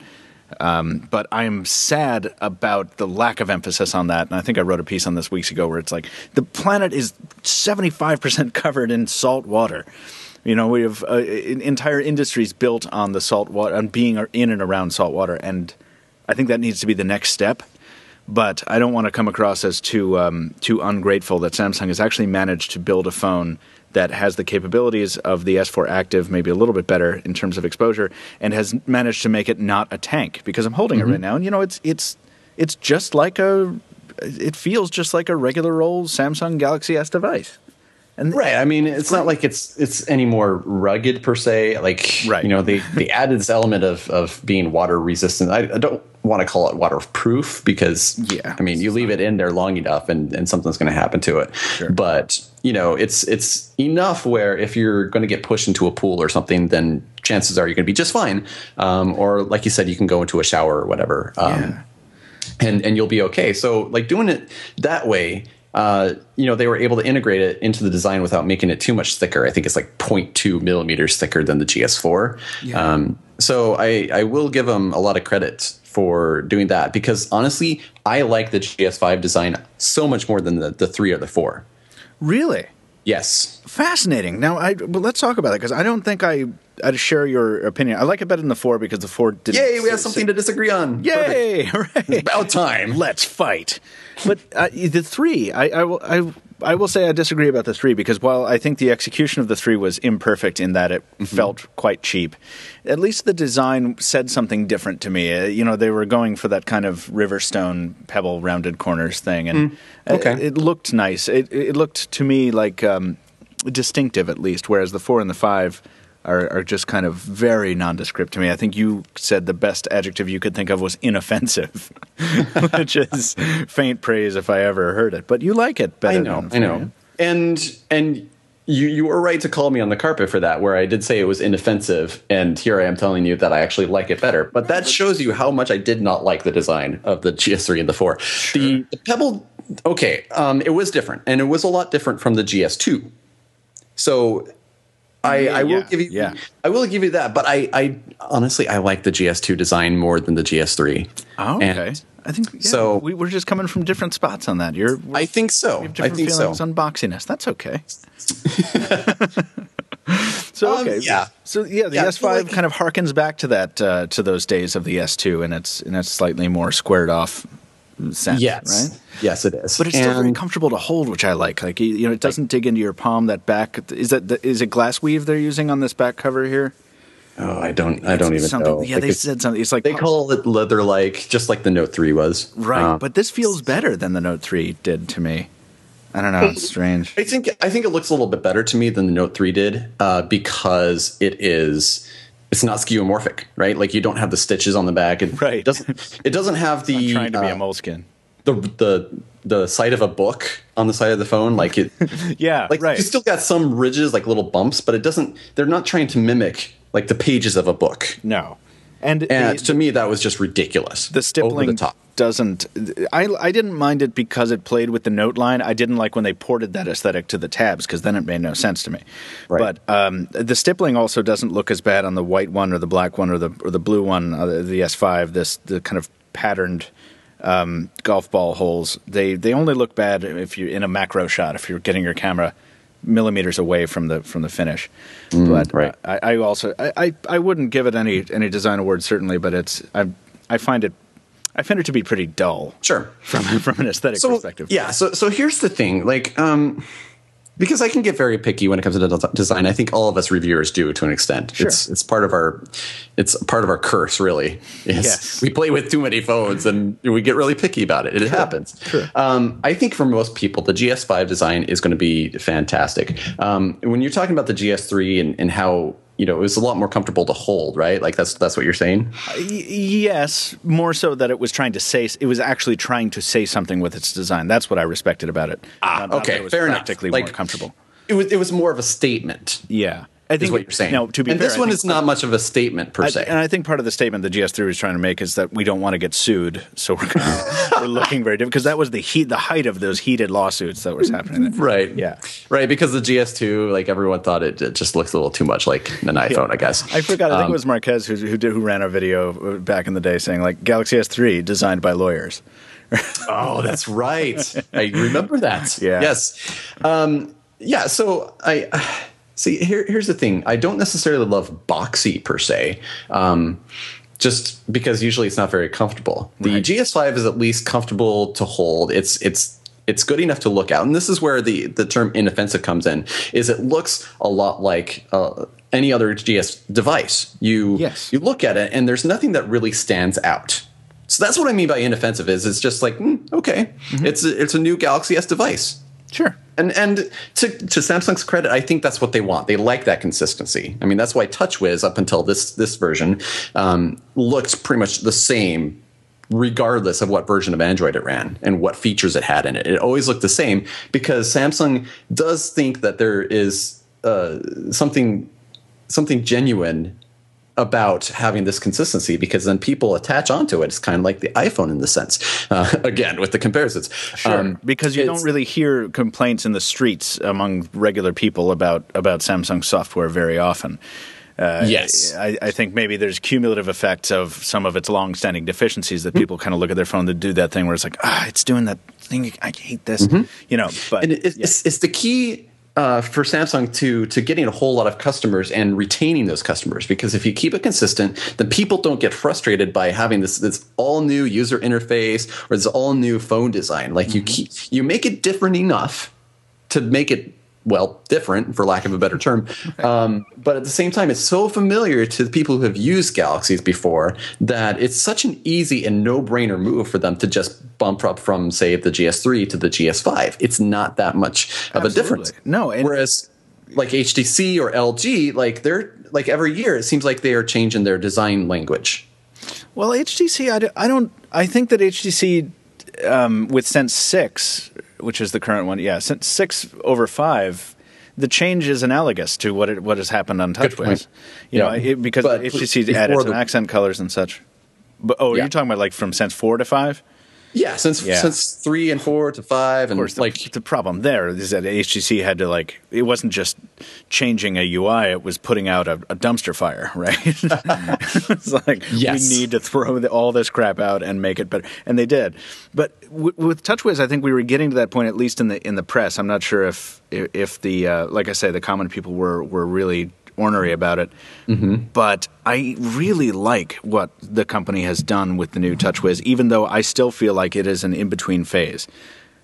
But I'm sad about the lack of emphasis on that. And I think I wrote a piece on this weeks ago where it's like, the planet is 75% covered in salt water. You know, we have entire industries built on the salt water, on being in and around salt water. And I think that needs to be the next step. But I don't want to come across as too ungrateful that Samsung has actually managed to build a phone that has the capabilities of the S4 Active, maybe a little bit better in terms of exposure, and has managed to make it not a tank. Because I'm holding it right now, and you know, it's just like it feels just like a regular old Samsung Galaxy S device. And right. I mean, it's not like it's any more rugged per se. Like, you know, they added this element of being water resistant. I don't want to call it waterproof, because I mean, you leave it in there long enough and something's going to happen to it. Sure. But you know, it's enough where if you're going to get pushed into a pool or something, then chances are you're going to be just fine. Or like you said, you can go into a shower or whatever, and you'll be okay. So like doing it that way. You know, they were able to integrate it into the design without making it too much thicker. I think it's like 0.2 millimeters thicker than the GS4. Yeah. So I will give them a lot of credit for doing that, because honestly, I like the GS5 design so much more than the 3 or the 4. Really? Yes. Fascinating. Now, but let's talk about it, because I don't think I'd share your opinion. I like it better than the 4 because the 4 didn't. Yay, we have something to disagree on. Yay! Hooray. It's about time. Let's fight. But the 3, I will say I disagree about the 3, because while I think the execution of the 3 was imperfect in that it felt quite cheap, at least the design said something different to me. They were going for that kind of Riverstone pebble rounded corners thing, and it looked nice. It looked to me like distinctive, at least, whereas the 4 and the 5 are just kind of very nondescript to me. I think you said the best adjective you could think of was inoffensive, which is faint praise if I ever heard it. But you like it better. I know. And you were right to call me on the carpet for that, where I did say it was inoffensive, and here I am telling you that I actually like it better. But that shows you how much I did not like the design of the GS3 and the 4. Sure. The Pebble, it was different, and it was a lot different from the GS2. So I will give you I will give you that, but I honestly I like the GS2 design more than the GS3. Oh, okay. I think so. We're just coming from different spots on that. I think so. We have different feelings on boxiness. That's okay. So the S5 kind of harkens back to that to those days of the S2, and it's slightly more squared off sense, right? Yes, it is. But it's still very comfortable to hold, which I like. Like, it doesn't dig into your palm. That back is it glass weave they're using on this back cover here? Oh, I don't even know. Yeah, they said something. It's like they call it leather-like, just like the Note 3 was. Right, but this feels better than the Note 3 did to me. I don't know. It's strange. I think it looks a little bit better to me than the Note 3 did because it's not skeuomorphic, right? Like, you don't have the stitches on the back. It doesn't have the I'm trying to be a moleskin. The side of a book on the side of the phone, like it. You still got some ridges, like little bumps, but it doesn't. They're not trying to mimic like the pages of a book. No, and to me that was just ridiculous. The stippling over the top. Doesn't. I didn't mind it because it played with the note line. I didn't like when they ported that aesthetic to the tabs, because then it made no sense to me. Right. But the stippling also doesn't look as bad on the white one or the black one or the blue one, the S5. The kind of patterned golf ball holes. They only look bad if you're in a macro shot, if you're getting your camera millimeters away from the finish. But I also wouldn't give it any design awards, certainly, but I find it to be pretty dull. Sure. From an aesthetic perspective. Yeah. So here's the thing, like, because I can get very picky when it comes to design. I think all of us reviewers do to an extent. Sure. It's part of our curse, really. Yes. We play with too many phones and we get really picky about it. It happens. Sure. I think for most people, the GS5 design is going to be fantastic. When you're talking about the GS3 and how, it was a lot more comfortable to hold, right? Like that's what you're saying? Yes, more so that it was actually trying to say something with its design. That's what I respected about it. Okay, fair enough. Practically more comfortable. It was more of a statement. Yeah. I think is what you're saying. Now, to be fair, this one is not much of a statement per se. And I think part of the statement the GS3 was trying to make is that we don't want to get sued, so we're looking very different, because that was the height of those heated lawsuits that was happening. Right. Yeah. Right. Because the GS2, like, everyone thought it just looks a little too much like an iPhone, I guess. I forgot. I think it was Marquez who ran a video back in the day saying, like, Galaxy S3 designed by lawyers. Oh, that's right. I remember that. Yeah. Yes. So see, here's the thing. I don't necessarily love boxy per se, just because usually it's not very comfortable. The GS5 is at least comfortable to hold. It's good enough to look at, and this is where the term inoffensive comes in. Is it looks a lot like any other GS device. You look at it, and there's nothing that really stands out. So that's what I mean by inoffensive. It's just like okay, it's a new Galaxy S device. Sure. And to Samsung's credit, I think that's what they want. They like that consistency. I mean, that's why TouchWiz, up until this version, looked pretty much the same, regardless of what version of Android it ran and what features it had in it. It always looked the same because Samsung does think that there is something genuine about having this consistency, because then people attach onto it. It's kind of like the iPhone in the sense, again, with the comparisons. Sure, because you don't really hear complaints in the streets among regular people about Samsung software very often. Yes. I think maybe there's cumulative effects of some of its long-standing deficiencies that people kind of look at their phone to do that thing where it's like, it's doing that thing. I hate this, But and it's the key for Samsung to getting a whole lot of customers and retaining those customers, because if you keep it consistent, then people don't get frustrated by having this all new user interface or this all new phone design. Like you make it different enough to make it different, for lack of a better term. But at the same time, it's so familiar to the people who have used Galaxies before that it's such an easy and no-brainer move for them to just bump up from, say, the GS3 to the GS5. It's not that much of a difference. No, whereas like HTC or LG, like they're like every year it seems like they are changing their design language. Well, HTC, I think that HTC with Sense 6, which is the current one, Sense 6 over 5, the change is analogous to what has happened on TouchWiz. Because HTC added some accent colors and such. But are you talking about like from Sense 4 to 5? Yeah, since 3 and 4 to 5, and of course, the problem there is that HTC had to it wasn't just changing a UI; it was putting out a dumpster fire, right? It's like we need to throw all this crap out and make it better, and they did. But with TouchWiz, I think we were getting to that point, at least in the press. I'm not sure if the like I say, the common people were really ornery about it. But I really like what the company has done with the new TouchWiz, even though I still feel like it is an in-between phase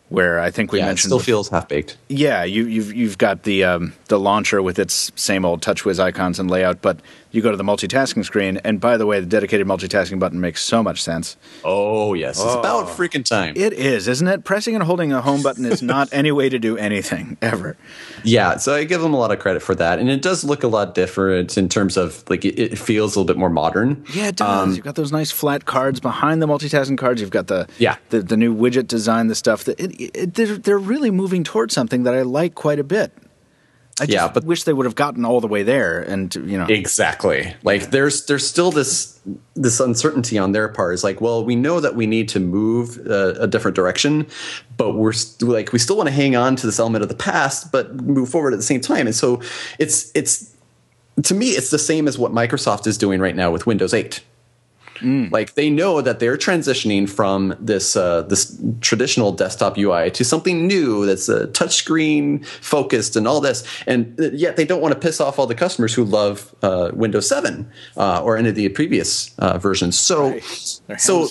where I think we mentioned it still feels half-baked. Yeah, you've got the launcher with its same old TouchWiz icons and layout, but you go to the multitasking screen, and by the way, the dedicated multitasking button makes so much sense. Oh, yes. It's about freaking time. It is, isn't it? Pressing and holding a home button is not any way to do anything, ever. Yeah, so I give them a lot of credit for that. And it does look a lot different in terms of, like, it feels a little bit more modern. Yeah, it does. You've got those nice flat cards behind the multitasking cards. You've got the new widget design, the stuff. They're really moving towards something that I like quite a bit. I just wish they would have gotten all the way there, and exactly. Like there's still this uncertainty on their part. It's like, well, we know that we need to move a different direction, but we still want to hang on to this element of the past, but move forward at the same time. And so it's to me, it's the same as what Microsoft is doing right now with Windows 8. Like they know that they're transitioning from this traditional desktop UI to something new that's touchscreen focused and all this, and yet they don't want to piss off all the customers who love Windows 7 or any of the previous versions. So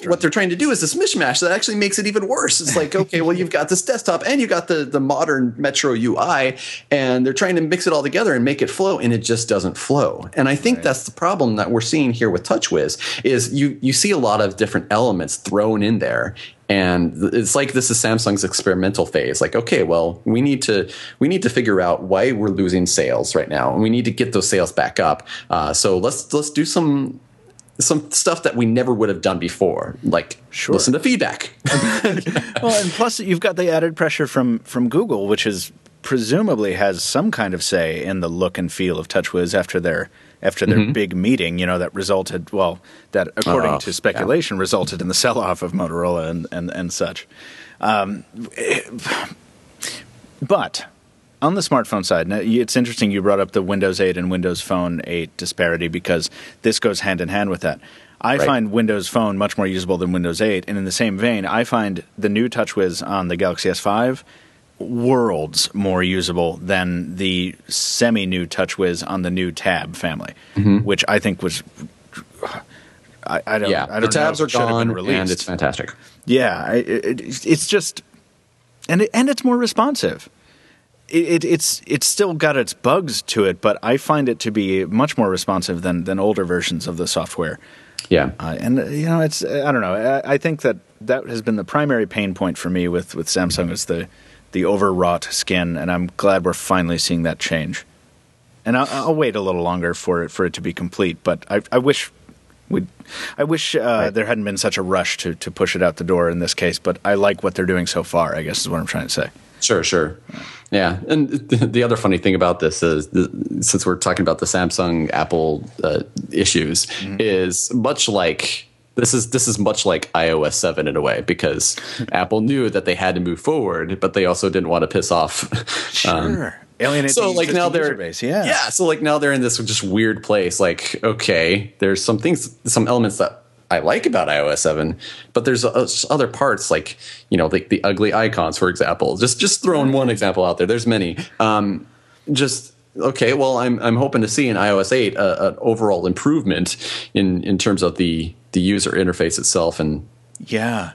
what they're trying to do is this mishmash that actually makes it even worse. It's like, okay, well, you've got this desktop and you've got the modern Metro UI, and they're trying to mix it all together and make it flow, and it just doesn't flow. And I think that's the problem that we're seeing here with TouchWiz is you see a lot of different elements thrown in there, and it's like this is Samsung's experimental phase. Like, okay, well, we need to figure out why we're losing sales right now, and we need to get those sales back up. So let's do some stuff that we never would have done before, like listen to feedback. Well, and plus you've got the added pressure from Google, which is presumably has some kind of say in the look and feel of TouchWiz after their big meeting, that resulted, that according to speculation resulted in the sell-off of Motorola and such. But on the smartphone side, now it's interesting you brought up the Windows 8 and Windows Phone 8 disparity, because this goes hand in hand with that. I find Windows Phone much more usable than Windows 8, and in the same vein, I find the new TouchWiz on the Galaxy S5 worlds more usable than the semi-new TouchWiz on the new Tab family, which I think was I don't know. The tabs are gone, and it's fantastic. Yeah, it's just and it's more responsive. It's still got its bugs to it, but I find it to be much more responsive than older versions of the software. Yeah, and it's I don't know. I think that has been the primary pain point for me with Samsung is the overwrought skin, and I'm glad we're finally seeing that change. And I'll wait a little longer for it to be complete, but I wish there hadn't been such a rush to push it out the door in this case. But I like what they're doing so far, I guess is what I'm trying to say. Sure. Yeah, and the other funny thing about this is, since we're talking about the Samsung Apple issues, is much like. This is much like iOS 7 in a way, because Apple knew that they had to move forward, but they also didn't want to piss off. Alienate so the like now user base. So like now they're in this just weird place. Like, okay, there's some elements that I like about iOS 7, but there's other parts like, like the ugly icons, for example. Just throwing one example out there. There's many. Okay, well, I'm hoping to see in iOS 8 an overall improvement in terms of the user interface itself. And yeah.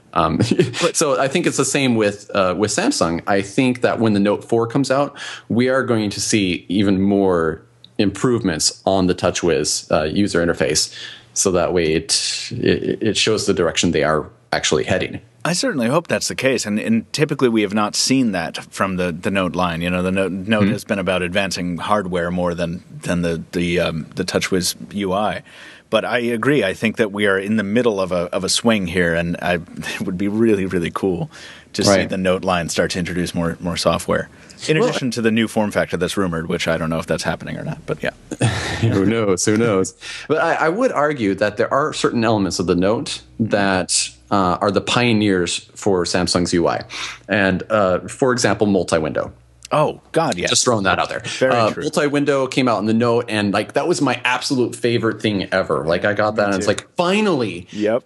So I think it's the same with Samsung. I think that when the Note 4 comes out, we are going to see even more improvements on the TouchWiz user interface, so that way it shows the direction they are actually heading. I certainly hope that's the case, and typically we have not seen that from the Note line. The Note has been about advancing hardware more than the TouchWiz UI. But I agree. I think that we are in the middle of a swing here, and it would be really, really cool to see the Note line start to introduce more software. In addition to the new form factor that's rumored, which I don't know if that's happening or not, but yeah. Who knows? But I would argue that there are certain elements of the Note that are the pioneers for Samsung's UI. And, for example, multi-window. Oh, God, yes. Just throwing that out there. Very true. Multi-window came out in the Note, and that was my absolute favorite thing ever. I got that, and it's like, finally. Yep.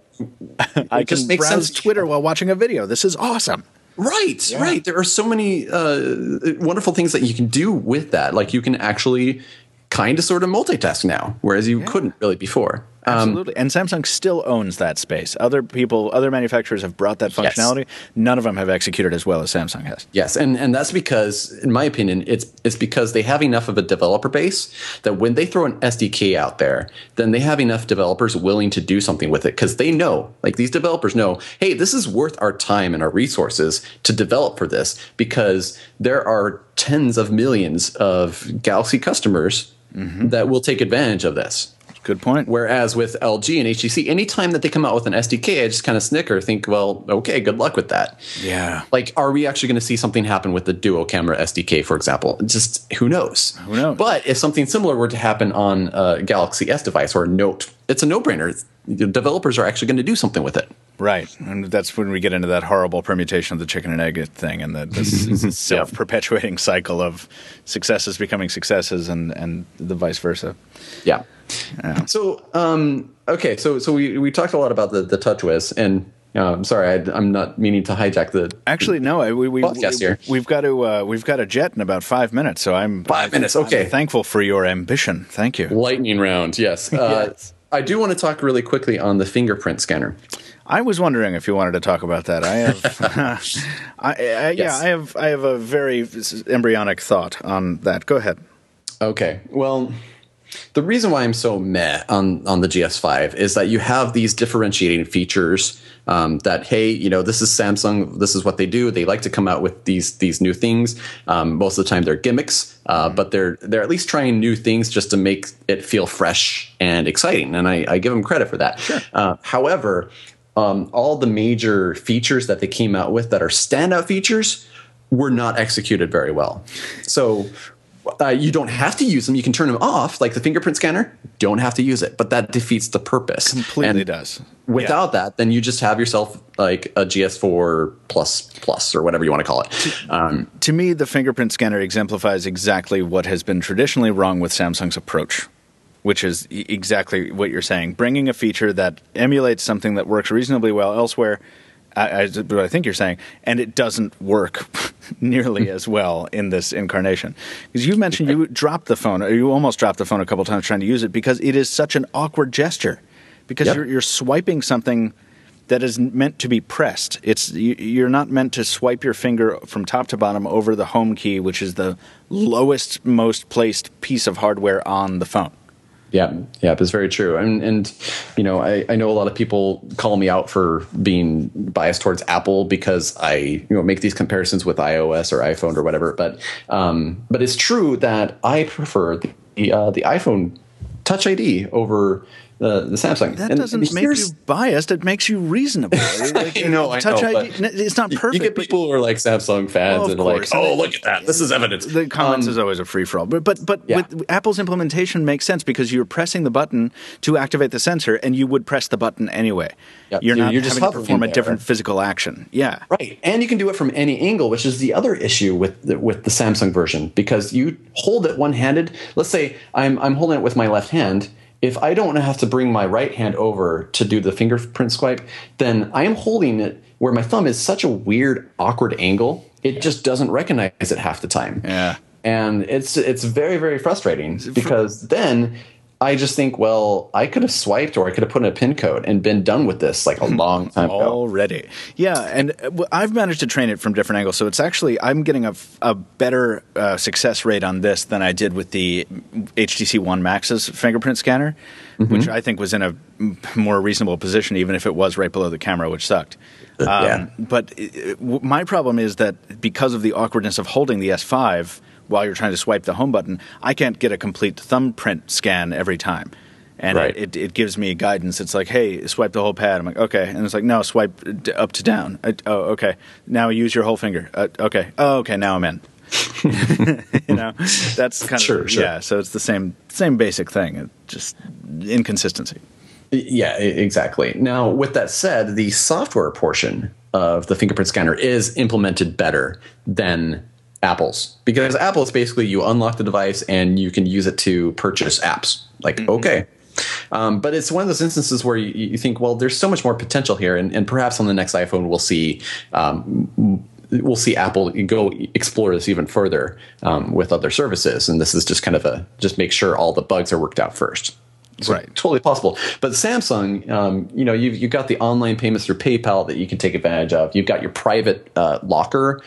I can browse Twitter while watching a video. This is awesome. Right, yeah. Right. There are so many wonderful things that you can do with that. You can actually kind of sort of multitask now, whereas you couldn't really before. Absolutely. And Samsung still owns that space. Other manufacturers have brought that functionality. Yes. None of them have executed as well as Samsung has. Yes, and that's because, in my opinion, it's because they have enough of a developer base that when they throw an SDK out there, then they have enough developers willing to do something with it, because they know, these developers know, hey, this is worth our time and our resources to develop for this, because there are tens of millions of Galaxy customers that will take advantage of this. Good point. Whereas with LG and HTC, anytime that they come out with an SDK, I just kind of snicker, think, well, okay, good luck with that. Yeah. Are we actually going to see something happen with the duo camera SDK, for example? Just who knows? Who knows? But if something similar were to happen on a Galaxy S device or a Note, it's a no-brainer. The developers are actually going to do something with it. Right. And that's when we get into that horrible permutation of the chicken and egg thing, and this self-perpetuating cycle of successes becoming successes and the vice versa. Yeah. So, okay. So we talked a lot about the TouchWiz, and sorry, I'm not meaning to hijack the. Actually, no. Podcast here. We've got a jet in about 5 minutes, so I'm 5 minutes. Okay. I'm thankful for your ambition. Thank you. Lightning round. Yes. Yes. I do want to talk really quickly on the fingerprint scanner. I was wondering if you wanted to talk about that. I have, I have a very embryonic thought on that. Go ahead. Okay. Well, the reason why I'm so meh on the GS5 is that you have these differentiating features that, hey, this is Samsung. This is what they do. They like to come out with these new things. Most of the time they're gimmicks, but they're at least trying new things just to make it feel fresh and exciting. And I give them credit for that. Sure. However, all the major features that they came out with that are standout features were not executed very well. So you don't have to use them. You can turn them off, like the fingerprint scanner. Don't have to use it, but that defeats the purpose. Completely does. Without that, then you just have yourself like a GS4 plus or whatever you want to call it. To me, the fingerprint scanner exemplifies exactly what has been traditionally wrong with Samsung's approach, which is exactly what you're saying. Bringing a feature that emulates something that works reasonably well elsewhere, what I think you're saying, and it doesn't work nearly as well in this incarnation. Because you mentioned you dropped the phone, or you almost dropped the phone a couple times trying to use it because it is such an awkward gesture. Because you're swiping something that is meant to be pressed. You're not meant to swipe your finger from top to bottom over the home key, which is the lowest, most placed piece of hardware on the phone. Yeah, it's very true. And I know a lot of people call me out for being biased towards Apple because I make these comparisons with iOS or iPhone or whatever. But it's true that I prefer the iPhone Touch ID over the Samsung. That doesn't make you biased. It makes you reasonable. I know. Touch ID, it's not perfect. You get people who are like Samsung fans and are like, oh, look at that. This is evidence. The comments is always a free-for-all. But with Apple's implementation makes sense because you're pressing the button to activate the sensor, and you would press the button anyway. Yep. You're not just having to perform a different physical action. Yeah. Right. And you can do it from any angle, which is the other issue with the Samsung version, because you hold it one-handed. Let's say I'm holding it with my left hand. if I don't have to bring my right hand over to do the fingerprint swipe, then I am holding it where my thumb is such a weird, awkward angle. It just doesn't recognize it half the time. Yeah. And it's very, very frustrating because then I just think, well, I could have swiped or I could have put in a pin code and been done with this like a long time ago. Already. Yeah, and I've managed to train it from different angles, so it's actually, I'm getting a better success rate on this than I did with the HTC One Max's fingerprint scanner, which I think was in a more reasonable position, even if it was right below the camera, which sucked. But my problem is that because of the awkwardness of holding the S5 while you're trying to swipe the home button, I can't get a complete thumbprint scan every time. And it gives me guidance. It's like, hey, swipe the whole pad. I'm like, okay. And it's like, no, swipe up to down. Okay. Now use your whole finger. Okay. Oh, okay. Now I'm in. That's kind of, sure. Yeah. So it's the same basic thing. It's just inconsistency. Yeah, exactly. Now, with that said, the software portion of the fingerprint scanner is implemented better than Apple's, because Apple's basically you unlock the device and you can use it to purchase apps. Like, okay. But it's one of those instances where you think, well, there's so much more potential here. And perhaps on the next iPhone, we'll see Apple go explore this even further with other services. And this is just kind of just make sure all the bugs are worked out first. So right. Totally possible. But Samsung, you've got the online payments through PayPal that you can take advantage of. You've got your private locker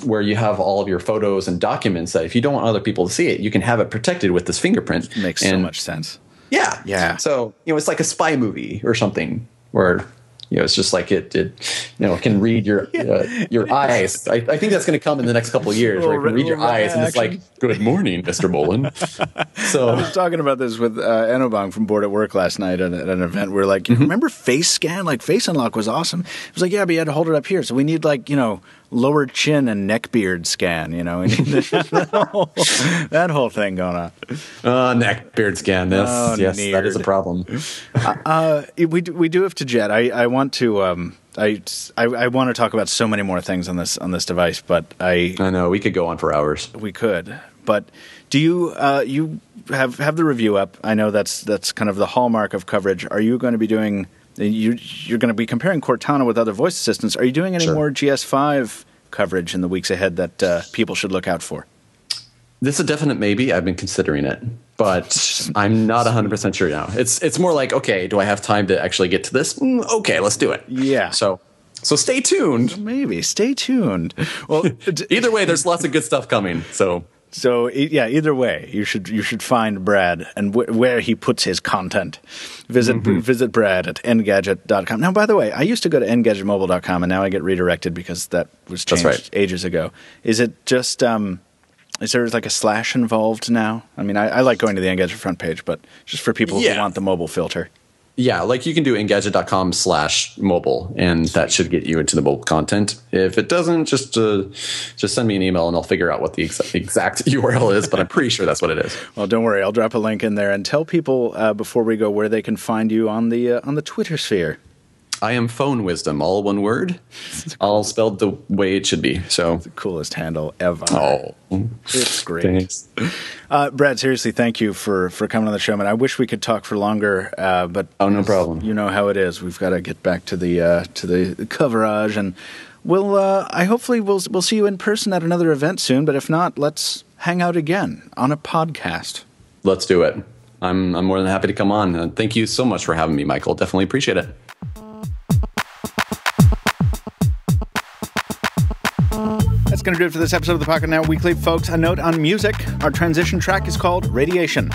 where you have all of your photos and documents that if you don't want other people to see it, you can have it protected with this fingerprint. Makes so much sense. Yeah. Yeah. So, it's like a spy movie or something where, it's just like it can read your eyes. I think that's going to come in the next couple of years where it can read your eyes and it's like, good morning, Mr. Molen. So I was talking about this with Enobong from Board at Work last night at an event. We're like, remember Face Scan? Like Face Unlock was awesome. It was like, yeah, but you had to hold it up here. So we need lower chin and neck beard scan, we need that whole thing going on. Neck beard scan. Yes, neared. That is a problem. We do have to jet. I want to I want to talk about so many more things on this device, but I know we could go on for hours. We could, but do you have the review up? I know that's kind of the hallmark of coverage. Are you going to be doing? You're going to be comparing Cortana with other voice assistants. Are you doing any more GS5 coverage in the weeks ahead that people should look out for? This is a definite maybe. I've been considering it, but I'm not 100% sure now. It's more like, okay, do I have time to actually get to this? Okay, let's do it. Yeah. So stay tuned. Maybe stay tuned. Well, either way, there's lots of good stuff coming. So yeah, either way, you should find Brad and where he puts his content. Visit Brad at Engadget.com. Now, by the way, I used to go to Engadgetmobile.com, and now I get redirected because that was changed ages ago. Is it just is there like a slash involved now? I mean, I like going to the Engadget front page, but just for people who want the mobile filter. Yeah, like you can do Engadget.com/mobile, and that should get you into the mobile content. If it doesn't, just send me an email and I'll figure out what the exact URL is, but I'm pretty sure that's what it is. Well, don't worry. I'll drop a link in there and tell people before we go where they can find you on the Twitter sphere. I am Phone Wisdom, all one word, all spelled the way it should be. So it's the coolest handle ever. Oh, it's great. Thanks. Brad, seriously, thank you for coming on the show, man. I wish we could talk for longer, but no problem. You know how it is. We've got to get back to the coverage, and hopefully we'll see you in person at another event soon. But if not, let's hang out again on a podcast. Let's do it. I'm more than happy to come on. Thank you so much for having me, Michael. Definitely appreciate it. That's going to do it for this episode of the Pocketnow Weekly, folks. A note on music. Our transition track is called Radiation.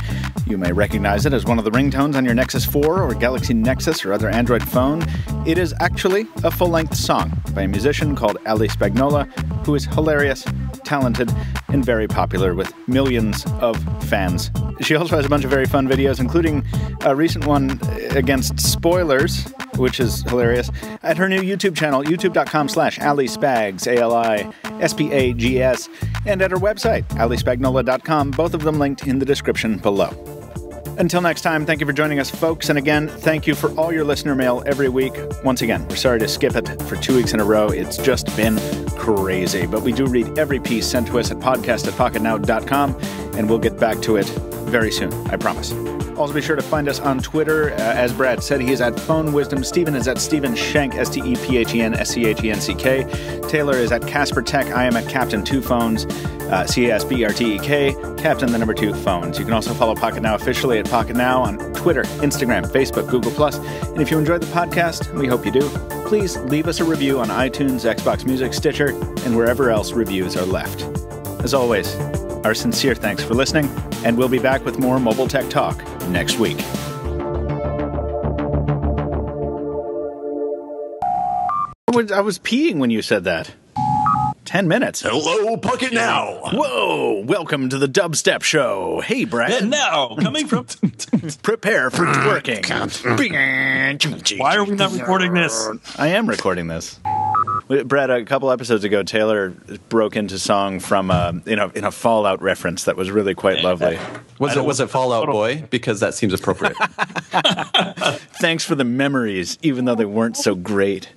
You may recognize it as one of the ringtones on your Nexus 4 or Galaxy Nexus or other Android phone. It is actually a full-length song by a musician called Ali Spagnola, who is hilarious, talented, and very popular with millions of fans. She also has a bunch of very fun videos, including a recent one against spoilers, which is hilarious, at her new YouTube channel, youtube.com/AliSpags, ALISPAGS, and at her website, alispagnola.com, both of them linked in the description below. Until next time, thank you for joining us, folks, and again, thank you for all your listener mail every week. Once again, we're sorry to skip it for 2 weeks in a row. It's just been crazy, but we do read every piece sent to us at podcast@pocketnow.com, and we'll get back to it very soon, I promise. Also, be sure to find us on Twitter. As Brad said, he is at Phone Wisdom. Stephen is at Stephen Schenck, StephenSchencK. Taylor is at Casper Tech. I am at Captain 2 Phones, CASBRTEK, Captain the number 2 Phones. You can also follow Pocketnow officially at Pocketnow on Twitter, Instagram, Facebook, Google+. And if you enjoyed the podcast, we hope you do, please leave us a review on iTunes, Xbox Music, Stitcher, and wherever else reviews are left. As always, our sincere thanks for listening, and we'll be back with more Mobile Tech Talk next week. I was peeing when you said that. 10 minutes. Hello, Pocketnow. Whoa, welcome to the Dubstep Show. Hey, Brad. And now, coming from... Prepare for twerking. Why are we not recording this? I am recording this. Brad, a couple episodes ago, Taylor broke into song from in a Fallout reference that was really quite lovely. Was it Fallout Boy? Because that seems appropriate. Thanks for the memories, even though they weren't so great.